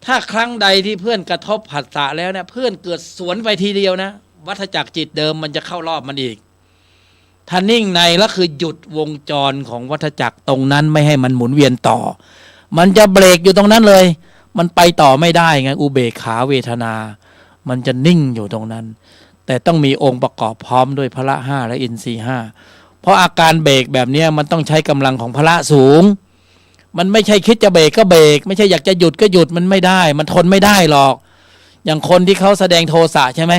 ถ้าครั้งใดที่เพื่อนกระทบผัสสะแล้วเนี่ยเพื่อนเกิดสวนไปทีเดียวนะวัฏจักรจิตเดิมมันจะเข้ารอบมันอีกถ้านิ่งในแล้วคือหยุดวงจรของวัฏจักรตรงนั้นไม่ให้มันหมุนเวียนต่อมันจะเบรกอยู่ตรงนั้นเลยมันไปต่อไม่ได้ไงอุเบกขาเวทนามันจะนิ่งอยู่ตรงนั้นแต่ต้องมีองค์ประกอบพร้อมด้วยพละห้าและอินทรีย์ห้าเพราะอาการเบรกแบบนี้มันต้องใช้กำลังของพละสูงมันไม่ใช่คิดจะเบรกก็เบรกไม่ใช่อยากจะหยุดก็หยุดมันไม่ได้มันทนไม่ได้หรอกอย่างคนที่เขาแสดงโทสะใช่ไหม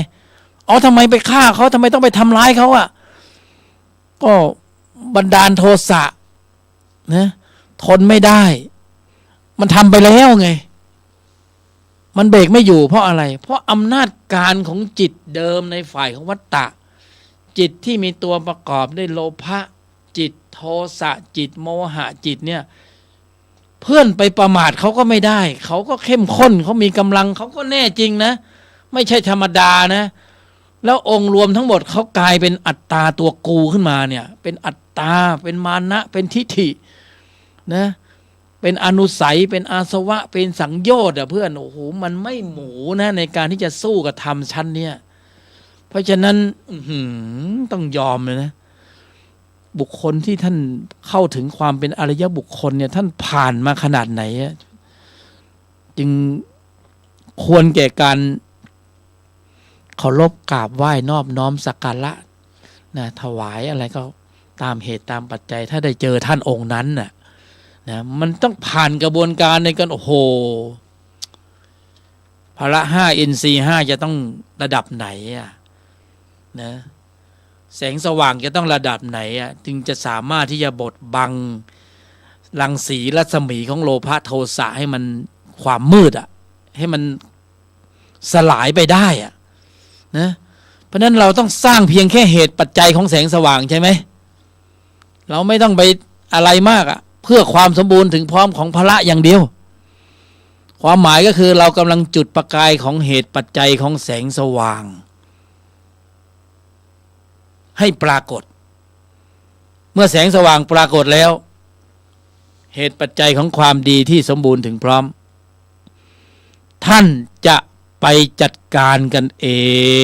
อ๋อทำไมไปฆ่าเขาทำไมต้องไปทำร้ายเขาก็บันดาลโทสะนะทนไม่ได้มันทำไปแล้วไงมันเบรกไม่อยู่เพราะอะไรเพราะอำนาจการของจิตเดิมในฝ่ายของวัตตะจิตที่มีตัวประกอบด้วยโลภะจิตโทสะจิตโมหะจิตเนี่ยเพื่อนไปประมาทเขาก็ไม่ได้เขาก็เข้มข้นเขามีกำลังเขาก็แน่จริงนะไม่ใช่ธรรมดานะแล้วองค์รวมทั้งหมดเขากลายเป็นอัตตาตัวกูขึ้นมาเนี่ยเป็นอัตตาเป็นมานะเป็นทิฏฐินะเป็นอนุสัยเป็นอาสวะเป็นสังโยชน์เพื่อนโอ้โหมันไม่หมูนะในการที่จะสู้กับธรรมชั้นเนี่ยเพราะฉะนั้นต้องยอมเลยนะบุคคลที่ท่านเข้าถึงความเป็นอริยบุคคลเนี่ยท่านผ่านมาขนาดไหนจึงควรแก่การเคารพกราบไหว้นอบน้อมสักการะนะถวายอะไรก็ตามเหตุตามปัจจัยถ้าได้เจอท่านองค์นั้นนะมันต้องผ่านกระบวนการในการโอ้โหพละห้าอินทรีย์ห้าจะต้องระดับไหนนะแสงสว่างจะต้องระดับไหนจึงจะสามารถที่จะบดบังรังสีรัศมีของโลภะโทสะให้มัน ความมืดให้มันสลายไปได้นะเพราะนั้นเราต้องสร้างเพียงแค่เหตุปัจจัยของแสงสว่างใช่ไหมเราไม่ต้องไปอะไรมากเพื่อความสมบูรณ์ถึงพร้อมของพละอย่างเดียวความหมายก็คือเรากำลังจุดประกายของเหตุปัจจัยของแสงสว่างให้ปรากฏเมื่อแสงสว่างปรากฏแล้วเหตุปัจจัยของความดีที่สมบูรณ์ถึงพร้อมท่านจะไปจัดการกันเอ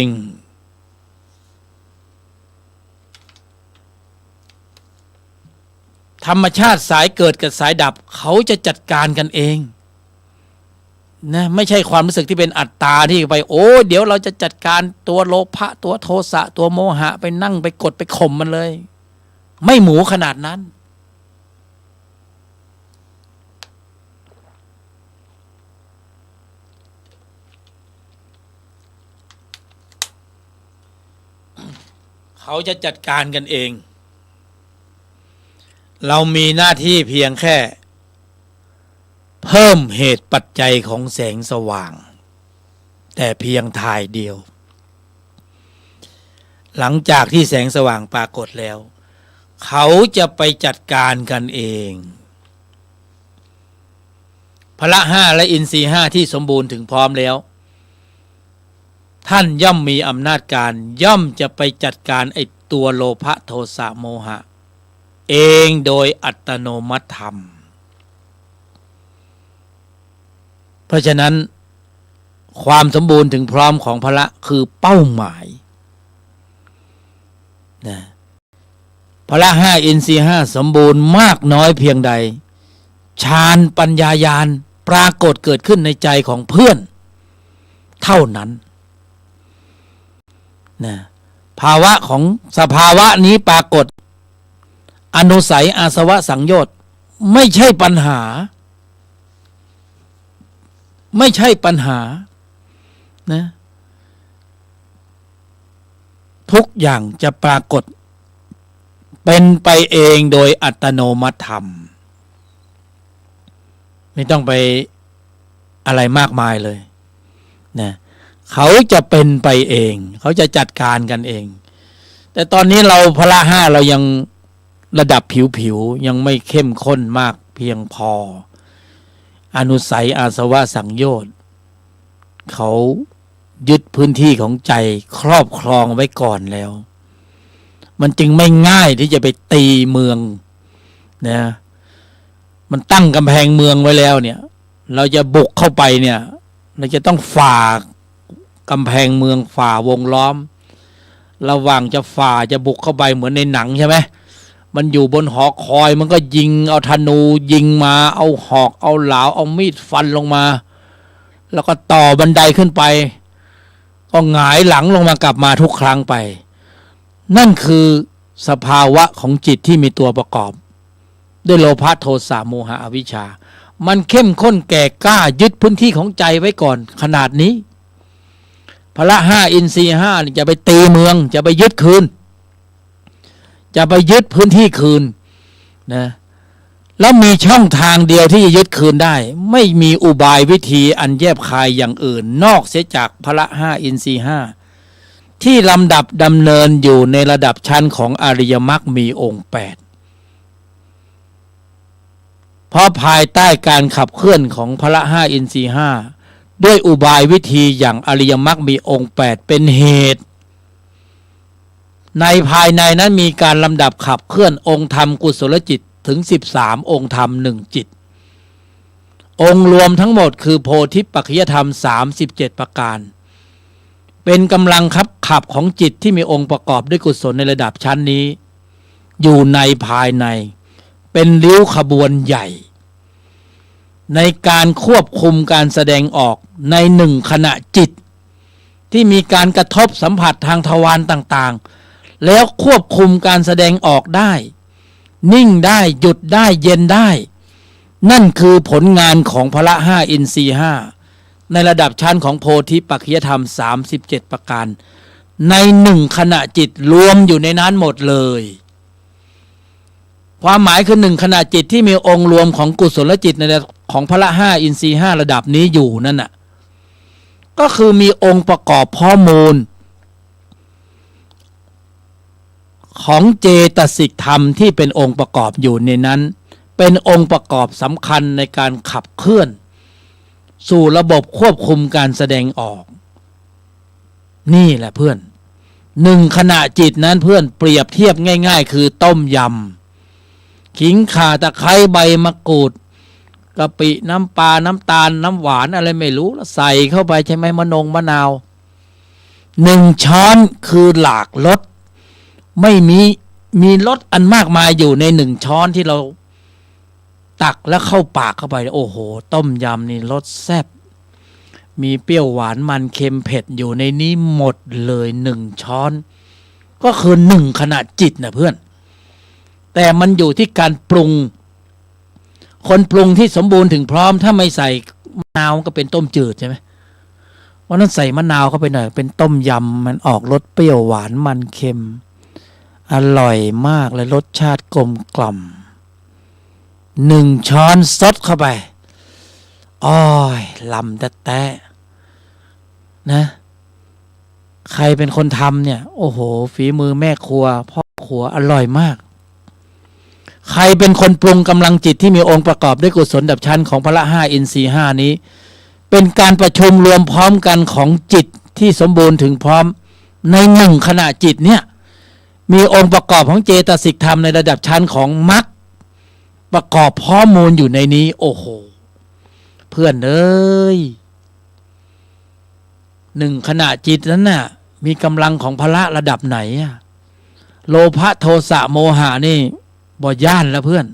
งธรรมชาติสายเกิดกับสายดับเขาจะจัดการกันเองนะไม่ใช่ความรู้สึกที่เป็นอัตตาที่ไปเดี๋ยวเราจะจัดการตัวโลภะตัวโทสะตัวโมหะไปนั่งไปกดไปข่มมันเลยไม่หมูขนาดนั้นเขาจะจัดการกันเองเรามีหน้าที่เพียงแค่เพิ่มเหตุปัจจัยของแสงสว่างแต่เพียงทายเดียวหลังจากที่แสงสว่างปรากฏแล้วเขาจะไปจัดการกันเองพละห้าและอินทรีย์ห้าที่สมบูรณ์ถึงพร้อมแล้วท่านย่อมมีอำนาจการย่อมจะไปจัดการไอ้ตัวโลภะโทสะโมหะเองโดยอัตโนมัติธรรมเพราะฉะนั้นความสมบูรณ์ถึงพร้อมของพละคือเป้าหมายนะพละห้าอินทรีย์ห้าสมบูรณ์มากน้อยเพียงใดฌานปัญญาญาณปรากฏเกิดขึ้นในใจของเพื่อนเท่านั้นนะภาวะของสภาวะนี้ปรากฏอนุสัยอาสวะสังโยชน์ไม่ใช่ปัญหาไม่ใช่ปัญหานะทุกอย่างจะปรากฏเป็นไปเองโดยอัตโนมัติธรรมไม่ต้องไปอะไรมากมายเลยนะเขาจะเป็นไปเองเขาจะจัดการกันเองแต่ตอนนี้เราพละห้าเรายังระดับผิวยังไม่เข้มข้นมากเพียงพออนุสัยอาสวะสังโยชน์เขายึดพื้นที่ของใจครอบครองไว้ก่อนแล้วมันจึงไม่ง่ายที่จะไปตีเมืองนะมันตั้งกำแพงเมืองไว้แล้วเนี่ยเราจะบุกเข้าไปเนี่ยเราจะต้องฝ่ากำแพงเมืองฝ่าวงล้อมระหว่างจะฝ่าจะบุกเข้าไปเหมือนในหนังใช่ไหมมันอยู่บนหอคอยมันก็ยิงเอาธนูยิงมาเอาหอกเอาเหลาเอามีดฟันลงมาแล้วก็ต่อบันไดขึ้นไปก็หงายหลังลงมากลับมาทุกครั้งไปนั่นคือสภาวะของจิตที่มีตัวประกอบด้วยโลภะโทสะโมหะอวิชชามันเข้มข้นแก่กล้ายึดพื้นที่ของใจไว้ก่อนขนาดนี้พละห้าอินทรีย์ห้าจะไปตีเมืองจะไปยึดคืนจะไปยึดพื้นที่คืนนะแล้วมีช่องทางเดียวที่จะยึดคืนได้ไม่มีอุบายวิธีอันแยบคายอย่างอื่นนอกเสียจากพละห้าอินทรีย์ห้าที่ลำดับดำเนินอยู่ในระดับชั้นของอริยมรรคมีองค์8เพราะภายใต้การขับเคลื่อนของพละห้าอินทรีย์ห้าด้วยอุบายวิธีอย่างอริยมรรคมีองค์8เป็นเหตุในภายในนั้นมีการลำดับขับเคลื่อนองค์ธรรมกุศลจิตถึง13องค์ธรรม1จิตองค์รวมทั้งหมดคือโพธิปัจจยธรรม37ประการเป็นกำลังขับของจิตที่มีองค์ประกอบด้วยกุศลในระดับชั้นนี้อยู่ในภายในเป็นริ้วขบวนใหญ่ในการควบคุมการแสดงออกใน1ขณะจิตที่มีการกระทบสัมผัสทางทวารต่างๆแล้วควบคุมการแสดงออกได้นิ่งได้หยุดได้เย็นได้นั่นคือผลงานของพละห้าอินทรีย์ห้าในระดับชั้นของโพธิปัจจยธรรม37ประการใน1ขณะจิตรวมอยู่ในนั้นหมดเลย ความหมายคือหนึ่งขณะจิตที่มีองค์รวมของกุศลจิตในของพละห้าอินทรีย์ห้าระดับนี้อยู่นั่นน่ะก็คือมีองค์ประกอบข้อมูลของเจตสิกธรรมที่เป็นองค์ประกอบอยู่ในนั้นเป็นองค์ประกอบสำคัญในการขับเคลื่อนสู่ระบบควบคุมการแสดงออกนี่แหละเพื่อนหนึ่งขณะจิตนั้นเพื่อนเปรียบเทียบง่ายๆคือต้มยำขิงข่าตะไคร้ใบมะกรูดกะปิน้ำปลาน้ำตาลน้ำหวานอะไรไม่รู้ใส่เข้าไปใช่ไหมมะนาวหนึ่งช้อนคือหลากรสไม่มีรสอันมากมายอยู่ในหนึ่งช้อนที่เราตักแล้วเข้าปากเข้าไปโอ้โหต้มยำนี่รสแซ่บมีเปรี้ยวหวานมันเค็มเผ็ดอยู่ในนี้หมดเลยหนึ่งช้อนก็คือหนึ่งขณะจิตนะเพื่อนแต่มันอยู่ที่การปรุงคนปรุงที่สมบูรณ์ถึงพร้อมถ้าไม่ใส่มะนาวก็เป็นต้มจืดใช่ไหมวันนั้นใส่มะนาวเข้าไปหน่อยเป็นต้มยำมันออกรสเปรี้ยวหวานมันเค็มอร่อยมากเลยรสชาติกลมกล่อมหนึ่งช้อนซดเข้าไปอ้อยลำแต๊ะนะใครเป็นคนทำเนี่ยโอ้โหฝีมือแม่ครัวพ่อครัวอร่อยมากใครเป็นคนปรุงกำลังจิตที่มีองค์ประกอบด้วยกุศลดับชั้นของพละห้าอินทรีย์ห้านี้เป็นการประชุมรวมพร้อมกันของจิตที่สมบูรณ์ถึงพร้อมในหนึ่งขณะจิตเนี่ยมีองค์ประกอบของเจตสิกธรรมในระดับชั้นของมรรคประกอบข้อมูลอยู่ในนี้โอ้โหเพื่อนเอ้ยหนึ่งขณะจิตนั้นน่ะมีกำลังของพละระดับไหนอะโลภะโทสะโมหะนี่บ่ย่านแล้วเพื่อน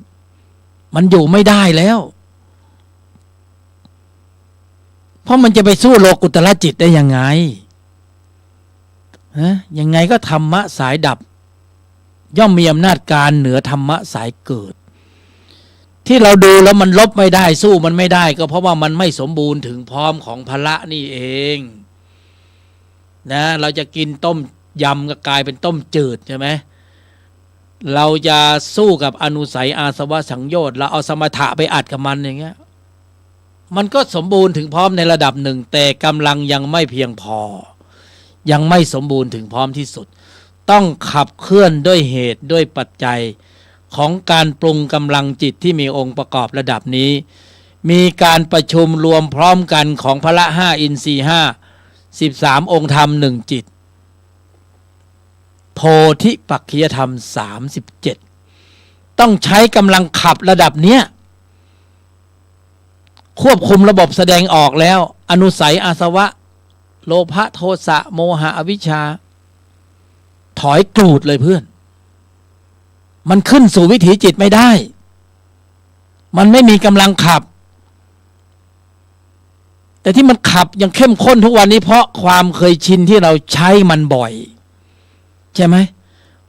มันอยู่ไม่ได้แล้วเพราะมันจะไปสู้โลกุตละจิตได้ยังไงยังไงก็ธรรมะสายดับย่อมมีอำนาจการเหนือธรรมะสายเกิดที่เราดูแล้วมันลบไม่ได้สู้มันไม่ได้ก็เพราะว่ามันไม่สมบูรณ์ถึงพร้อมของพละนี่เองนะเราจะกินต้มยำก็กลายเป็นต้มจืดใช่ไหมเราจะสู้กับอนุสัยอาสวะสังโยชน์เราเอาสมถะไปอัดกับมันอย่างเงี้ยมันก็สมบูรณ์ถึงพร้อมในระดับหนึ่งแต่กำลังยังไม่เพียงพอยังไม่สมบูรณ์ถึงพร้อมที่สุดต้องขับเคลื่อนด้วยเหตุด้วยปัจจัยของการปรุงกำลังจิตที่มีองค์ประกอบระดับนี้มีการประชุมรวมพร้อมกันของพละห้าอินทรีย์ห้า13องค์ธรรมหนึ่งจิตโพธิปักขิยธรรม37ต้องใช้กำลังขับระดับเนี้ยควบคุมระบบแสดงออกแล้วอนุสัยอาสวะโลภะโทสะโมหะอวิชชาถอยกรูดเลยเพื่อนมันขึ้นสู่วิถีจิตไม่ได้มันไม่มีกำลังขับแต่ที่มันขับยังเข้มข้นทุกวันนี้เพราะความเคยชินที่เราใช้มันบ่อยใช่ไหม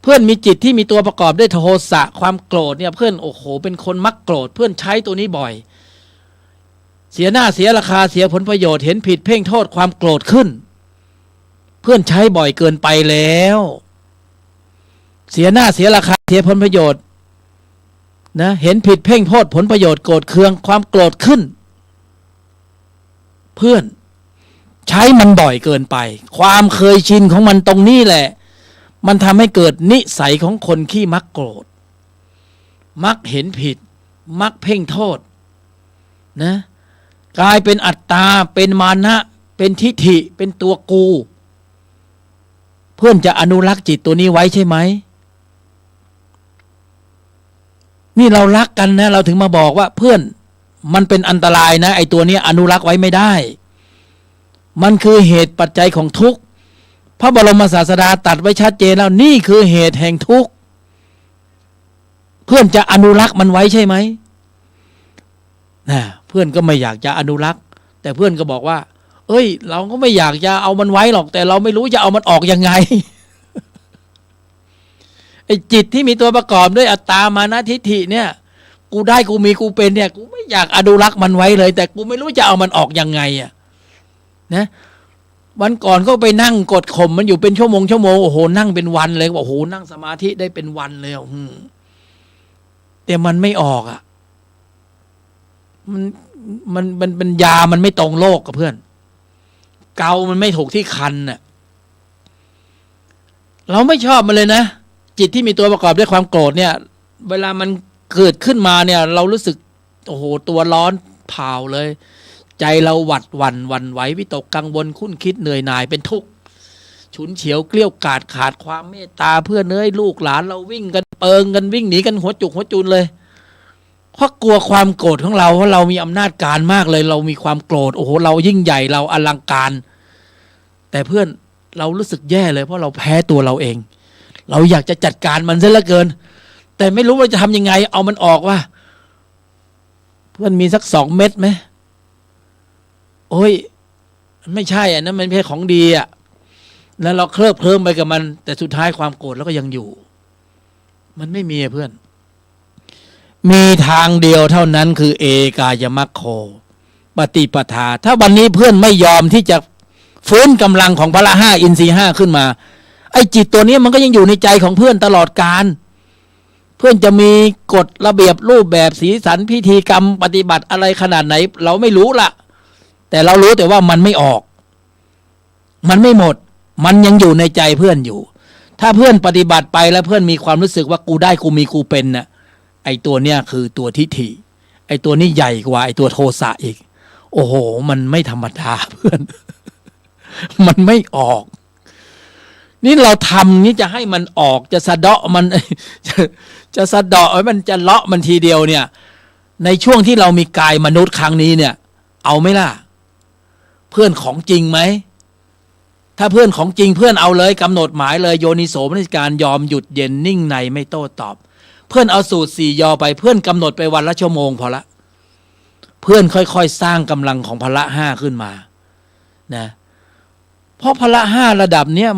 เพื่อนมีจิตที่มีตัวประกอบด้วยโทสะความโกรธเนี่ยเพื่อนโอ้โหเป็นคนมักโกรธเพื่อนใช้ตัวนี้บ่อยเสียหน้าเสียราคาเสียผลประโยชน์เห็นผิดเพ่งโทษความโกรธขึ้นเพื่อนใช้บ่อยเกินไปแล้วเสียหน้าเสียราคาเสียผลประโยชน์นะเห็นผิดเพ่งโทษผลประโยชน์โกรธเคืองความโกรธขึ้นเพื่อนใช้มันบ่อยเกินไปความเคยชินของมันตรงนี้แหละมันทำให้เกิดนิสัยของคนขี้มักโกรธมักเห็นผิดมักเพ่งโทษนะกลายเป็นอัตตาเป็นมานะเป็นทิฐิเป็นตัวกูเพื่อนจะอนุรักษ์จิตตัวนี้ไว้ใช่ไหมนี่เรารักกันนะเราถึงมาบอกว่าเพื่อนมันเป็นอันตรายนะไอ้ตัวนี้อนุรักษ์ไว้ไม่ได้มันคือเหตุปัจจัยของทุกข์พระบรมศาสดาตรัสไว้ชัดเจนแล้วนี่คือเหตุแห่งทุกข์เพื่อนจะอนุรักษ์มันไว้ใช่ไหมนะเพื่อนก็ไม่อยากจะอนุรักษ์แต่เพื่อนก็บอกว่าเอ้ยเราก็ไม่อยากจะเอามันไว้หรอกแต่เราไม่รู้จะเอามันออกยังไง ไอ้จิตที่มีตัวประกอบด้วยอัตตามานะทิฏฐิเนี่ยกูได้กูมีกูเป็นเนี่ยกูไม่อยากอนุรักษ์มันไว้เลยแต่กูไม่รู้จะเอามันออกยังไงอ่ะนะวันก่อนก็ไปนั่งกดข่มมันอยู่เป็นชั่วโมงโอ้โหนั่งเป็นวันเลยบอกโอ้โหนั่งสมาธิได้เป็นวันเลย แต่มันไม่ออกอ่ะมันเป็นยามันไม่ตรงโรคกับเพื่อนเกามันไม่ถูกที่คันน่ะเราไม่ชอบมันเลยนะจิตที่มีตัวประกอบด้วยความโกรธเนี่ยเวลามันเกิดขึ้นมาเนี่ยเรารู้สึกโอ้โหตัวร้อนเผาเลยใจเราหวั่นไหววิตกกังวลคุ้นคิดเหนื่อยหน่ายเป็นทุกข์ฉุนเฉียวเกลี้ยวกราดขาดความเมตตาเพื่อนเอ้ยลูกหลานเราวิ่งกันเปิงกันวิ่งหนีกันหัวจุกหัวจุนเลยเพราะกลัวความโกรธของเราเพราะเรามีอำนาจการมากเลยเรามีความโกรธโอ้โหเรายิ่งใหญ่เราอลังการแต่เพื่อนเรารู้สึกแย่เลยเพราะเราแพ้ตัวเราเองเราอยากจะจัดการมันซะเหลือเกินแต่ไม่รู้ว่าจะทำยังไงเอามันออกว่าเพื่อนมีสัก2 เม็ดไหมโอ้ยไม่ใช่อ่ะนั่นมันไม่ใช่ของดีอ่ะแล้วเราเคลิบเคลิ้มไปกับมันแต่สุดท้ายความโกรธแล้วก็ยังอยู่มันไม่มีเพื่อนมีทางเดียวเท่านั้นคือเอกายมัคโคปฏิปทาถ้าวันนี้เพื่อนไม่ยอมที่จะฟื้นกำลังของพละ5อินทรีย์5ขึ้นมาไอ้จิตตัวนี้มันก็ยังอยู่ในใจของเพื่อนตลอดกาลเพื่อนจะมีกฎระเบียบรูปแบบสีสันพิธีกรรมปฏิบัติอะไรขนาดไหนเราไม่รู้ละแต่เรารู้แต่ว่ามันไม่ออกมันไม่หมดมันยังอยู่ในใจเพื่อนอยู่ถ้าเพื่อนปฏิบัติไปแล้วเพื่อนมีความรู้สึกว่ากูได้กูมีกูเป็นน่ะไอ้ตัวเนี้ยคือตัวทิฏฐิไอ้ตัวนี้ใหญ่กว่าไอ้ตัวโทสะอีกโอ้โหมันไม่ธรรมดาเพื่อน มันไม่ออกนี่เราทำนี่จะให้มันออกจะสะเดาะมัน จะสะเดาะมันจะเลาะมันทีเดียวเนี่ยในช่วงที่เรามีกายมนุษย์ครั้งนี้เนี่ยเอาไหมล่ะเพื่อนของจริงไหมถ้าเพื่อนของจริงเพื่อนเอาเลยกำหนดหมายเลยโยนิโสมนสิการยอมหยุดเย็นนิ่งในไม่โต้ตอบเพื่อนเอาสูตร4 ยอไปเพื่อนกำหนดไปวันละชั่วโมงพอละเพื่อนค่อยๆสร้างกำลังของพละ5ขึ้นมานะเพราะพละ5ระดับเนี้ย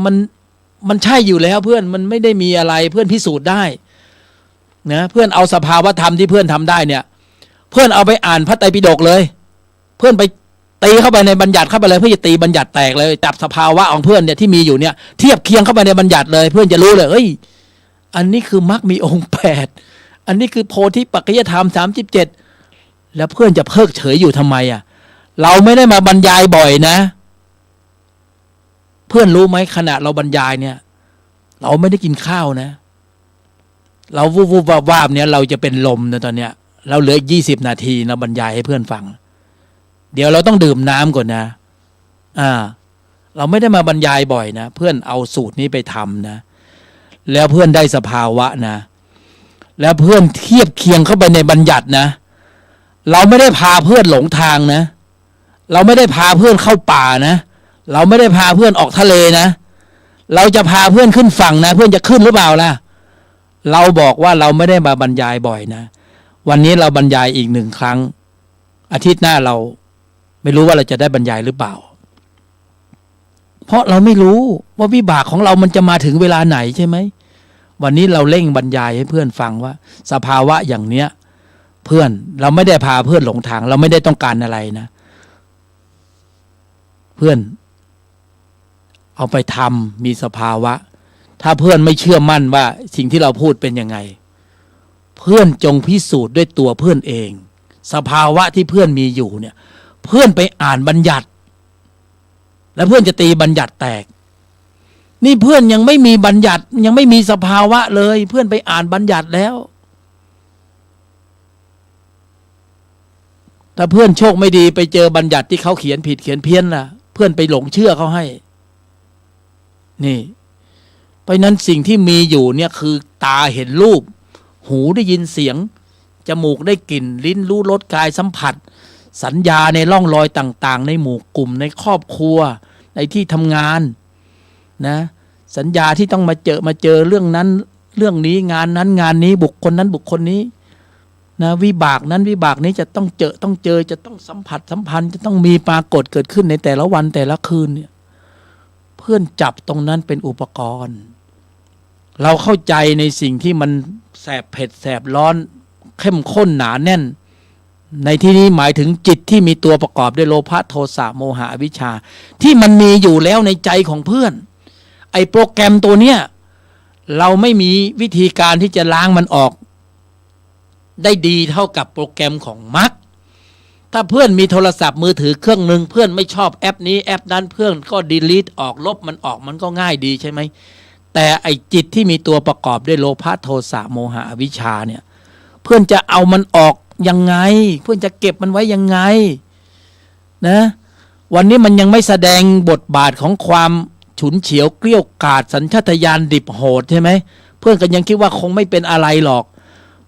มันใช่อยู่แล้วเพื่อนมันไม่ได้มีอะไรเพื่อนพิสูจน์ได้นะเพื่อนเอาสภาวธรรมที่เพื่อนทำได้เนี่ยเพื่อนเอาไปอ่านพระไตรปิฎกเลยเพื่อนไปตีเข้าไปในบัญญัติเข้าไปเลยเพื่อจะตีบัญญัติแตกเลยจับสภาวะของเพื่อนเนี่ยที่มีอยู่เนี่ยเทียบเคียงเข้าไปในบัญญัติเลยเพื่อนจะรู้เลยเอ้ยอันนี้คือมรรคมีองค์8อันนี้คือโพธิปัจจยธรรม37แล้วเพื่อนจะเพิกเฉยอยู่ทำไมอ่ะเราไม่ได้มาบรรยายบ่อยนะเพื่อนรู้ไหมขณะเราบรรยายเนี่ยเราไม่ได้กินข้าวนะเราวูบวาบเนี่ยเราจะเป็นลมนะตอนเนี้ยเราเหลือ20 นาทีนะบรรยายให้เพื่อนฟังเดี๋ยวเราต้องดื่มน้ำก่อนนะเราไม่ได้มาบรรยายบ่อยนะเพื่อนเอาสูตรนี้ไปทำนะแล้วเพื่อนได้สภาวะนะแล้วเพื่อนเทียบเคียงเข้าไปในบัญญัตินะเราไม่ได้พาเพื่อนหลงทางนะเราไม่ได้พาเพื่อนเข้าป่านะเราไม่ได้พาเพื่อนออกทะเลนะเราจะพาเพื่อนขึ้นฝั่งนะเพื่อนจะขึ้นหรือเปล่าล่ะเราบอกว่าเราไม่ได้มาบรรยายบ่อยนะวันนี้เราบรรยายอีก1 ครั้งอาทิตย์หน้าเราไม่รู้ว่าเราจะได้บรรยายหรือเปล่าเพราะเราไม่รู้ว่าวิบากของเรามันจะมาถึงเวลาไหนใช่ไหมวันนี้เราเร่งบรรยายให้เพื่อนฟังว่าสภาวะอย่างเนี้ยเพื่อนเราไม่ได้พาเพื่อนหลงทางเราไม่ได้ต้องการอะไรนะเพื่อนเอาไปทำมีสภาวะถ้าเพื่อนไม่เชื่อมั่นว่าสิ่งที่เราพูดเป็นยังไงเพื่อนจงพิสูจน์ด้วยตัวเพื่อนเองสภาวะที่เพื่อนมีอยู่เนี่ยเพื่อนไปอ่านบัญญัติแล้วเพื่อนจะตีบัญญัติแตกนี่เพื่อนยังไม่มีบัญญัติยังไม่มีสภาวะเลยเพื่อนไปอ่านบัญญัติแล้วถ้าเพื่อนโชคไม่ดีไปเจอบัญญัติที่เขาเขียนผิดเขียนเพี้ยนล่ะเพื่อนไปหลงเชื่อเขาให้นี่เพราะนั้นสิ่งที่มีอยู่เนี่ยคือตาเห็นรูปหูได้ยินเสียงจมูกได้กลิ่นลิ้นรู้รสกายสัมผัสสัญญาในร่องรอยต่างๆในหมู่กลุ่มในครอบครัวในที่ทำงานนะสัญญาที่ต้องมาเจอเรื่องนั้นเรื่องนี้งานนั้นงานนี้บุคคลนั้นบุคคลนี้นะวิบากนั้นวิบากนี้จะต้องเจอจะต้องสัมผัสสัมพันธ์จะต้องมีปรากฏเกิดขึ้นในแต่ละวันแต่ละคืนเนี่ยเพื่อนจับตรงนั้นเป็นอุปกรณ์เราเข้าใจในสิ่งที่มันแสบเผ็ดแสบร้อนเข้มข้นหนาแน่นในที่นี้หมายถึงจิตที่มีตัวประกอบด้วยโลภะโทสะโมหะอวิชชาที่มันมีอยู่แล้วในใจของเพื่อนไอ้โปรแกรมตัวเนี้ยเราไม่มีวิธีการที่จะล้างมันออก ได้ดีเท่ากับโปรแกรมของมักถ้าเพื่อนมีโทรศัพท์มือถือเครื่องหนึ่งเพื่อนไม่ชอบแอปนี้แอปนั้นเพื่อนก็ดีลีทออกลบมันออกมันก็ง่ายดีใช่ไหมแต่ไอจิตที่มีตัวประกอบด้วยโลภะโทสะโมหะอวิชชาเนี่ยเพื่อนจะเอามันออกยังไงเพื่อนจะเก็บมันไว้ยังไงนะวันนี้มันยังไม่แสดงบทบาทของความฉุนเฉียวเกลี้ยวกล่อมสัญชาตญาณดิบโหดใช่ไหมเพื่อนก็ยังคิดว่าคงไม่เป็นอะไรหรอก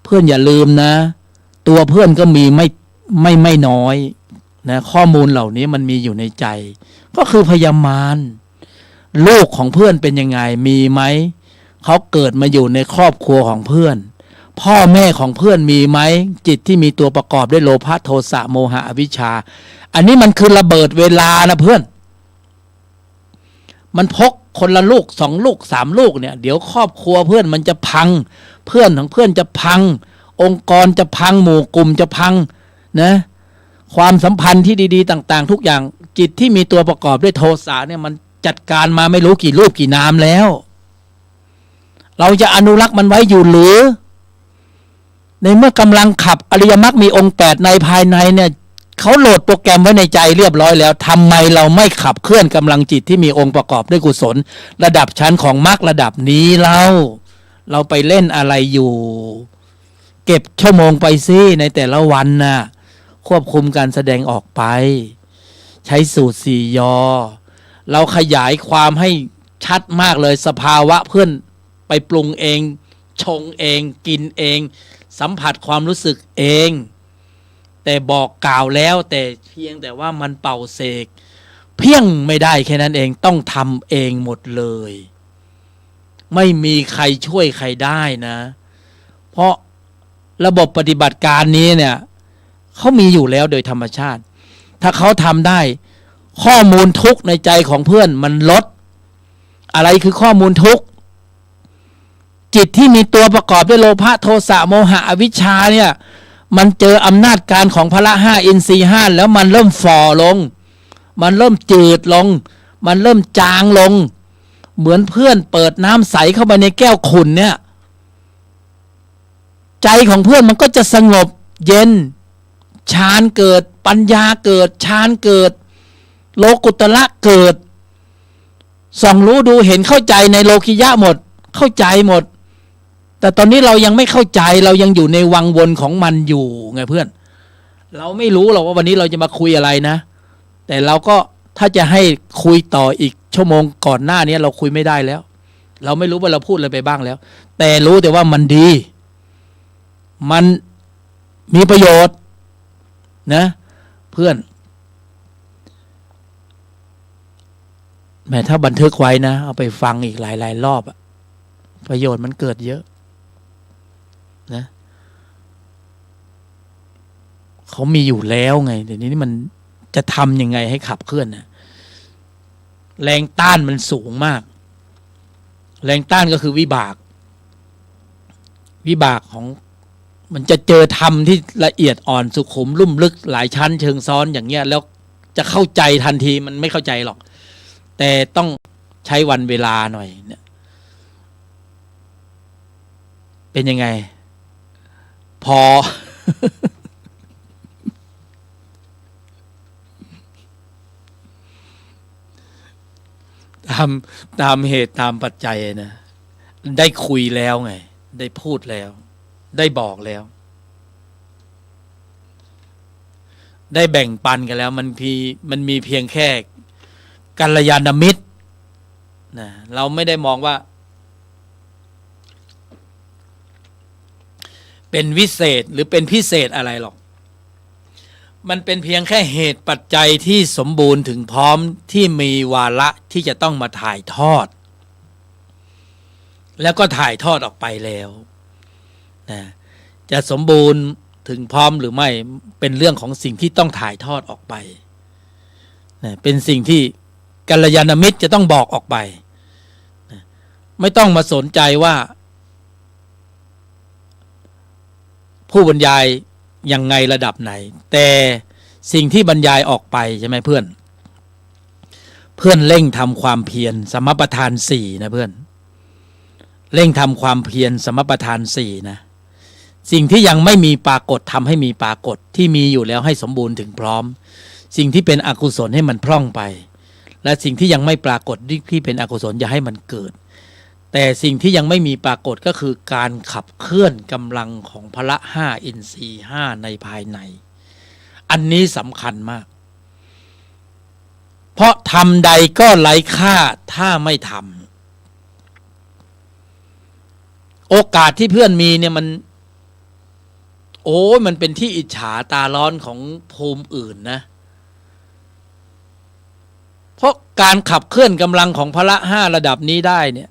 เพื่อนอย่าลืมนะตัวเพื่อนก็มีไม่น้อยนะข้อมูลเหล่านี้มันมีอยู่ในใจก็คือพยามารลูกของเพื่อนเป็นยังไงมีไหมเขาเกิดมาอยู่ในครอบครัวของเพื่อนพ่อแม่ของเพื่อนมีไหมจิตที่มีตัวประกอบด้วยโลภะโทสะโมหะอวิชชาอันนี้มันคือระเบิดเวลานะเพื่อนมันพกคนละลูก2 ลูก 3 ลูกเนี่ยเดี๋ยวครอบครัวเพื่อนมันจะพังเพื่อนของเพื่อนจะพังองค์กรจะพังหมู่กลุ่มจะพังนะความสัมพันธ์ที่ดีๆต่างๆทุกอย่างจิตที่มีตัวประกอบด้วยโทสะเนี่ยมันจัดการมาไม่รู้กี่รูปกี่นามแล้วเราจะอนุรักษ์มันไว้อยู่หรือในเมื่อกำลังขับอริยมรรคมีองค์8ในภายในเนี่ยเขาโหลดโปรแกรมไว้ในใจเรียบร้อยแล้วทำไมเราไม่ขับเคลื่อนกำลังจิตที่มีองค์ประกอบด้วยกุศลระดับชั้นของมรรคระดับนี้เราไปเล่นอะไรอยู่เก็บชั่วโมงไปซิในแต่ละวันน่ะควบคุมการแสดงออกไปใช้สูตร4 ยอเราขยายความให้ชัดมากเลยสภาวะเพื่อนไปปรุงเองชงเองกินเองสัมผัสความรู้สึกเองแต่บอกกล่าวแล้วแต่เพียงแต่ว่ามันเป่าเสกเพียงไม่ได้แค่นั้นเองต้องทำเองหมดเลยไม่มีใครช่วยใครได้นะเพราะระบบปฏิบัติการนี้เนี่ยเขามีอยู่แล้วโดยธรรมชาติถ้าเขาทำได้ข้อมูลทุกข์ในใจของเพื่อนมันลดอะไรคือข้อมูลทุกข์จิตที่มีตัวประกอบด้วยโลภะโทสะโมหะอวิชชาเนี่ยมันเจออำนาจการของพละ5อินทรีย์5แล้วมันเริ่มฝ่อลงมันเริ่มจืดลงมันเริ่มจางลงเหมือนเพื่อนเปิดน้ำใสเข้าไปในแก้วขุ่นเนี่ยใจของเพื่อนมันก็จะสงบเย็นฌานเกิดปัญญาเกิดฌานเกิดโลกุตระเกิดส่องรู้ดูเห็นเข้าใจในโลกิยะหมดเข้าใจหมดแต่ตอนนี้เรายังไม่เข้าใจเรายังอยู่ในวังวนของมันอยู่ไงเพื่อนเราไม่รู้หรอกว่าวันนี้เราจะมาคุยอะไรนะแต่เราก็ถ้าจะให้คุยต่ออีกชั่วโมงก่อนหน้านี้เราคุยไม่ได้แล้วเราไม่รู้ว่าเราพูดอะไรไปบ้างแล้วแต่รู้แต่ว่ามันดีมันมีประโยชน์นะเพื่อนแม้ถ้าบันทึกไว้นะเอาไปฟังอีกหลายๆรอบอะประโยชน์มันเกิดเยอะนะเขามีอยู่แล้วไงเดี๋ยวนี้มันจะทำยังไงให้ขับเคลื่อนนะแรงต้านมันสูงมากแรงต้านก็คือวิบากของมันจะเจอธรรมที่ละเอียดอ่อนสุขุมลุ่มลึกหลายชั้นเชิงซ้อนอย่างเงี้ยแล้วจะเข้าใจทันทีมันไม่เข้าใจหรอกแต่ต้องใช้วันเวลาหน่อยเนี่ยเป็นยังไงพอ ตามเหตุตามปัจจัยนะได้คุยแล้วไงได้พูดแล้วได้บอกแล้วได้แบ่งปันกันแล้วมันมีเพียงแค่กัลยาณมิตรนะเราไม่ได้มองว่าเป็นวิเศษหรือเป็นพิเศษอะไรหรอกมันเป็นเพียงแค่เหตุปัจจัยที่สมบูรณ์ถึงพร้อมที่มีวาระที่จะต้องมาถ่ายทอดแล้วก็ถ่ายทอดออกไปแล้วนะจะสมบูรณ์ถึงพร้อมหรือไม่เป็นเรื่องของสิ่งที่ต้องถ่ายทอดออกไปนะเป็นสิ่งที่กัลยาณมิตรจะต้องบอกออกไปนะไม่ต้องมาสนใจว่าผู้บรรยายยังไงระดับไหนแต่สิ่งที่บรรยายออกไปใช่ไหมเพื่อนเร่งทำความเพียรสมประทาน4นะเพื่อนเร่งทำความเพียรสมประทาน4นะ สิ่งที่ยังไม่มีปรากฏทำให้มีปรากฏที่มีอยู่แล้วให้สมบูรณ์ถึงพร้อมสิ่งที่เป็นอกุศลให้มันพร่องไปและสิ่งที่ยังไม่ปรากฏที่เป็นอกุศลอย่าให้มันเกิดแต่สิ่งที่ยังไม่มีปรากฏก็คือการขับเคลื่อนกำลังของพละห้าอินทรีย์ห้าในภายในอันนี้สำคัญมากเพราะทำใดก็ไร้ค่าถ้าไม่ทำโอกาสที่เพื่อนมีเนี่ยมันมันเป็นที่อิจฉาตาร้อนของภูมิอื่นนะเพราะการขับเคลื่อนกำลังของพละห้าระดับนี้ได้เนี่ย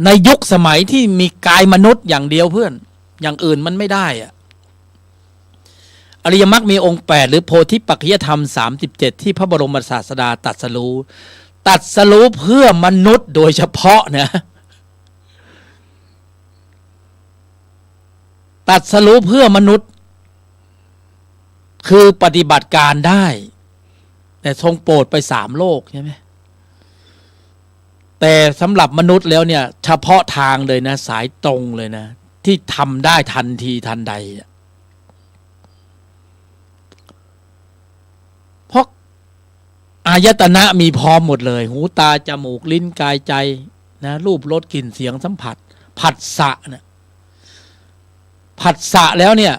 ในยุคสมัยที่มีกายมนุษย์อย่างเดียวเพื่อนอย่างอื่นมันไม่ได้อะอริยมรรคมีองค์8หรือโพธิปัจจยธรรม37ที่พระบรมศาสดาตรัสรู้เพื่อมนุษย์โดยเฉพาะนะตรัสรู้เพื่อมนุษย์คือปฏิบัติการได้แต่ทรงโปรดไป3โลกใช่ไหมแต่สำหรับมนุษย์แล้วเนี่ยเฉพาะทางเลยนะสายตรงเลยนะที่ทำได้ทันทีทันใดเพราะอายตนะมีพร้อมหมดเลยหูตาจมูกลิ้นกายใจนะรูปรสกลิ่นเสียงสัมผัสผัสสะนะผัสสะแล้วเนี่ย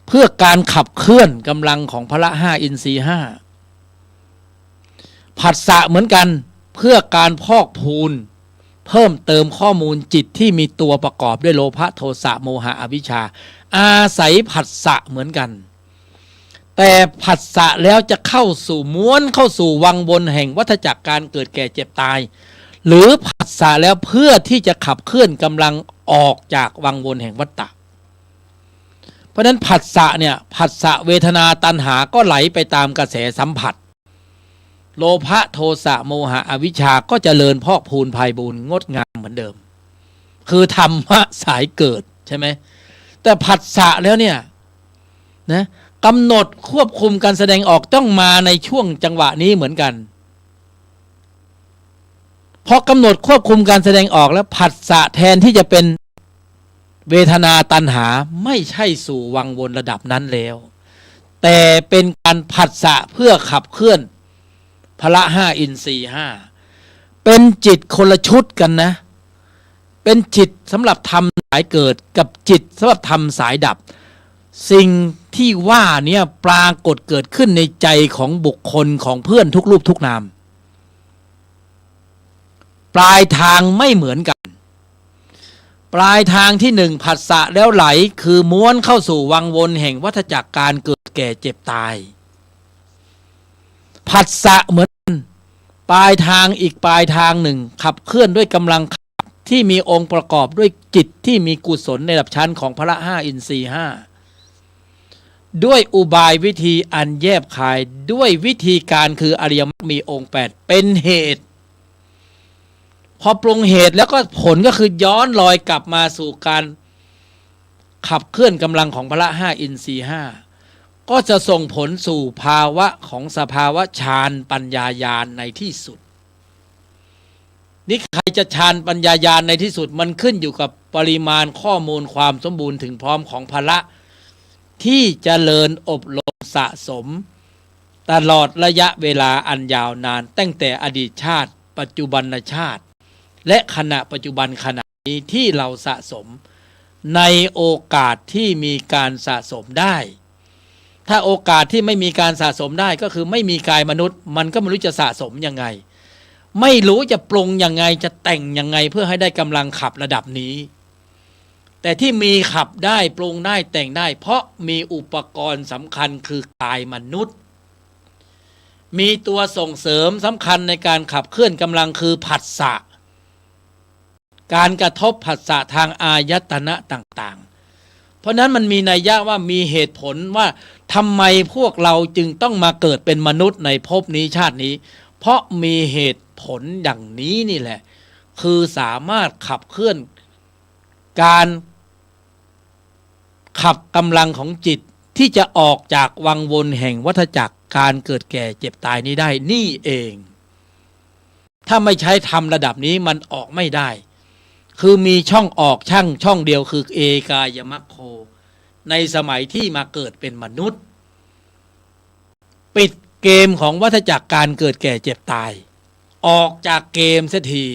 เพื่อการขับเคลื่อนกำลังของพละห้าอินทรีย์ห้าผัสสะเหมือนกันเพื่อการพอกพูนเพิ่มเติมข้อมูลจิตที่มีตัวประกอบด้วยโลภะโทสะโมหะอวิชชาอาศัยผัสสะเหมือนกันแต่ผัสสะแล้วจะเข้าสู่ม้วนเข้าสู่วังวนแห่งวัฏจักรการเกิดแก่เจ็บตายหรือผัสสะแล้วเพื่อที่จะขับเคลื่อนกำลังออกจากวังวนแห่งวัฏฏะเพราะนั้นผัสสะเนี่ยผัสสะเวทนาตัณหาก็ไหลไปตามกระแสสัมผัสโลภะโทสะโมหะอวิชชาก็เจริญพอกพูนไพบูลย์งดงามเหมือนเดิมคือธรรมะสายเกิดใช่ไหมแต่ผัสสะแล้วเนี่ยนะกำหนดควบคุมการแสดงออกต้องมาในช่วงจังหวะนี้เหมือนกันพอกำหนดควบคุมการแสดงออกแล้วผัสสะแทนที่จะเป็นเวทนาตัณหาไม่ใช่สู่วังวนระดับนั้นแล้วแต่เป็นการผัสสะเพื่อขับเคลื่อนพละห้าอินทรีย์ห้าเป็นจิตคนละชุดกันนะเป็นจิตสำหรับทำสายเกิดกับจิตสำหรับทำสายดับสิ่งที่ว่าเนี่ยปรากฏเกิดขึ้นในใจของบุคคลของเพื่อนทุกรูปทุกนามปลายทางไม่เหมือนกันปลายทางที่หนึ่งผัสสะแล้วไหลคือม้วนเข้าสู่วังวนแห่งวัฏจักรการเกิดแก่เจ็บตายผัสสะเหมือนปลายทางอีกปลายทางหนึ่งขับเคลื่อนด้วยกำลังที่มีองค์ประกอบด้วยจิตที่มีกุศลในระดับชั้นของพละห้าอินทรีย์ห้าด้วยอุบายวิธีอันแยบคายด้วยวิธีการคืออริยมรรคมีองค์8เป็นเหตุพอปรุงเหตุแล้วก็ผลก็คือย้อนลอยกลับมาสู่การขับเคลื่อนกำลังของพละห้าอินทรีย์ห้าก็จะส่งผลสู่ภาวะของสภาวะฌานปัญญาญาณในที่สุดนี่ใครจะฌานปัญญาญาณในที่สุดมันขึ้นอยู่กับปริมาณข้อมูลความสมบูรณ์ถึงพร้อมของพละที่เจริญอบรมสะสมตลอดระยะเวลาอันยาวนานตั้งแต่อดีตชาติปัจจุบันชาติและขณะปัจจุบันขณะนี้ที่เราสะสมในโอกาสที่มีการสะสมได้ถ้าโอกาสที่ไม่มีการสะสมได้ก็คือไม่มีกายมนุษย์มันก็ไม่รู้จะสะสมยังไงไม่รู้จะปรุงยังไงจะแต่งยังไงเพื่อให้ได้กำลังขับระดับนี้แต่ที่มีขับได้ปรุงได้แต่งได้เพราะมีอุปกรณ์สำคัญคือกายมนุษย์มีตัวส่งเสริมสำคัญในการขับเคลื่อนกำลังคือผัสสะการกระทบผัสสะทางอายตนะต่างๆเพราะนั้นมันมีนัยยะว่ามีเหตุผลว่าทำไมพวกเราจึงต้องมาเกิดเป็นมนุษย์ในภพนี้ชาตินี้เพราะมีเหตุผลอย่างนี้นี่แหละคือสามารถขับเคลื่อนการขับกำลังของจิตที่จะออกจากวังวนแห่งวัฏจักรการเกิดแก่เจ็บตายนี้ได้นี่เองถ้าไม่ใช้ทำระดับนี้มันออกไม่ได้ คือมีช่องออกช่องเดียวคือเอกายมัคโคในสมัยที่มาเกิดเป็นมนุษย์ ปิดเกมของวัฏจักรการเกิดแก่เจ็บตายออกจากเกมเสียที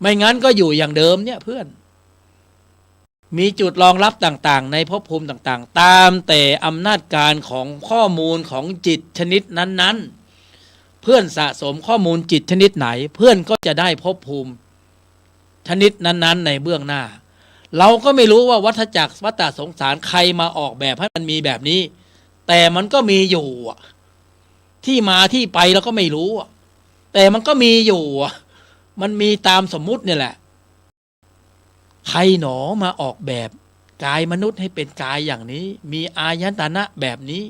ไม่งั้นก็อยู่อย่างเดิมเนี่ยเพื่อนมีจุดรองรับต่างๆในภพภูมิต่างๆตามแต่อำนาจการของข้อมูลของจิตชนิดนั้นๆเพื่อนสะสมข้อมูลจิตชนิดไหนเพื่อนก็จะได้ภพภูมิชนิดนั้นๆในเบื้องหน้าเราก็ไม่รู้ว่าวัฏจักรวัฏสงสารใครมาออกแบบให้มันมีแบบนี้แต่มันก็มีอยู่ที่มาที่ไปเราก็ไม่รู้แต่มันก็มีอยู่มันมีตามสมมุติเนี่ยแหละใครหนอมาออกแบบกายมนุษย์ให้เป็นกายอย่างนี้มีอายตนะแบบนี้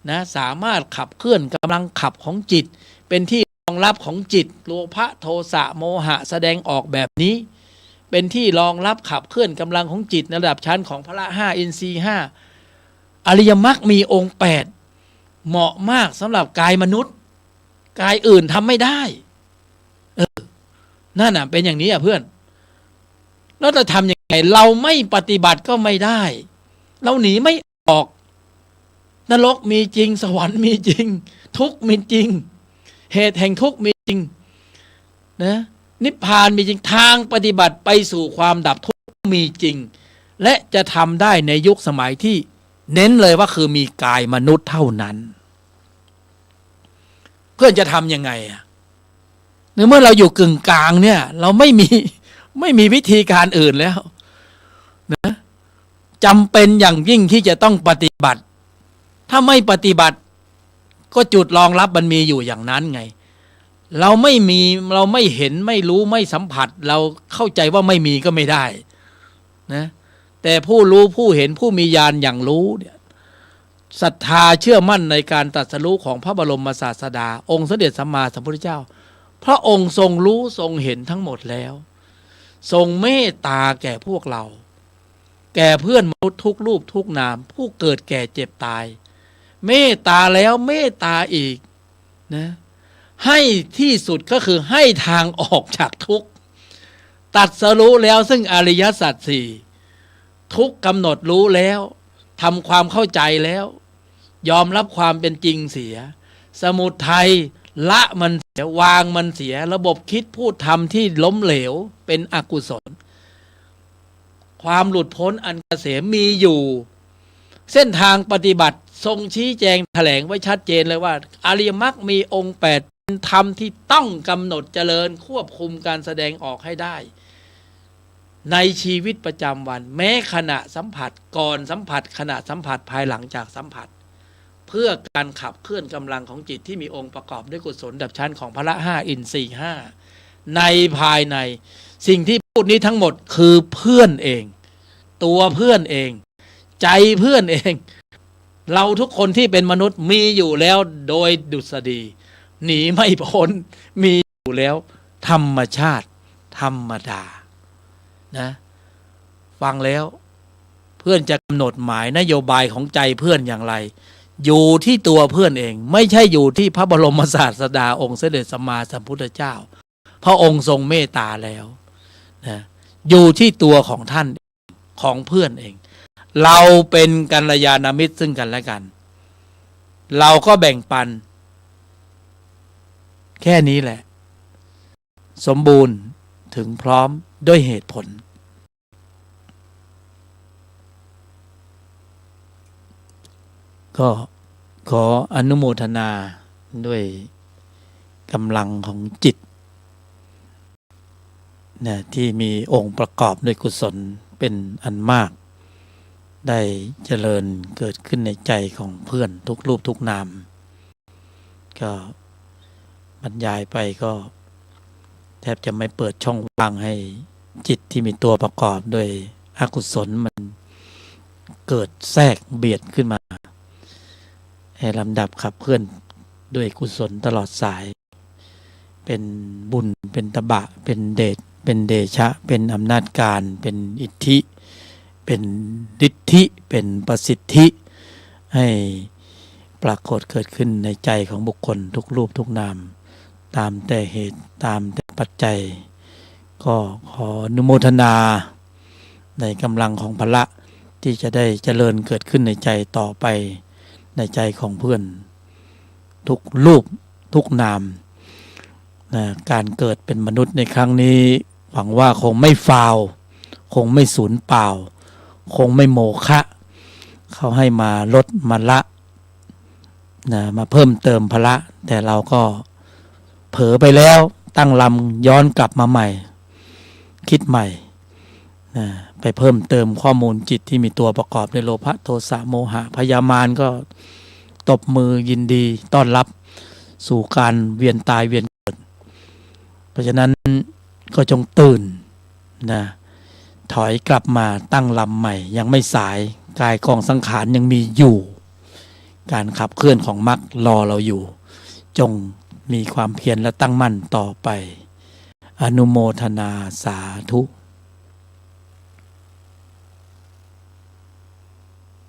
นะสามารถขับเคลื่อนกำลังขับของจิตเป็นที่รองรับของจิตโลภะโทสะโมหะแสดงออกแบบนี้เป็นที่รองรับขับเคลื่อนกำลังของจิตในระดับชั้นของพละ5อินทรีย์5อริยมรรคมีองค์8เหมาะมากสำหรับกายมนุษย์กายอื่นทำไม่ได้นั่นน่ะเป็นอย่างนี้เพื่อนแล้วจะทำยังไงเราไม่ปฏิบัติก็ไม่ได้เราหนีไม่ออกนรกมีจริงสวรรค์มีจริงทุกข์มีจริงเหตุแห่งทุกข์มีจริงนะนิพพานมีจริงทางปฏิบัติไปสู่ความดับทุกข์มีจริงและจะทำได้ในยุคสมัยที่เน้นเลยว่าคือมีกายมนุษย์เท่านั้นเพื่อนจะทำยังไงเมื่อเราอยู่กึ่งกลางเนี่ยเราไม่มีวิธีการอื่นแล้วนะจำเป็นอย่างยิ่งที่จะต้องปฏิบัติถ้าไม่ปฏิบัติก็จุดรองรับมันมีอยู่อย่างนั้นไงเราไม่มีเราไม่เห็นไม่รู้ไม่สัมผัสเราเข้าใจว่าไม่มีก็ไม่ได้นะแต่ผู้รู้ผู้เห็นผู้มีญาณอย่างรู้เนี่ยศรัทธาเชื่อมั่นในการตรัสรู้ของพระบรมศาสดาองค์สมเด็จสัมมาสัมพุทธเจ้าพระองค์ทรงรู้ทรงเห็นทั้งหมดแล้วทรงเมตตาแก่พวกเราแก่เพื่อนมนุษย์ทุกรูปทุกนามผู้เกิดแก่เจ็บตายเมตตาแล้วเมตตาอีกนะให้ที่สุดก็คือให้ทางออกจากทุกข์ตรัสรู้แล้วซึ่งอริยสัจสี่ทุกข์กำหนดรู้แล้วทำความเข้าใจแล้วยอมรับความเป็นจริงเสียสมุทัยละมันเสียวางมันเสียระบบคิดพูดทำที่ล้มเหลวเป็นอกุศลความหลุดพ้นอันเกษมมีอยู่เส้นทางปฏิบัติทรงชี้แจงแถลงไว้ชัดเจนเลยว่าอริยมรรคมีองค์8เป็นธรรมที่ต้องกำหนดเจริญควบคุมการแสดงออกให้ได้ในชีวิตประจำวันแม้ขณะสัมผัสก่อนสัมผัสขณะสัมผัสภายหลังจากสัมผัสเพื่อการขับเคลื่อนกำลังของจิตที่มีองค์ประกอบด้วยกุศลดับชั้นของพละ5อินทรีย์5ในภายในสิ่งที่พูดนี้ทั้งหมดคือเพื่อนเองตัวเพื่อนเองใจเพื่อนเองเราทุกคนที่เป็นมนุษย์มีอยู่แล้วโดยดุษฎีหนีไม่พ้นมีอยู่แล้วธรรมชาติธรรมดานะฟังแล้วเพื่อนจะกำหนดหมายนโยบายของใจเพื่อนอย่างไรอยู่ที่ตัวเพื่อนเองไม่ใช่อยู่ที่พระบรมศาสดาองค์สมเด็จสัมมาสัมพุทธเจ้าพระองค์ทรงเมตตาแล้วนะอยู่ที่ตัวของท่านของเพื่อนเองเราเป็นกัลยาณมิตรซึ่งกันและกันเราก็แบ่งปันแค่นี้แหละสมบูรณ์ถึงพร้อมด้วยเหตุผลก็ขออนุโมทนาด้วยกำลังของจิตนะที่มีองค์ประกอบด้วยกุศลเป็นอันมากได้เจริญเกิดขึ้นในใจของเพื่อนทุกรูปทุกนามก็บรรยายไปก็แทบจะไม่เปิดช่องว่างให้จิตที่มีตัวประกอบด้วยอกุศลมันเกิดแทรกเบียดขึ้นมาให้ลำดับขับเคลื่อนด้วยกุศลตลอดสายเป็นบุญเป็นตบะเป็นเดชเป็นเดชะเป็นอำนาจการเป็นอิทธิเป็นฤทธิเป็นประสิทธิให้ปรากฏเกิดขึ้นในใจของบุคคลทุกรูปทุกนามตามแต่เหตุตามแต่ปัจจัยข ก็ขออนุโมทนาในกำลังของพละที่จะได้เจริญเกิดขึ้นในใจต่อไปในใจของเพื่อนทุกรูปทุกนามนะการเกิดเป็นมนุษย์ในครั้งนี้หวังว่าคงไม่ฟาวคงไม่สูญเปล่าคงไม่โมฆะเขาให้มาลดมาละนะมาเพิ่มเติมพละแต่เราก็เผลอไปแล้วตั้งลำย้อนกลับมาใหม่คิดใหม่นะไปเพิ่มเติมข้อมูลจิตที่มีตัวประกอบด้วยโลภะโทสะโมหะพยามารก็ตบมือยินดีต้อนรับสู่การเวียนตายเวียนเกิดเพราะฉะนั้นก็จงตื่นนะถอยกลับมาตั้งลำใหม่ยังไม่สายกายกองสังขารยังมีอยู่การขับเคลื่อนของมรรครอเราอยู่จงมีความเพียรและตั้งมั่นต่อไปอนุโมทนาสาธุ